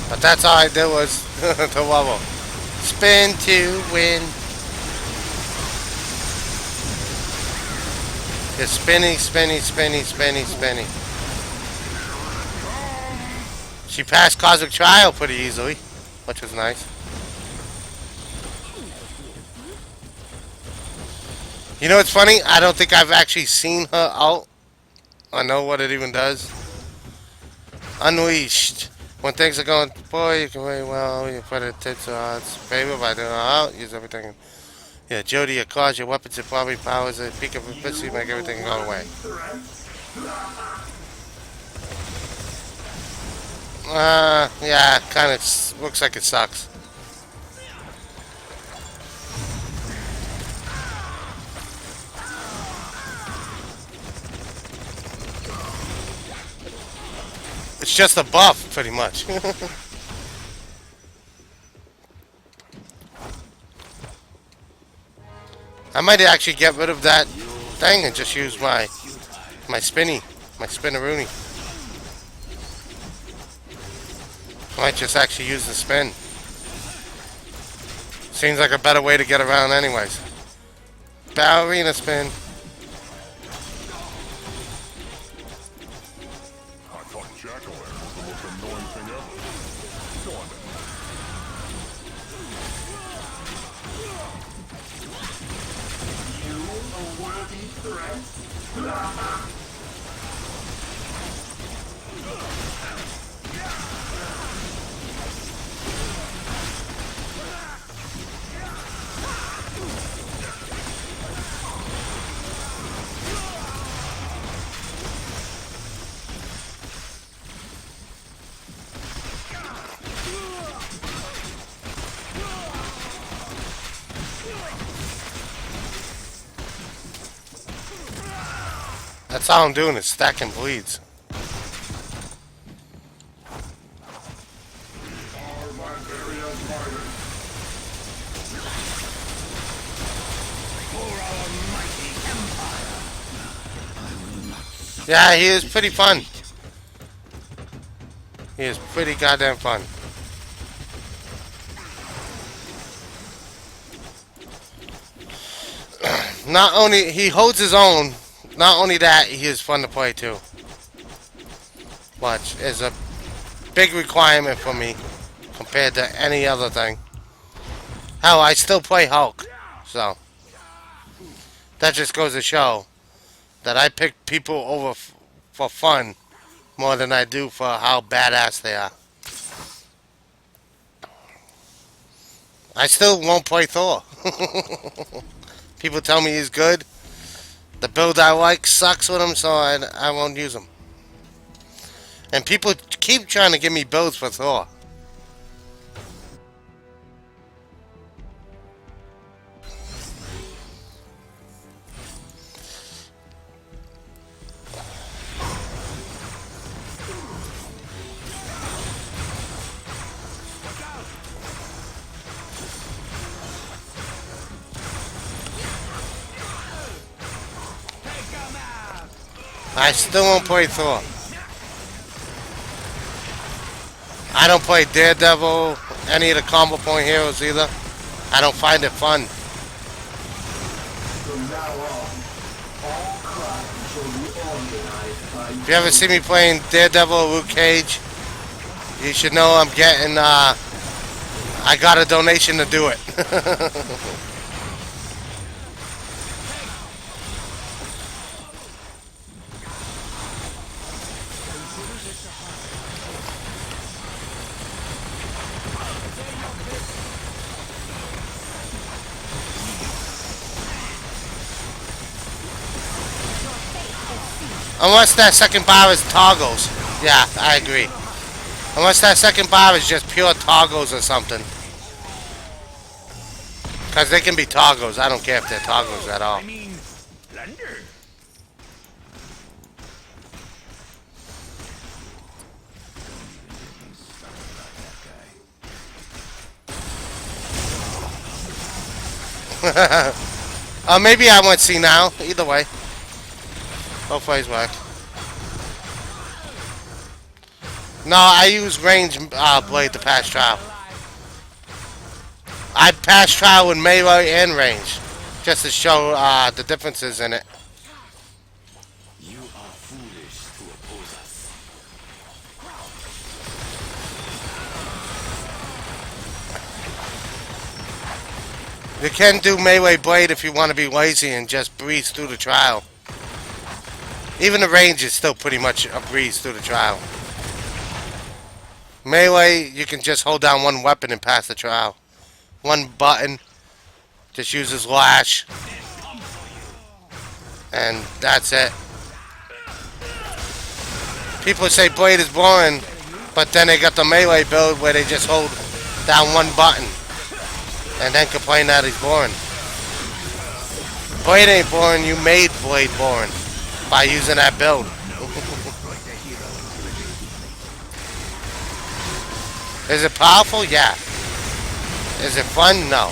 But that's all I did was to level. Spin to win. It's spinning, spinning, spinning, spinning, spinning. She passed Cosmic Trial pretty easily, which was nice. You know what's funny? I don't think I've actually seen her out. I know what it even does. Unleashed. When things are going, boy, you can very well. You put it tips odds. Favor by doing out. Use everything. Yeah, Jody, your cause, your weapons, your probably powers, a peak of efficiency, make everything go away. Yeah, kind of looks like it sucks. It's just a buff, pretty much. I might actually get rid of that thing and just use my spinneroonie. I might just actually use the spin. Seems like a better way to get around anyways. Ballerina spin. I thought jack-o'-lantern was the most annoying thing ever. Till I met You a worthy threat? That's all I'm doing is stacking bleeds. Yeah, he is pretty fun. He is pretty goddamn fun. Not only he holds his own, not only that, he is fun to play too. Which is a big requirement for me compared to any other thing. Hell, I still play Hulk, so that just goes to show that I pick people over for fun more than I do for how badass they are. I still won't play Thor. People tell me he's good. The build I like sucks with him, so I won't use him. And people keep trying to give me builds for Thor. I still won't play Thor. I don't play Daredevil, any of the combo point heroes either. I don't find it fun. From now on, all crime shall be organized by If you ever see me playing Daredevil or Luke Cage, you should know I'm getting, I got a donation to do it. Unless that second bar is toggles. Yeah, I agree. Unless that second bar is just pure toggles or something. Because they can be toggles. I don't care if they're toggles at all. I mean, plunder. Maybe I went see now. Either way. Both ways work. No, I use range blade to pass trial. I pass trial with melee and range. Just to show the differences in it. You are foolish to oppose us. You can do melee blade if you want to be lazy and just breeze through the trial. Even the range is still pretty much a breeze through the trial. Melee, you can just hold down one weapon and pass the trial. One button. Just uses lash. And that's it. People say blade is boring, but then they got the melee build where they just hold down one button. And then complain that he's boring. Blade ain't boring, you made blade boring by using that build. Is it powerful? Yeah. Is it fun? No.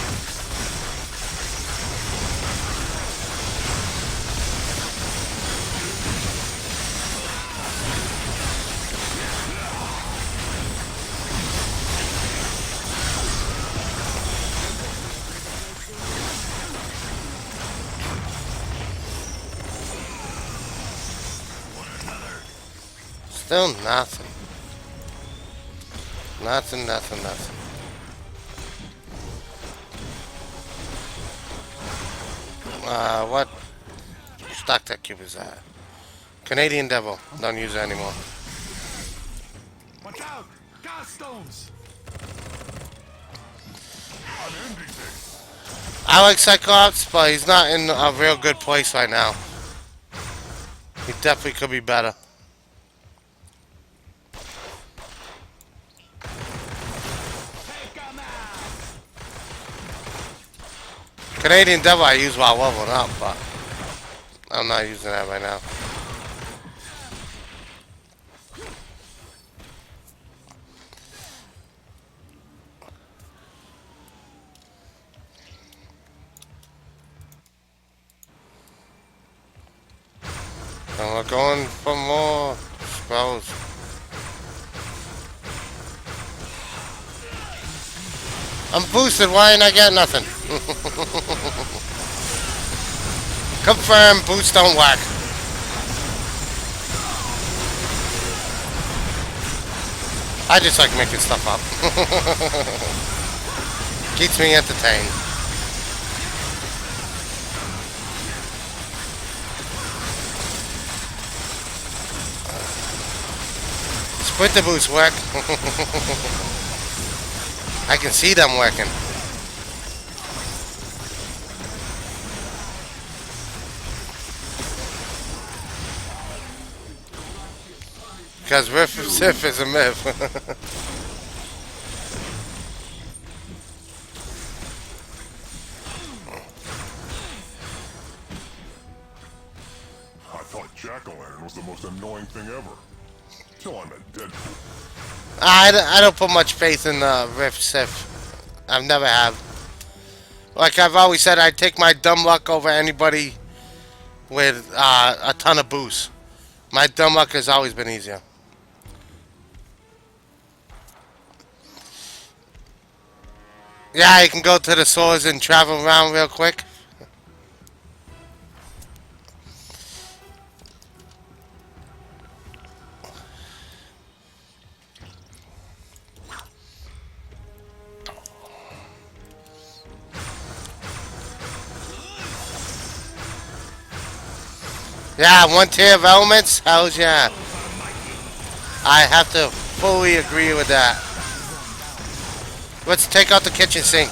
Still nothing. Nothing. What stock tech cube is that? Canadian Devil. Don't use it anymore. Watch out! Gas stones! I like Cyclops, but he's not in a real good place right now. He definitely could be better. Canadian Devil I use while leveling up, but I'm not using that right now. And we're going for more spells. I'm boosted, why ain't I get nothing? Confirm, boosts don't work. I just like making stuff up. Keeps me entertained. Sprinter boosts work. I can see them working. Because Riff Sif is a myth. I thought jack-o'-lantern was the most annoying thing ever. Till I met Deadpool. I don't put much faith in Riff Sif. I've never have. Like I've always said, I'd take my dumb luck over anybody with a ton of boosts. My dumb luck has always been easier. Yeah, you can go to the stores and travel around real quick. Yeah, one tier of elements? Hells yeah. I have to fully agree with that. Let's take out the kitchen sink.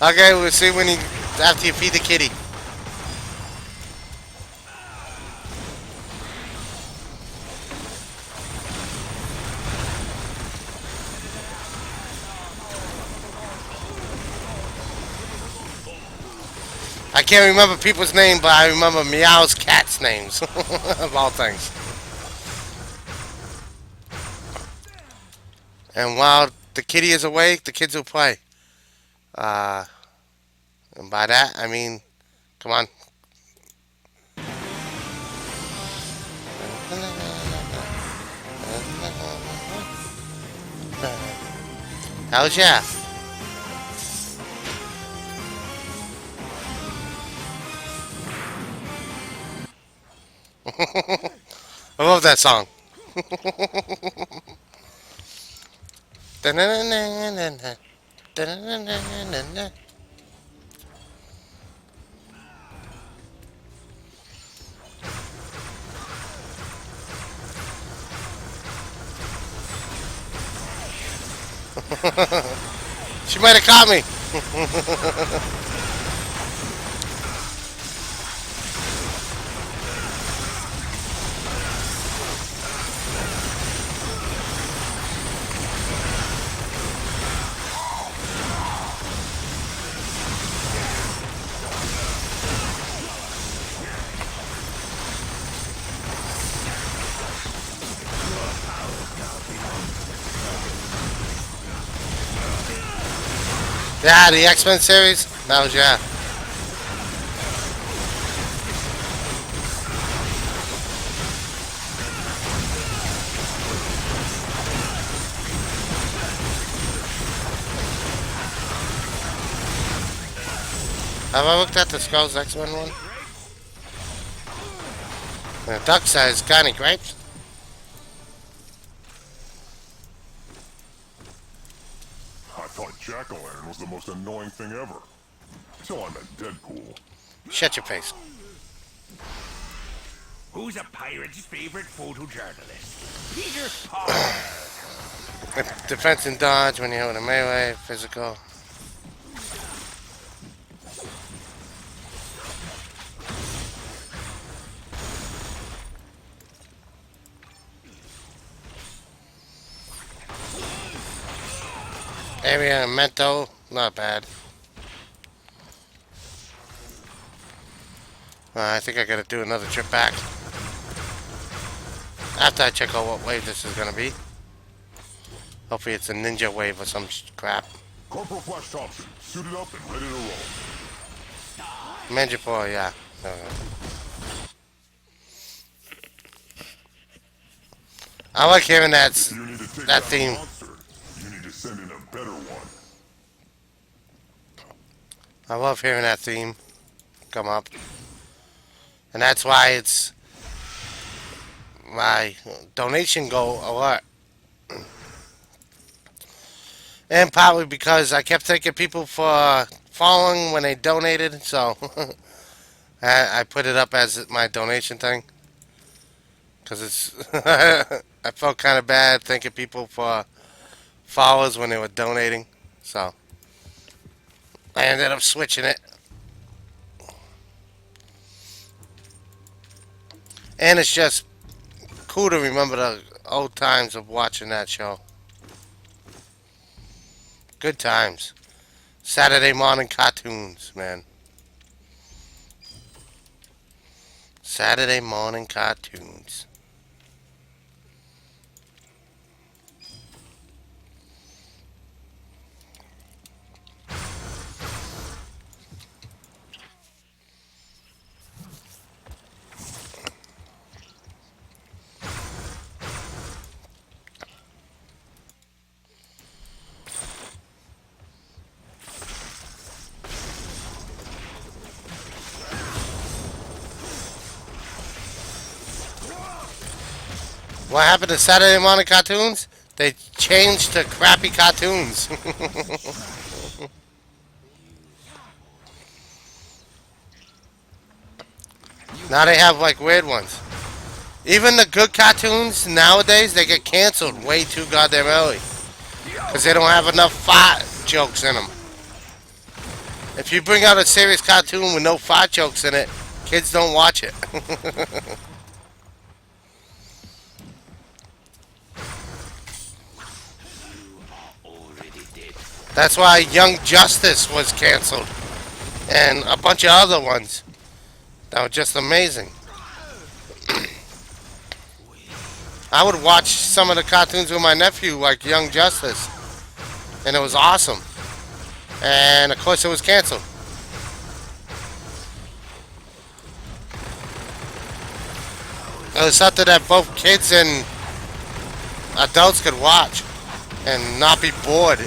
Okay, we'll see when you after you feed the kitty. I can't remember people's name, but I remember Meow's cat's names of all things. And while the kitty is awake, the kids will play. And by that, I mean, come on. How's yeah? I love that song. She might have caught me. Yeah, the X-Men series. That was yeah. Have I looked at the Skulls X-Men one? The duck says kind of grapes. I thought jack-o'-lantern was the most annoying thing ever. Till I met Deadpool. Shut your face. Who's a pirate's favorite photojournalist? Peter Parker. Defense and dodge when you're in a melee, physical. Area and mental, not bad. I think I gotta do another trip back. After I check out what wave this is gonna be. Hopefully it's a ninja wave or some crap. Corporal Flash Thompson, suited up and ready to roll. Manjapur, yeah. I like hearing that theme. Monster, you need to send in a better one. I love hearing that theme come up. And that's why it's my donation goal a lot. And probably because I kept thanking people for following when they donated, so I put it up as my donation thing. Because it's I felt kind of bad thanking people for followers when they were donating, so I ended up switching it. And it's just cool to remember the old times of watching that show. Good times. Saturday morning cartoons, man. Saturday morning cartoons. What happened to Saturday morning cartoons? They changed to crappy cartoons. Now they have like weird ones. Even the good cartoons nowadays, they get canceled way too goddamn early. Because they don't have enough jokes in them. If you bring out a serious cartoon with no fart jokes in it, kids don't watch it. That's why Young Justice was canceled. And a bunch of other ones that were just amazing. I would watch some of the cartoons with my nephew, like Young Justice. And it was awesome. And of course it was canceled. It was something that both kids and adults could watch and not be bored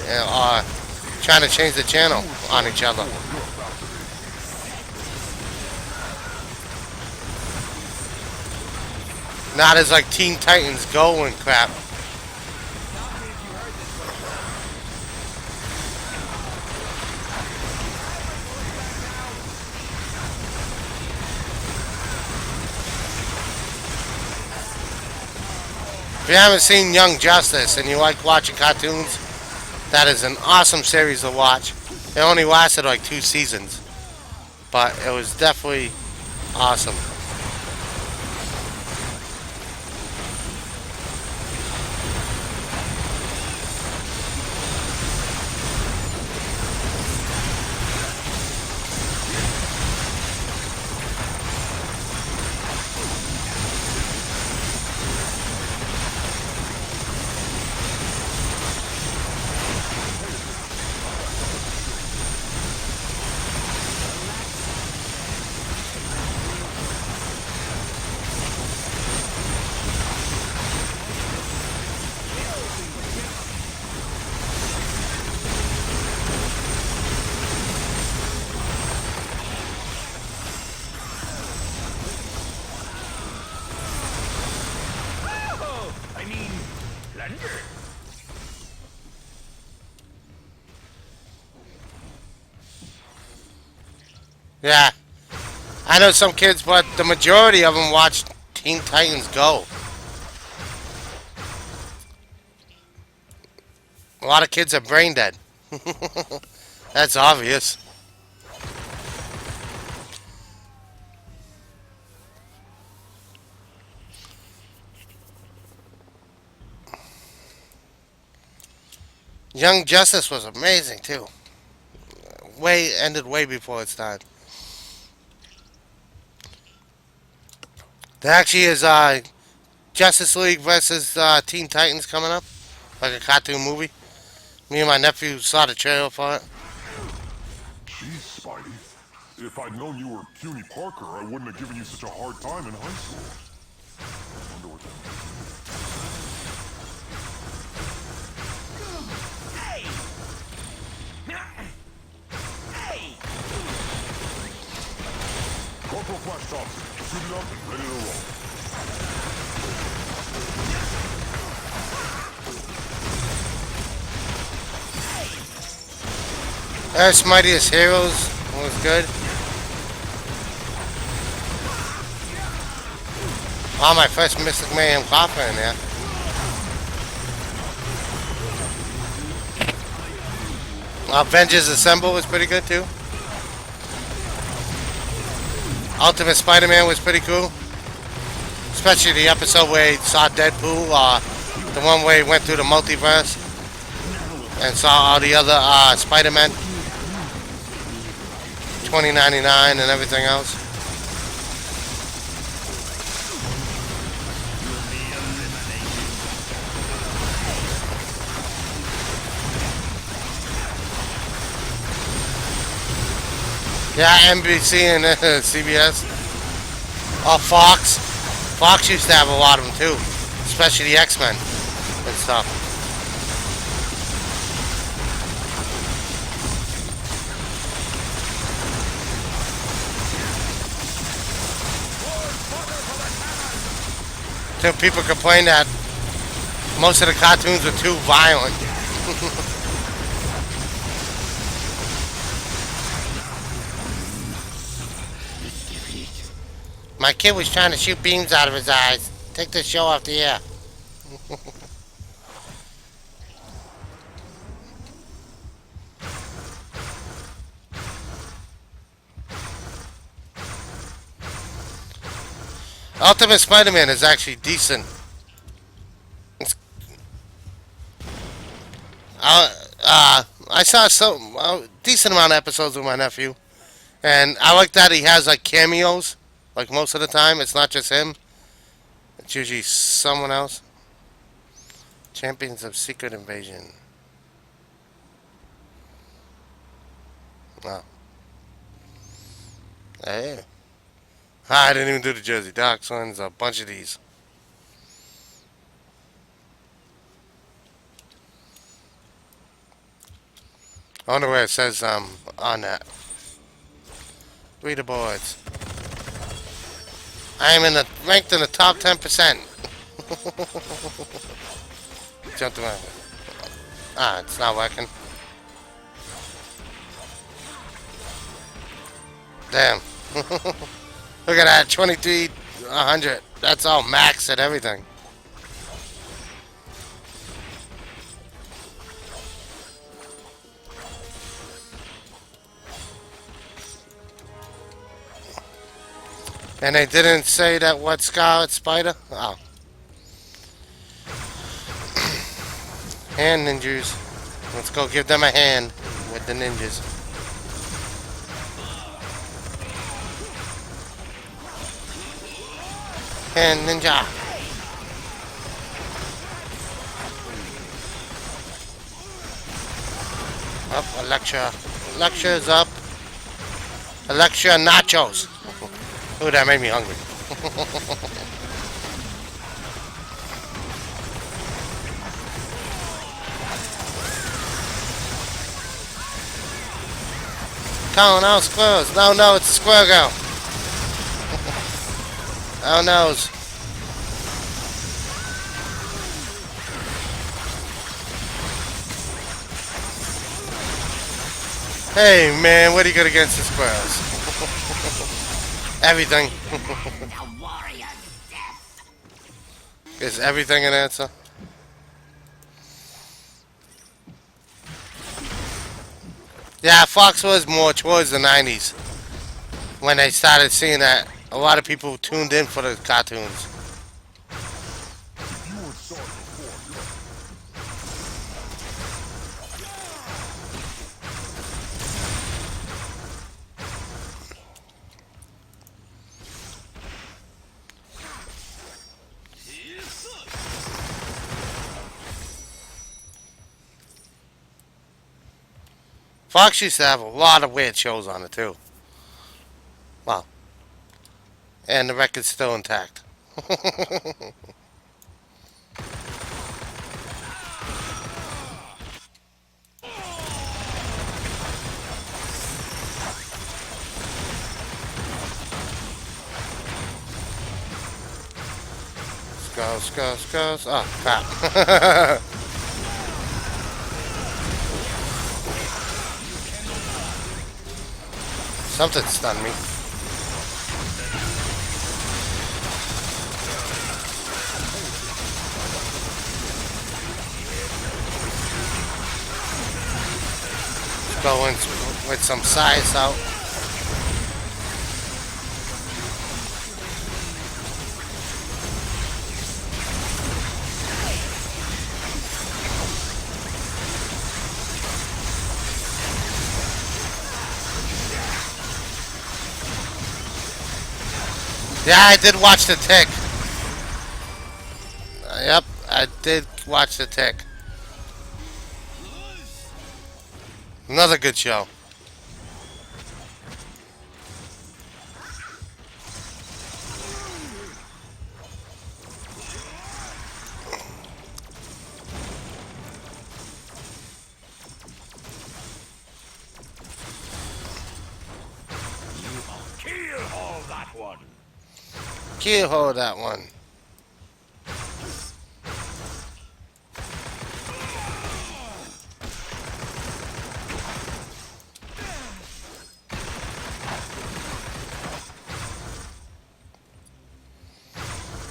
trying to change the channel on each other. Not as like Teen Titans Go and crap. If you haven't seen Young Justice and you like watching cartoons, that is an awesome series to watch. It only lasted like 2 seasons, but it was definitely awesome. Yeah, I know some kids, but the majority of them watch Teen Titans Go. A lot of kids are brain dead. That's obvious. Young Justice was amazing too. Ended way before its time. There actually is Justice League versus Teen Titans coming up, like a cartoon movie. Me and my nephew saw the trailer for it. Jeez, Spidey. If I'd known you were Puny Parker, I wouldn't have given you such a hard time in high school. I wonder what that Corporal Flash Thompson, suited up and ready to roll. Earth's Mightiest Heroes was good. Oh, my first Mystic Mayhem Copper in there. Avengers Assemble was pretty good too. Ultimate Spider-Man was pretty cool. Especially the episode where he saw Deadpool, the one where he went through the multiverse and saw all the other Spider-Men, 2099 and everything else. Yeah, NBC and CBS. Oh, Fox. Fox used to have a lot of them too, especially the X-Men and stuff. Till people complain that most of the cartoons are too violent. My kid was trying to shoot beams out of his eyes. Take this show off the air. Ultimate Spider-Man is actually decent. It's, I saw some decent amount of episodes with my nephew, and I like that he has like cameos. Like most of the time, it's not just him. It's usually someone else. Champions of Secret Invasion. Oh. Hey. I didn't even do the Jersey Docks ones. A bunch of these. I wonder where it says on that. Leaderboards. I am ranked in the top 10%. Jump to my. It's not working. Damn. Look at that, 2300. That's all max and everything. And they didn't say that what Scarlet Spider? Oh. Hand ninjas. Let's go give them a hand with the ninjas. Hand ninja. Up, Electra. Electra's up. Electra nachos. Ooh, that made me hungry. Calling out squirrels. No, it's a squirrel girl. Oh no. Hey man, what are you got against the squirrels? Everything. Is everything an answer? Yeah, Fox was more towards the 90s when they started seeing that a lot of people tuned in for the cartoons. Fox used to have a lot of weird shows on it too. Wow. And the record's still intact. Goes. Oh, crap. Something stunned me. Go in with some size out. Yeah, I did watch The Tick. Yep, I did watch The Tick. Another good show. Keyhole that one. Keyhole that one.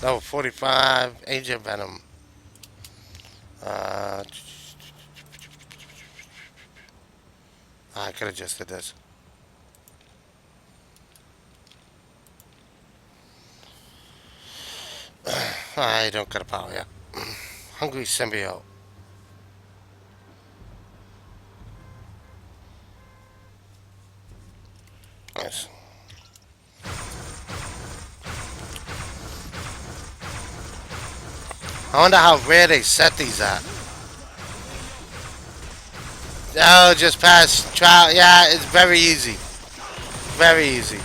No, 45, Age of Venom. I could have just did this. I don't got a power yet. Hungry symbiote. Yes. I wonder how rare they set these at. Oh, just pass trial. Yeah, it's very easy. Very easy.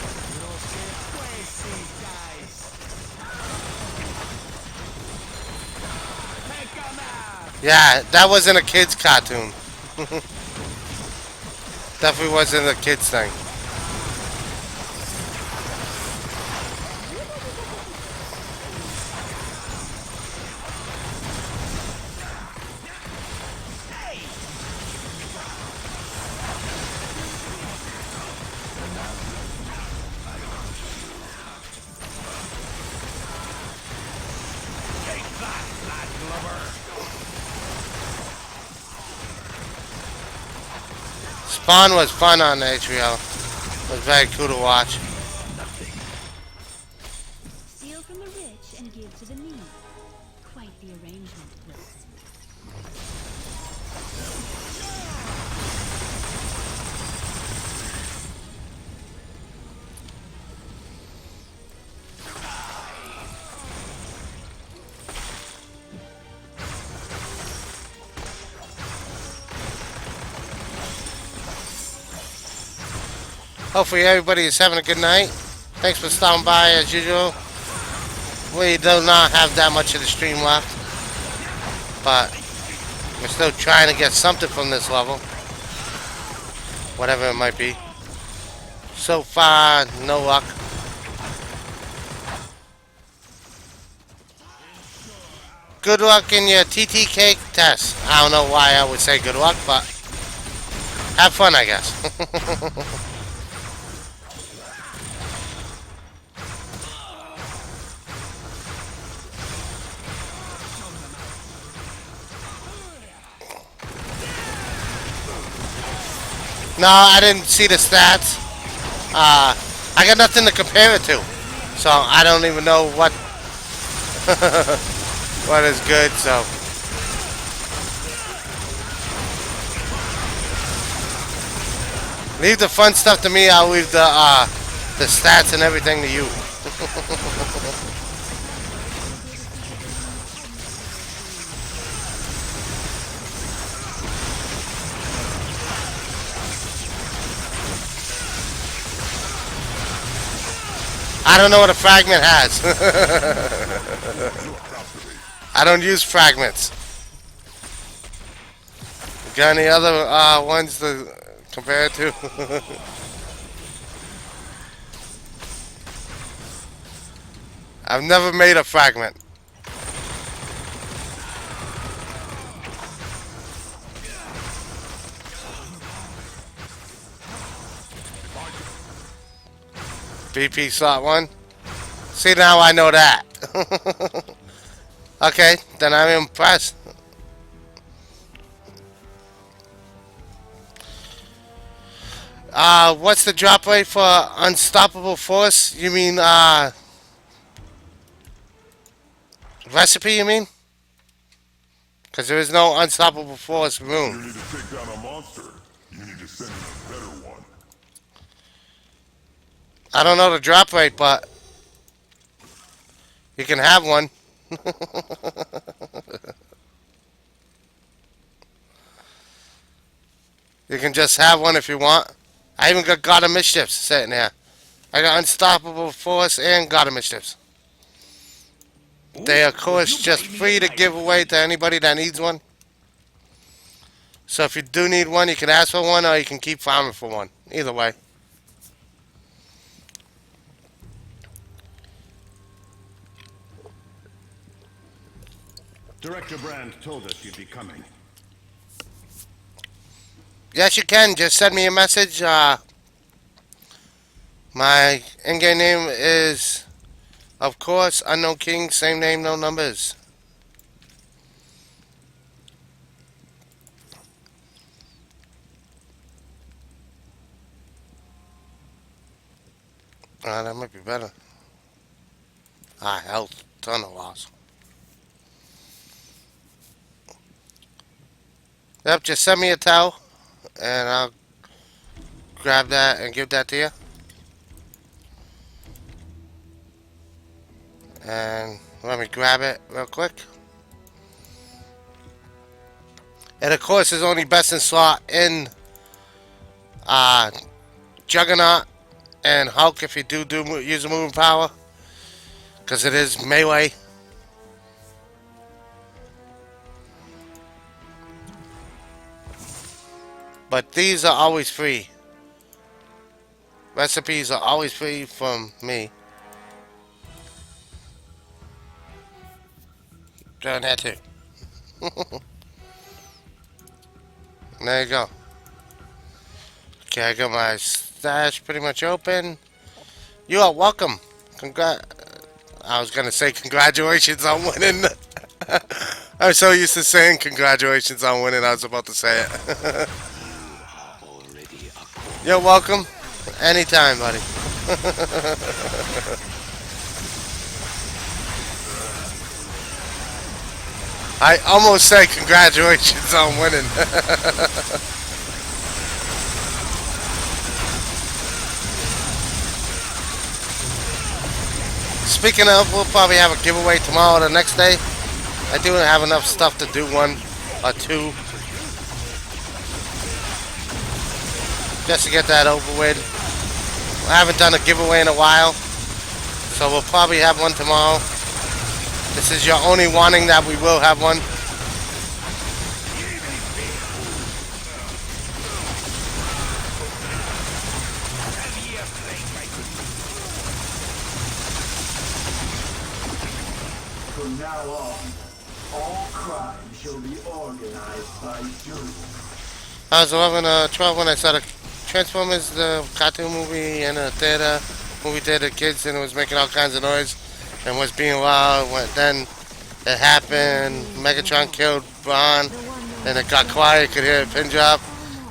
Yeah, that wasn't a kid's cartoon. Definitely wasn't a kid's thing. Spawn was fun on HBO. It was very cool to watch. Steal from the rich and give to the needy. Quite the arrangement, Wilson. Hopefully everybody is having a good night. Thanks for stopping by as usual. We do not have that much of the stream left, but we're still trying to get something from this level. Whatever it might be. So far, no luck. Good luck in your TTK test. I don't know why I would say good luck, but have fun, I guess. No, I didn't see the stats. I got nothing to compare it to, so I don't even know what what is good. So leave the fun stuff to me. I'll leave the stats and everything to you. I don't know what a fragment has. I don't use fragments. Got any other ones to compare it to? I've never made a fragment. BP slot 1. See, now I know that. Okay, then I'm impressed. What's the drop rate for Unstoppable Force? You mean, recipe, you mean? Because there is no Unstoppable Force room. You need to take down a monster. You need to send in a better one. I don't know the drop rate, but you can have one. You can just have one if you want. I even got God of Mischiefs sitting here. I got Unstoppable Force and God of Mischiefs. They are, of course, just free to give away to anybody that needs one. So if you do need one, you can ask for one or you can keep farming for one. Either way. Director Brand told us you'd be coming. Yes, you can. Just send me a message. My in-game name is, of course, Unknown King. Same name, no numbers. That might be better. Health. Ton of loss. Yep, just send me a towel, and I'll grab that and give that to you. And let me grab it real quick. And of course, it's only best in slot in uh, Juggernaut and Hulk if you use a moving power, because it is melee. But these are always free. Recipes are always free from me. Doing that too. There you go. Okay, I got my stash pretty much open. You are welcome. I was gonna say congratulations on winning. I'm so used to saying congratulations on winning. I was about to say it. You're welcome. Anytime, buddy. I almost said congratulations on winning. Speaking of, we'll probably have a giveaway tomorrow or the next day. I do have enough stuff to do one or two. Just to get that over with. I haven't done a giveaway in a while. So we'll probably have one tomorrow. This is your only warning that we will have one. From now on, all crime shall be organized by jury. I was 11, 12 when I saw the Transformers, the cartoon movie, in a movie theater, kids, and it was making all kinds of noise and was being loud. Then it happened. Megatron killed Braun, and it got quiet. Could hear a pin drop.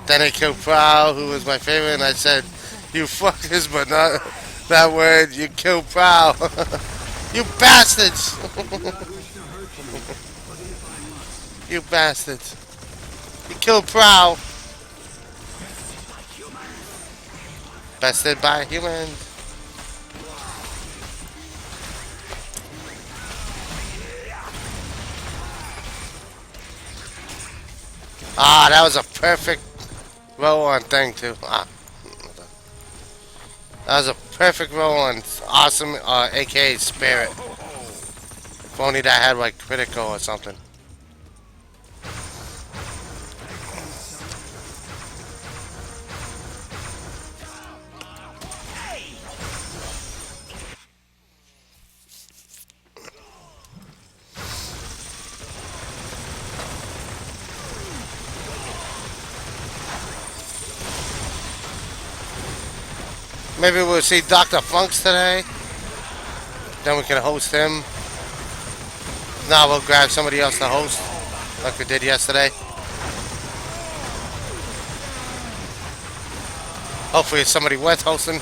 Then they killed Prowl, who was my favorite, and I said, "You fuckers," but not that word. You killed Prowl. You bastards! You bastards! You killed Prowl. Bested by humans. Ah, that was a perfect roll on thing too. Ah, that was a perfect roll on awesome, aka Spirit. If only that had like critical or something. Maybe we'll see Dr. Funks today. Then we can host him. Now we'll grab somebody else to host, like we did yesterday. Hopefully it's somebody worth hosting.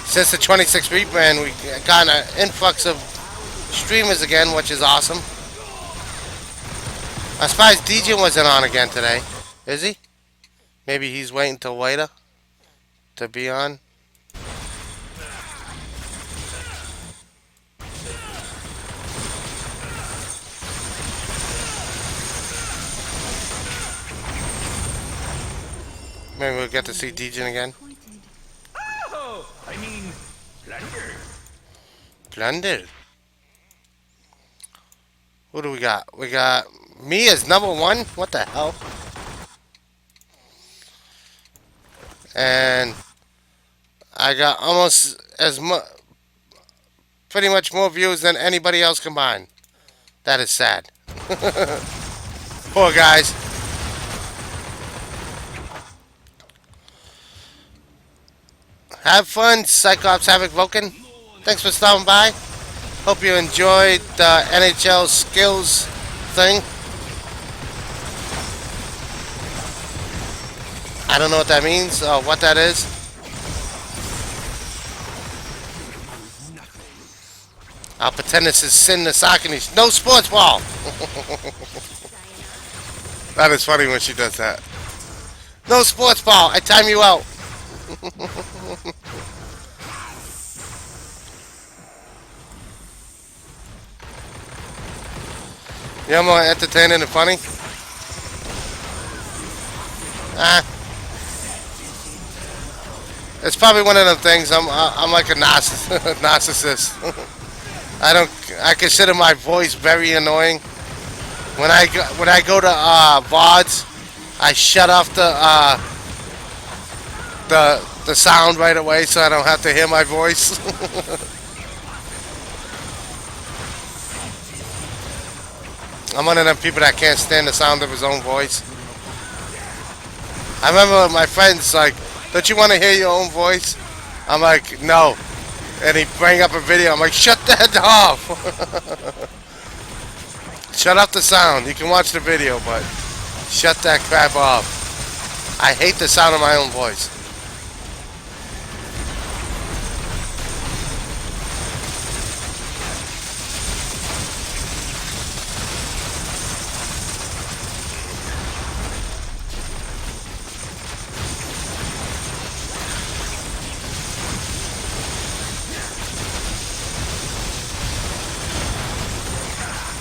Since the 26 rebrand, we got an influx of streamers again, which is awesome. I'm surprised DJ wasn't on again today. Is he? Maybe he's waiting till later to be on. Maybe we'll get to see DJ again. Oh, I mean, plunder. Plunder. Who do we got? We got me as number one? What the hell? And I got almost as much, pretty much more views than anybody else combined. That is sad. Poor guys. Have fun, Cyclops Havoc Vulcan. Thanks for stopping by. Hope you enjoyed the NHL skills thing. I don't know what that means or what that is. I'll pretend this is Sin Nasakani. No sports ball! That is funny when she does that. No sports ball! I time you out! You know more entertaining and funny? It's probably one of them things. I'm like a narcissist. I consider my voice very annoying. When I go to VODs, I shut off the sound right away so I don't have to hear my voice. I'm one of them people that can't stand the sound of his own voice. I remember my friends like, don't you want to hear your own voice? I'm like, no. And he bring up a video. I'm like, shut that off. Shut off the sound. You can watch the video, but shut that crap off. I hate the sound of my own voice.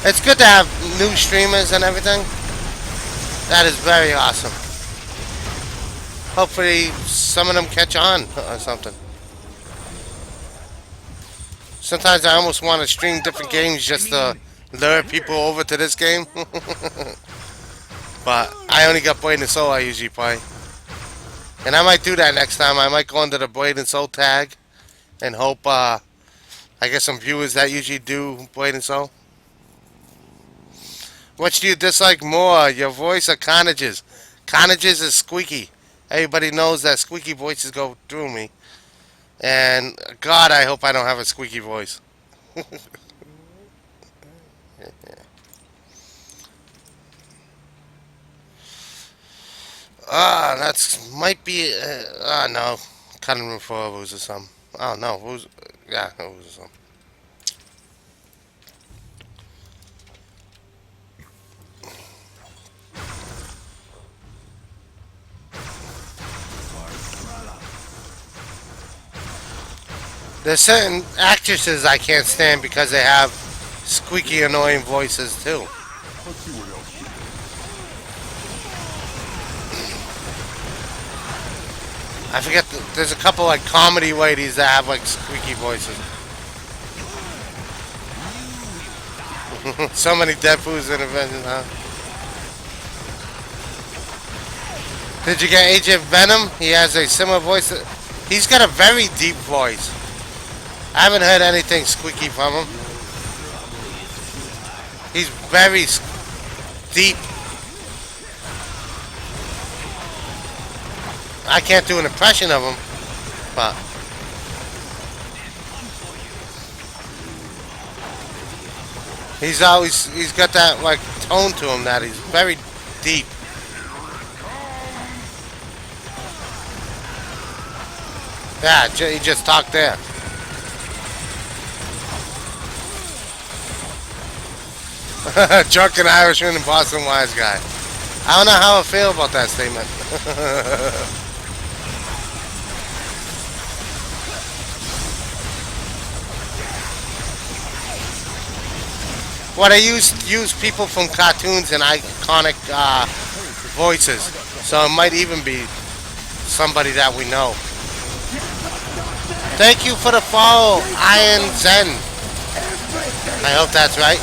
It's good to have new streamers and everything. That is very awesome. Hopefully some of them catch on or something. Sometimes I almost want to stream different games just to lure people over to this game. But I only got Blade and Soul I usually play. And I might do that next time. I might go into the Blade and Soul tag and hope I get some viewers that usually do Blade and Soul. Which do you dislike more, your voice or Carnage's? Carnage's is squeaky. Everybody knows that squeaky voices go through me. And God, I hope I don't have a squeaky voice. That's might be. No, cutting room for Who's or something. Oh no, Who's? Yeah, Who's or something. There's certain actresses I can't stand because they have squeaky, annoying voices too. Let's see what else we I forget. There's a couple like comedy ladies that have like squeaky voices. So many Deadpool's interventions, huh? Did you get Agent Venom? He has a similar voice. He's got a very deep voice. I haven't heard anything squeaky from him. He's very deep. I can't do an impression of him, but he's got that like tone to him that he's very deep. Yeah, he just talked there. Drunken Irishman and Boston Wise Guy. I don't know how I feel about that statement. What I use people from cartoons and iconic voices, so it might even be somebody that we know. Thank you for the follow, Iron Zen. I hope that's right.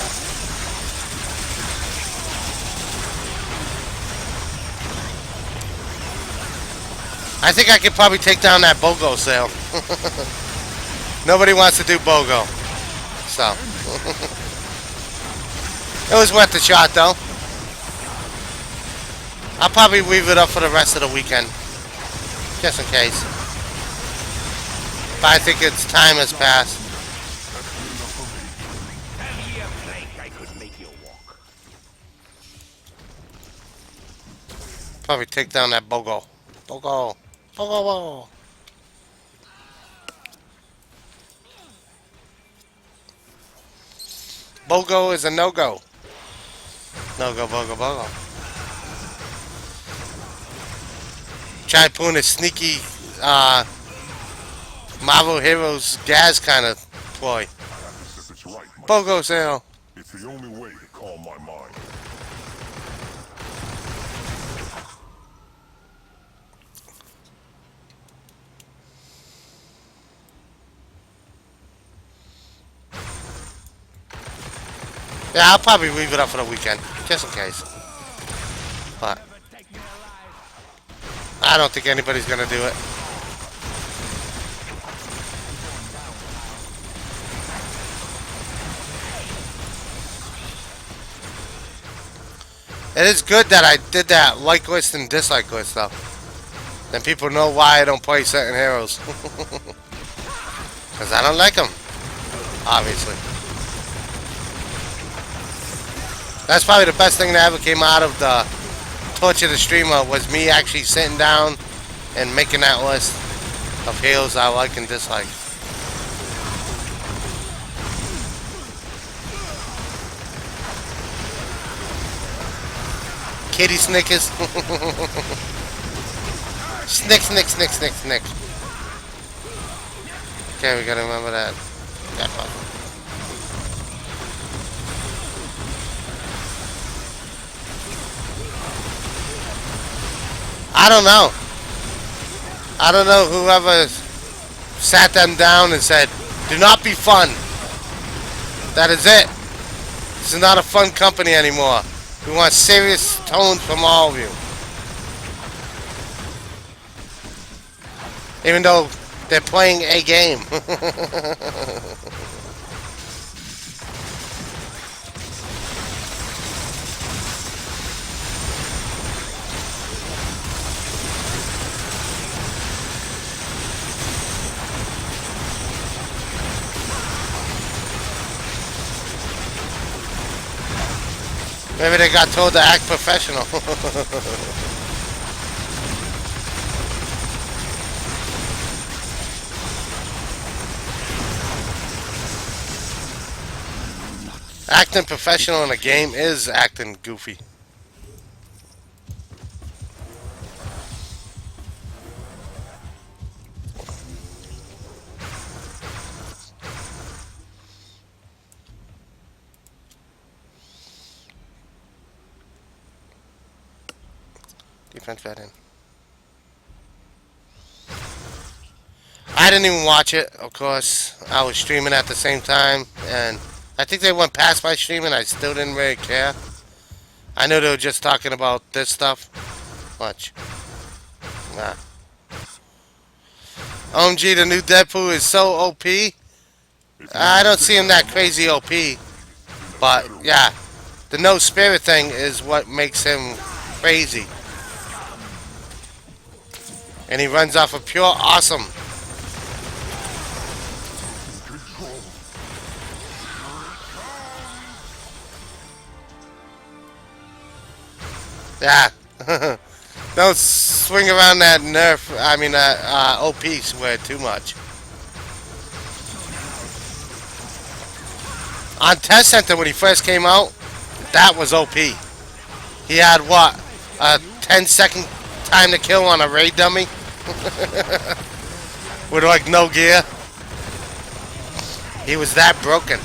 I think I could probably take down that BOGO sale. Nobody wants to do BOGO. So. It was worth the shot, though. I'll probably weave it up for the rest of the weekend. Just in case. But I think its time has passed. Probably take down that BOGO. BOGO. BOGO. BOGO is a no-go. No-go, BOGO, BOGO. Try pulling a sneaky Marvel Heroes gas kind of ploy. If it's right, my BOGO sale. It's the only way to calm my mind. Yeah, I'll probably leave it up for the weekend, just in case. But I don't think anybody's gonna do it. It is good that I did that like list and dislike list though. Then people know why I don't play certain heroes. Because I don't like them, obviously. That's probably the best thing that ever came out of the Torture the Streamer was me actually sitting down and making that list of heroes I like and dislike. Kitty Snickers. Snick, snick, snick, snick, snick. Okay, we gotta remember that. That part. I don't know. I don't know whoever sat them down and said, do not be fun. That is it. This is not a fun company anymore. We want serious tones from all of you. Even though they're playing a game. Maybe they got told to act professional. Acting professional in a game is acting goofy. Defense vet in. I didn't even watch it, of course. I was streaming at the same time, and I think they went past my streaming. I still didn't really care. I knew they were just talking about this stuff. Watch. Nah. OMG, the new Deadpool is so OP. I don't see him that crazy OP. But, yeah. The no spirit thing is what makes him crazy. And he runs off of pure awesome. Yeah. Don't swing around that nerf, OP swear too much. On Test Center when he first came out, that was OP. He had what? A 10-second time to kill on a raid dummy? With like no gear. He was that broken.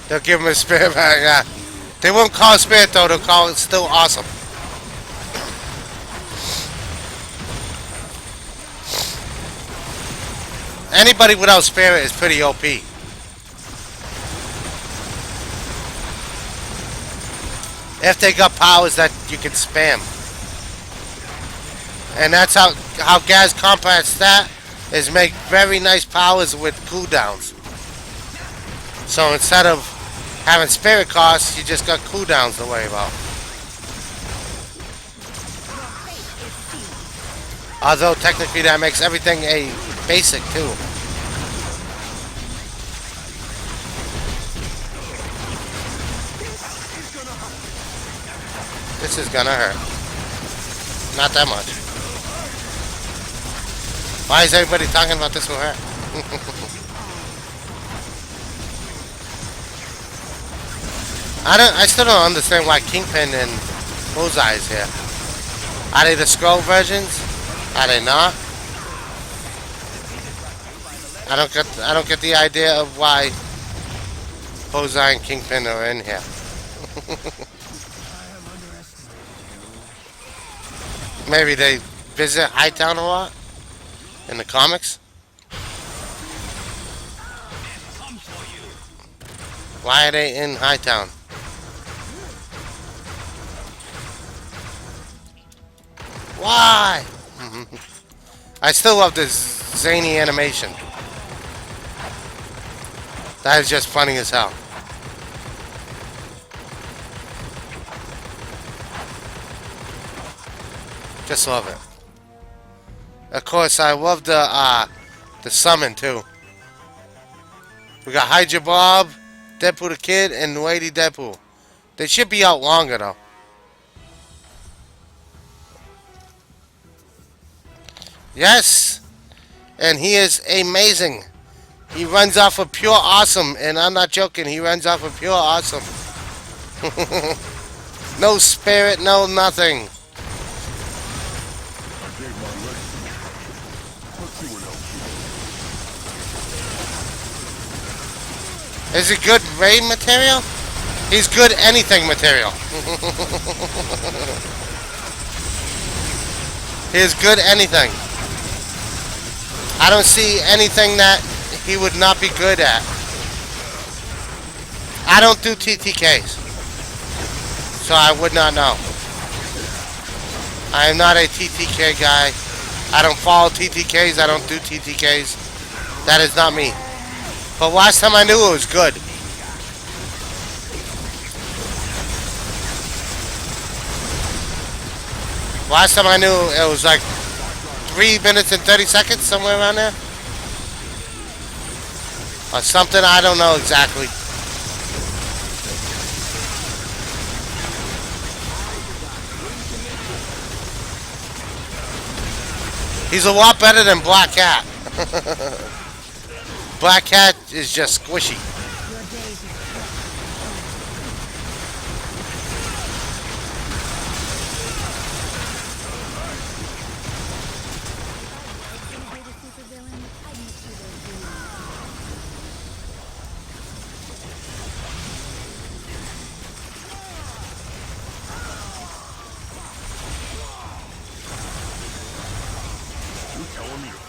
They'll give him a spirit back, yeah. They won't call it spirit though, they'll call it still awesome. Anybody without spirit is pretty OP. If they got powers that you can spam. And that's how Gaz combats that, is make very nice powers with cooldowns. So instead of having spirit costs, you just got cooldowns to worry about. Although technically that makes everything a basic too. This is gonna hurt. Not that much. Why is everybody talking about this will hurt? I still don't understand why Kingpin and Bullseye is here. Are they the scroll versions? Are they not? I don't get the idea of why Bullseye and Kingpin are in here. Maybe they visit Hightown a lot in the comics. Why are they in Hightown? Why? I still love this zany animation. That is just funny as hell. Just love it. Of course, I love the summon too. We got Hydra Bob, Deadpool the Kid, and Lady Deadpool. They should be out longer though. Yes, and he is amazing. He runs off of pure awesome, and I'm not joking. He runs off of pure awesome. No spirit, no nothing. Is he good raid material? He's good anything material. He is good anything. I don't see anything that he would not be good at. I don't do TTKs, so I would not know. I am not a TTK guy. I don't follow TTKs. I don't do TTKs. That is not me. But last time I knew it was good. Last time I knew it was like 3 minutes and 30 seconds, somewhere around there. Or something, I don't know exactly. He's a lot better than Black Cat. Black Cat is just squishy.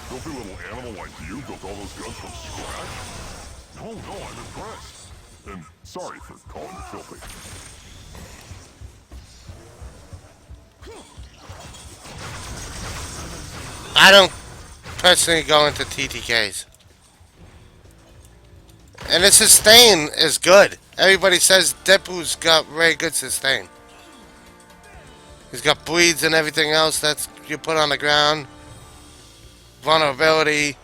Filthy little animal like you built all those guns from scratch? No, I'm impressed. And sorry for calling you filthy. I don't personally go into TTKs. And the sustain is good. Everybody says Deadpool's got very good sustain. He's got bleeds and everything else that's you put on the ground. Vulnerability.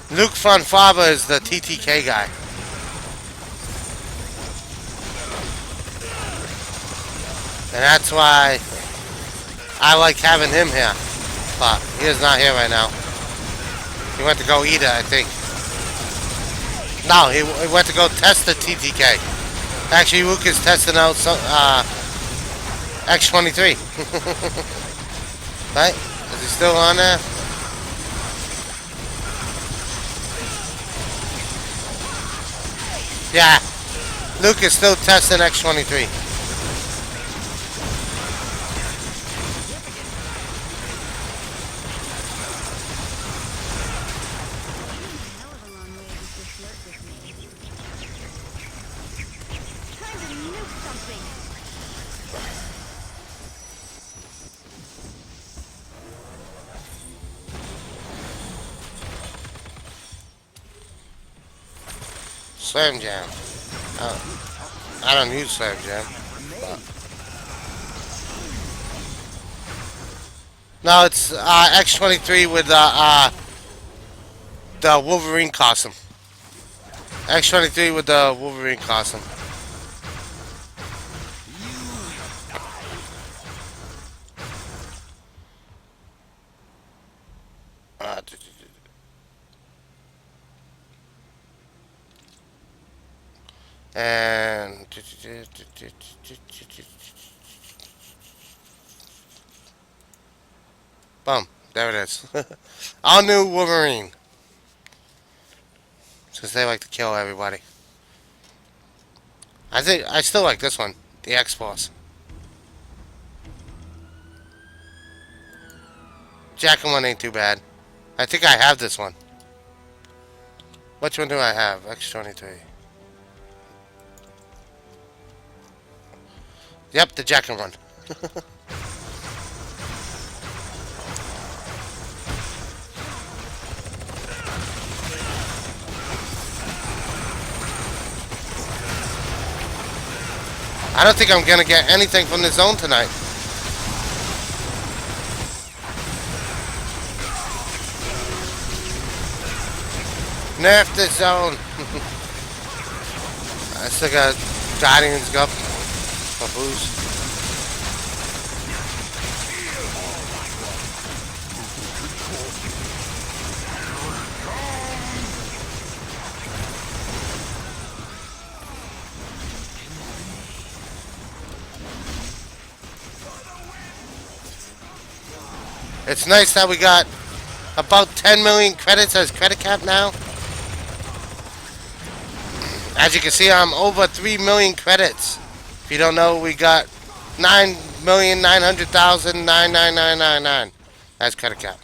Luke Von Faber is the TTK guy. And that's why I like having him here. But he is not here right now. He went to go eat it, I think. No, he went to go test the TTK. Actually, Luke is testing out some, X-23. Right? Is he still on there? Yeah. Luke is still testing X-23. Slam Jam. I don't use Slam Jam. No, it's X23 with the Wolverine costume. X23 with the Wolverine costume. Uh, and boom, there it is. All new Wolverine. Since they like to kill everybody. I think I still like this one, the X-Force. Jackin' one ain't too bad. I think I have this one. Which one do I have? X23. Yep, the Jackin' one. I don't think I'm gonna get anything from the zone tonight. Nerf the zone. I still got Guardians Cup for booze. It's nice that we got about 10 million credits as credit cap now. As you can see, I'm over 3 million credits. If you don't know, we got 9,900,000,99999. That's credit cap.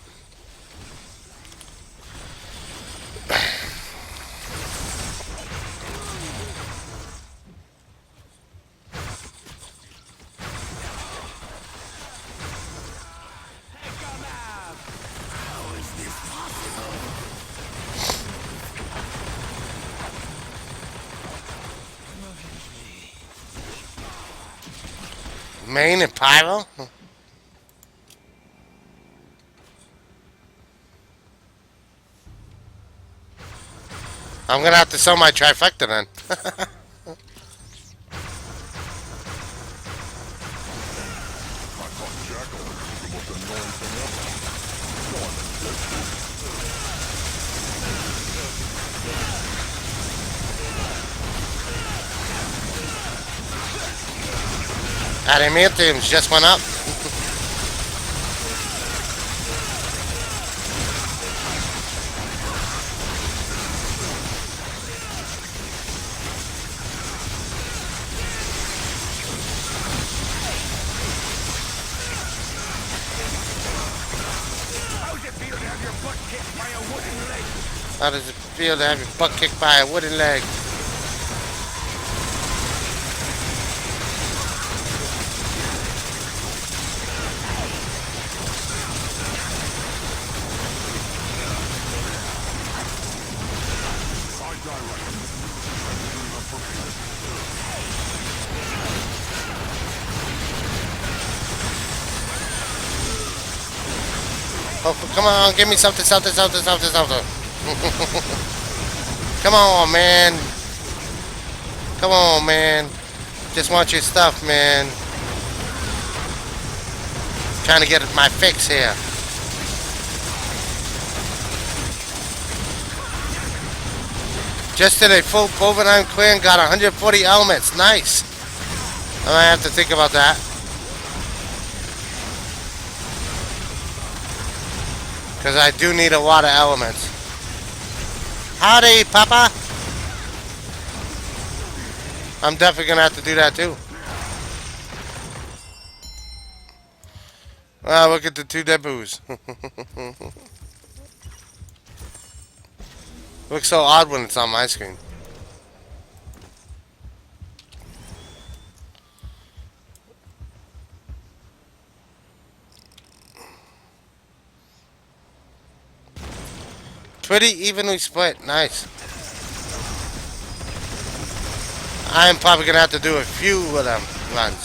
Main and Pyro? I'm gonna have to sell my trifecta then. Adamantiums just went up. How does it feel to have your butt kicked by a wooden leg? Oh, come on, give me something. Come on, man. Come on, man. Just want your stuff, man. Trying to get my fix here. Just did a full Clovenheim clear and got 140 elements. Nice. I might have to think about that. Because I do need a lot of elements. Howdy, Papa. I'm definitely going to have to do that too. Wow, look at the two debuts. Looks so odd when it's on my screen. Pretty evenly split. Nice. I'm probably gonna have to do a few of them runs.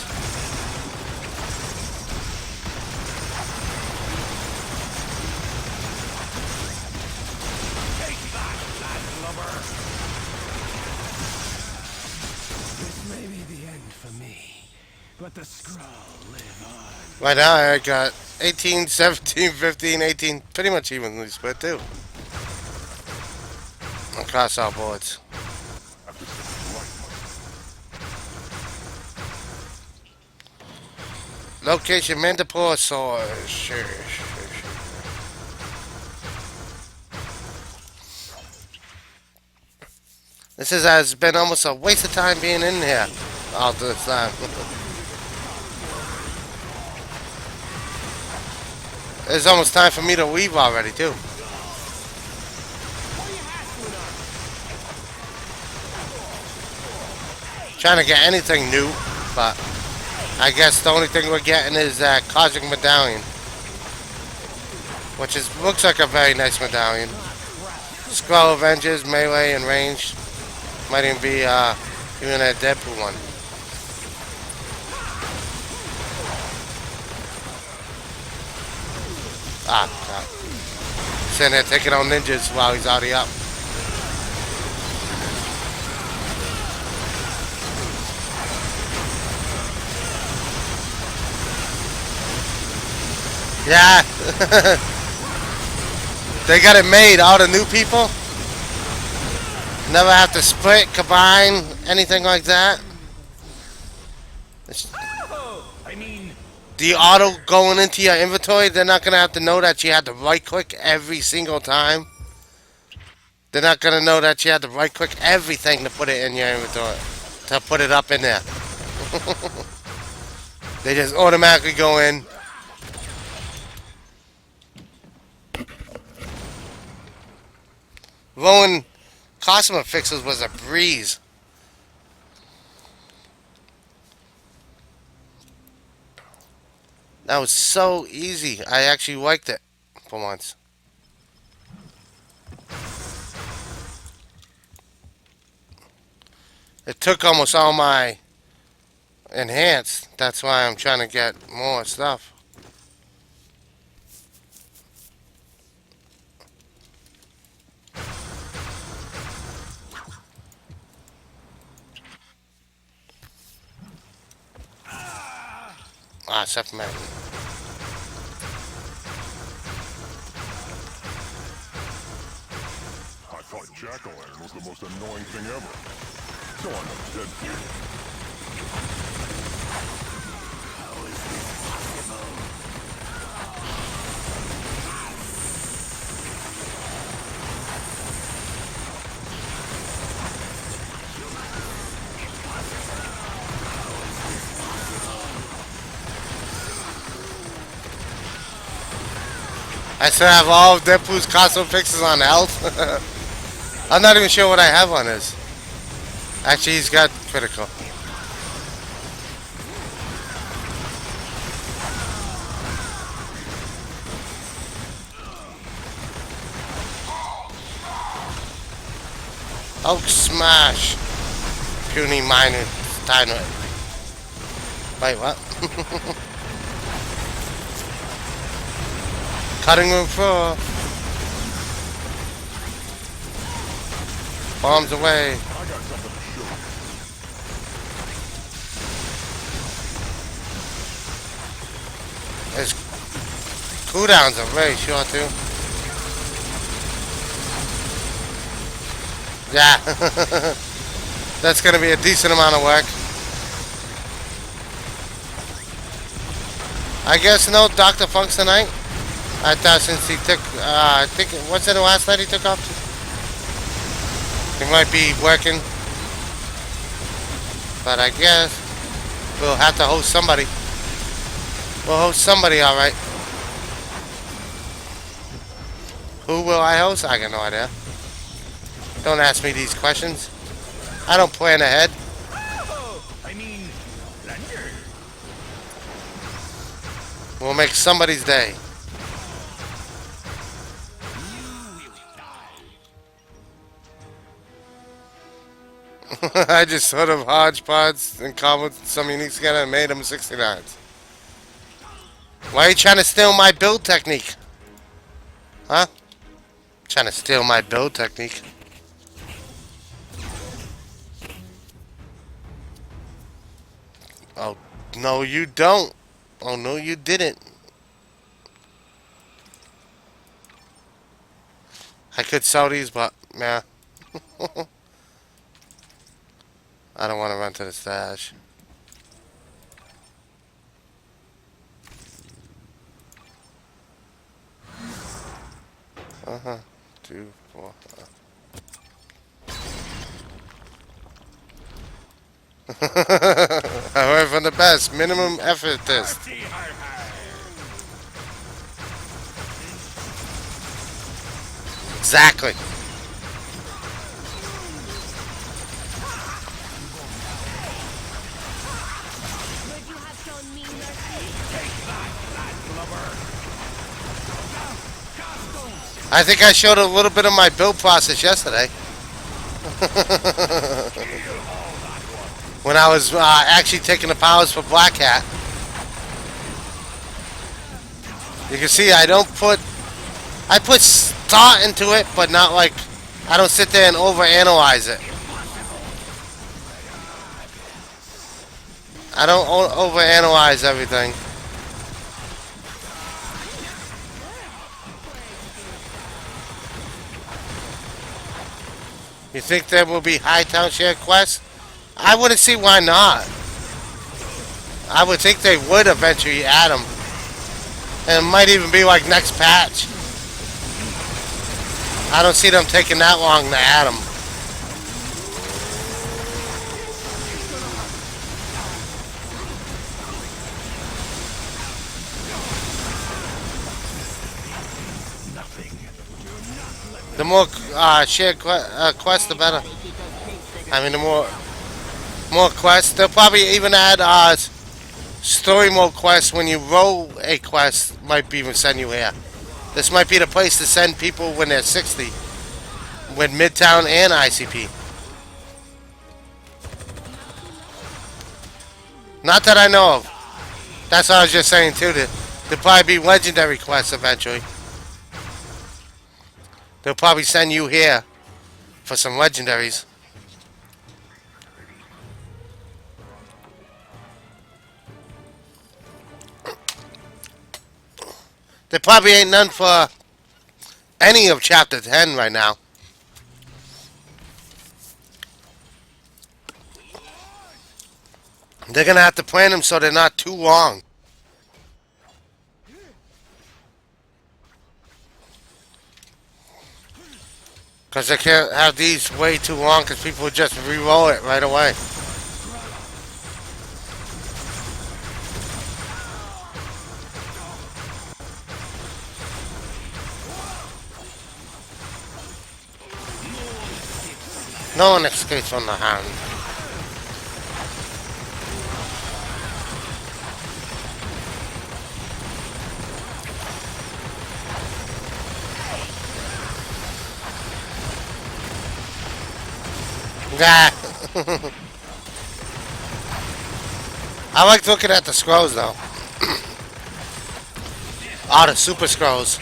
This may be the end for me, but the scroll live on. Right now I got 18, 17, 15, 18, pretty much evenly split too. Across all boards. Location Mandapore Source. Sure. Has been almost a waste of time being in here all this time. It's almost time for me to leave already too. Trying to get anything new, but I guess the only thing we're getting is that Cosmic Medallion, which looks like a very nice medallion. Scroll Avengers, melee and ranged. Might even be even a Deadpool one. Ah, crap. Sitting there taking on ninjas while he's already up. Yeah. They got it made, all the new people. Never have to split, combine, anything like that. I mean, The auto going into your inventory, they're not going to have to know that you had to right click every single time. They're not going to know that you had to right click everything to put it in your inventory. To put it up in there. They just automatically go in. Rolling Cosmo fixes was a breeze. That was so easy. I actually liked it for once. It took almost all my enhanced. That's why I'm trying to get more stuff. Ah, except man. I thought jack-o'-lantern was the most annoying thing ever. So I'm a Deadpool. I still have all of Deadpool's costume fixes on health. I'm not even sure what I have on his. Actually, he's got critical. Oak smash. Puny minor dino. Wait, what? Cutting room floor. Bombs away. His cooldowns are very short too. Yeah. That's gonna be a decent amount of work. I guess no Dr. Funk's tonight. I thought since he took, I think, what's it the last night he took off? He might be working. But I guess we'll have to host somebody. We'll host somebody, alright. Who will I host? I got no idea. Don't ask me these questions. I don't plan ahead. I mean, Thunder. We'll make somebody's day. I just sort of hodgepodge and cobbled some unique together and made them 69s. Why are you trying to steal my build technique? Huh? Trying to steal my build technique. Oh, no you don't. Oh, no you didn't. I could sell these, but, nah. I don't want to run to the stash. Uh-huh. 2, 4. I went from the best. Minimum effort test. Exactly. Would you have shown me mercy? I think I showed a little bit of my build process yesterday. When I was actually taking the powers for Black Hat. You can see I put thought into it, but not like, I don't sit there and overanalyze it. I don't overanalyze everything. You think there will be Hightown shared quests? I wouldn't see why not. I would think they would eventually add them. And it might even be like next patch. I don't see them taking that long to add them. The more shared quests, the better. I mean, the more quests. They'll probably even add story mode quests when you roll a quest. Might be even send you here. This might be the place to send people when they're 60. With Midtown and ICP. Not that I know of. That's what I was just saying too. There'll probably be legendary quests eventually. They'll probably send you here for some legendaries. There probably ain't none for any of Chapter 10 right now. They're going to have to plan them so they're not too long. Because they can't have these way too long because people would just re-roll it right away. No one escapes from the hand. Yeah. I like looking at the scrolls though. Oh, the super scrolls.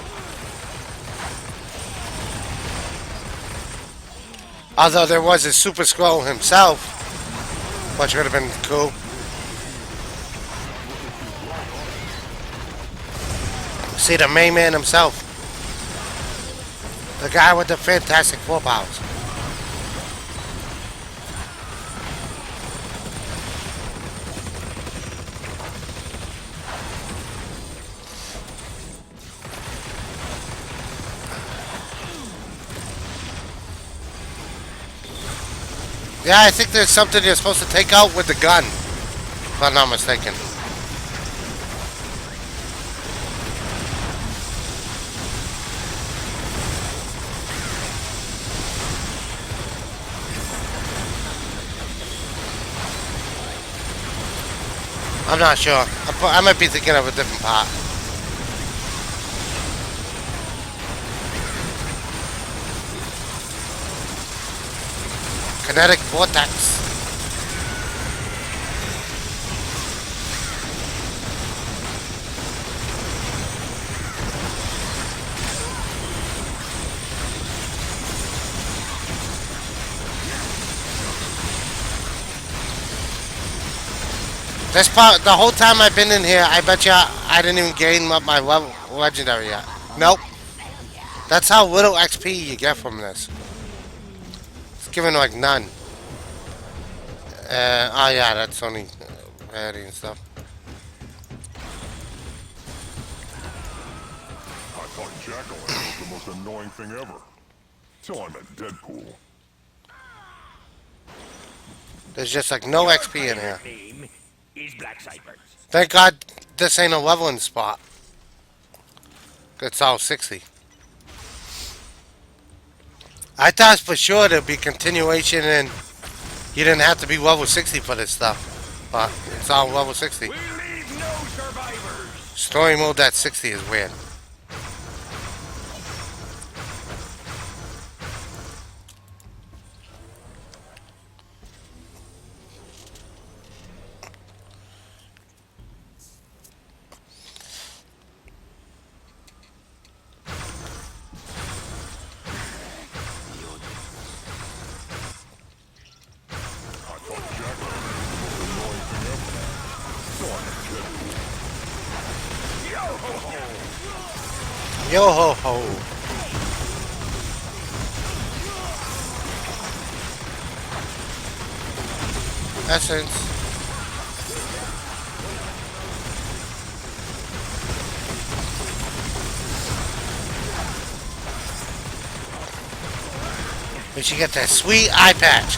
Although there was a super scroll himself, which would have been cool. See the main man himself. The guy with the Fantastic Four powers. Yeah, I think there's something you're supposed to take out with the gun, if I'm not mistaken. I'm not sure. I might be thinking of a different part. Kinetic vortex. This part, the whole time I've been in here, I bet you I didn't even gain up my level legendary yet. Nope. That's how little XP you get from this. It's given like none. Oh yeah, that's only rarity and stuff. I thought Jack-o'-lantern was the most annoying thing ever. Till I met Deadpool. There's just like no XP in here. Name is Black Cyber. Thank God this ain't a leveling spot. It's all 60. I thought for sure there'd be continuation and you didn't have to be level 60 for this stuff. But it's all level 60. We leave no survivors. Story mode at 60 is weird. Yo ho ho. Essence. We should get that sweet eye patch.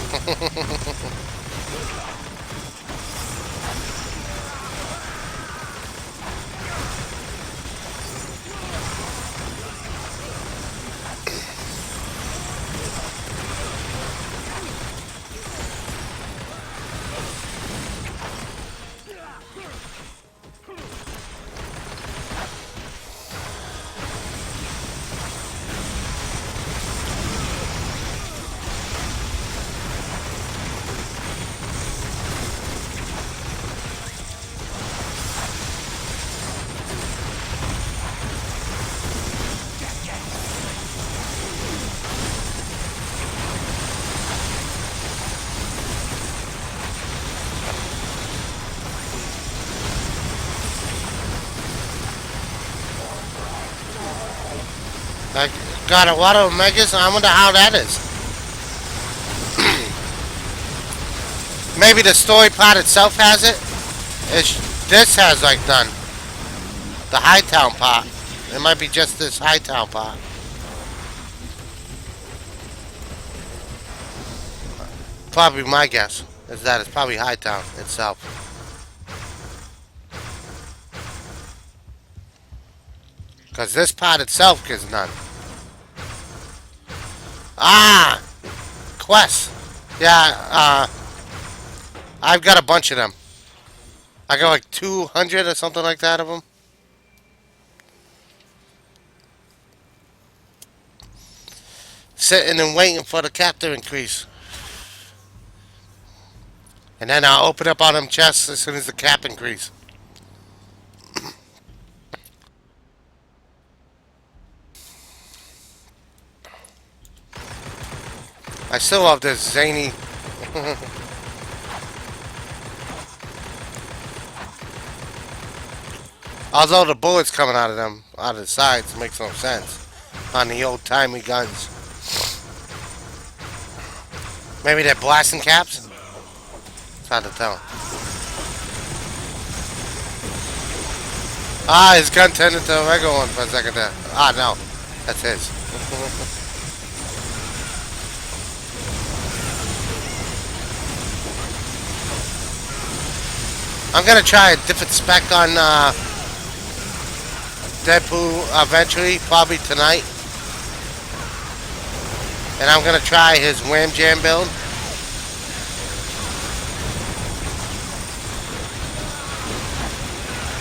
I got a lot of Omegas. I wonder how that is. Maybe the story part itself has it. This has like none. The Hightown part. It might be just this Hightown part. Probably my guess is that it's probably Hightown itself. Because this part itself gives none. Ah! Quests. Yeah, I've got a bunch of them. I got like 200 or something like that of them. Sitting and waiting for the cap to increase. And then I'll open up all them chests as soon as the cap increase. I still love this zany. Although the bullets coming out of them, out of the sides, makes no sense on the old-timey guns. Maybe they're blasting caps? It's hard to tell. Ah, his gun turned into a regular one for a second there. Ah, no. That's his. I'm gonna try a different spec on Deadpool eventually, probably tonight. And I'm gonna try his Wham Jam build.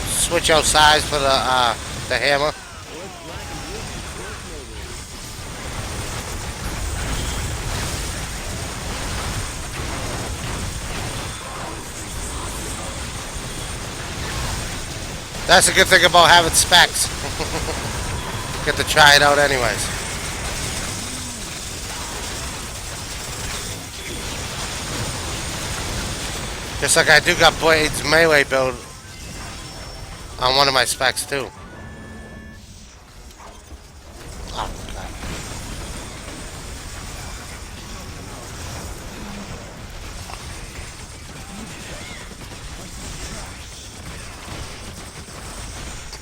Switch out size for the hammer. That's a good thing about having specs. Get to try it out anyways. Just like I do got Blade's melee build on one of my specs too. Oh, God.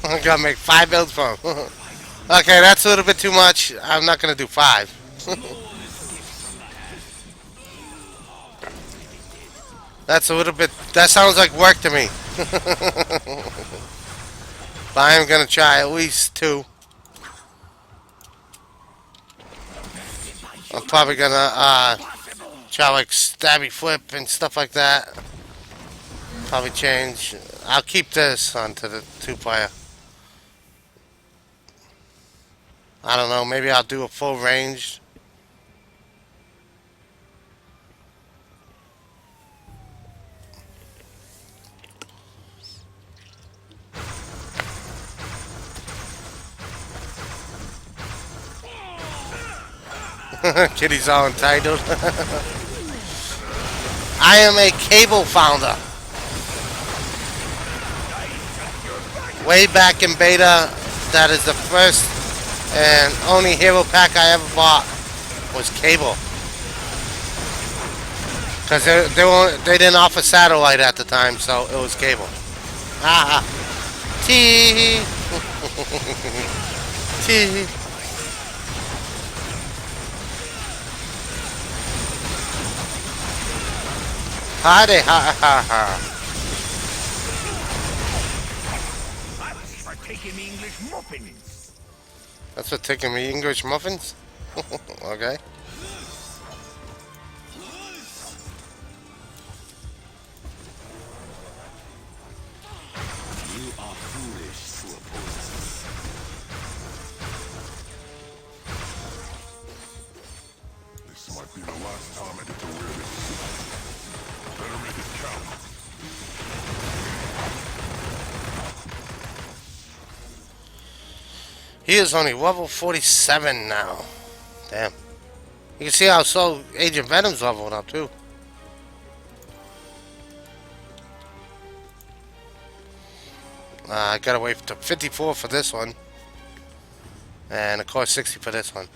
I'm gonna make 5 builds for him. Okay, that's a little bit too much. I'm not gonna do 5. That's a little bit. That sounds like work to me. But I am gonna try at least 2. I'm probably gonna try like stabby flip and stuff like that. Probably change. I'll keep this onto the 2-player. I don't know. Maybe I'll do a full range. Kitty's all entitled. I am a cable founder. Way back in beta, that is the first and only hero pack I ever bought was cable. Because they didn't offer satellite at the time, so it was cable. Ah, tee. Tee. Howdy, ha ha ha. That's for taking me English muffins. That's for taking me English muffins? Okay. You are foolish to oppose us. This might be the last time I get to wear this suit. Better make it count. He is only level 47 now. Damn. You can see how so Agent Venom's leveled up too. I gotta wait to 54 for this one. And of course 60 for this one.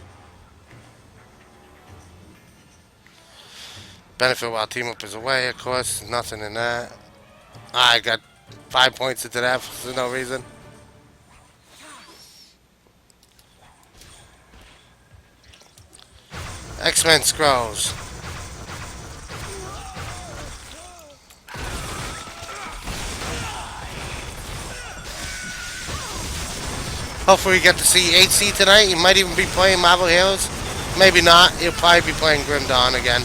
Benefit while team up is away, of course. Nothing in that. I got 5 points into that for no reason. X-Men Scrolls. Hopefully we get to see HC tonight. He might even be playing Marvel Heroes. Maybe not. He'll probably be playing Grim Dawn again.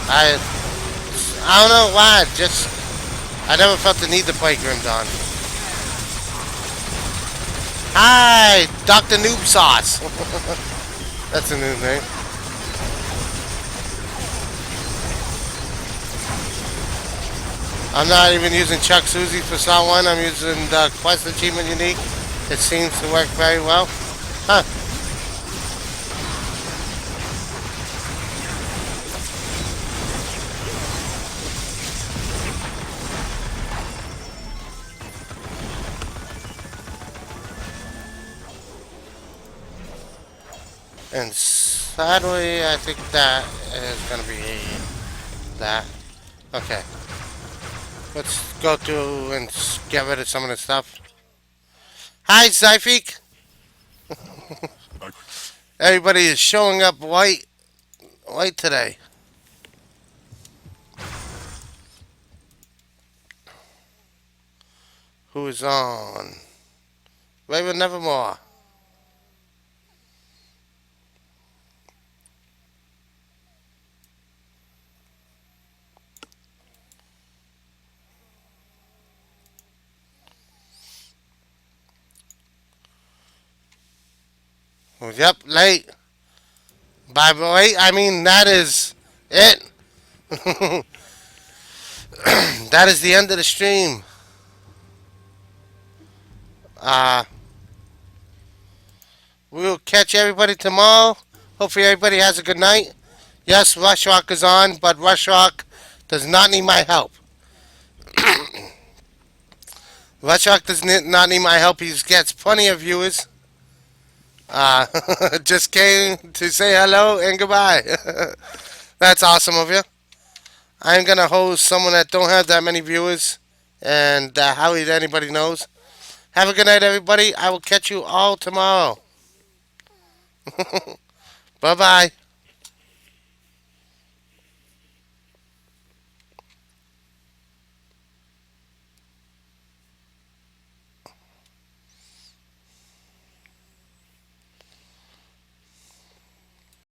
I don't know why. Just I never felt the need to play Grim Dawn. Hi, Dr. Noob Sauce. That's a new name. I'm not even using Chuck Susie for someone. I'm using the Quest Achievement Unique. It seems to work very well. Huh. And sadly, I think that is going to be that. Okay. Let's go through and get rid of some of the stuff. Hi, Zyfik! Everybody is showing up white today. Who is on? Raven Nevermore. Yep, late. By the way, I mean that is it. That is the end of the stream. We'll catch everybody tomorrow. Hopefully everybody has a good night. Yes, Rush Rock is on, but Rush Rock does not need my help. Rush Rock does not need my help. He gets plenty of viewers. Just came to say hello and goodbye. That's awesome of you. I'm gonna host someone that don't have that many viewers, and hardly anybody knows. Have a good night, everybody. I will catch you all tomorrow. Bye bye.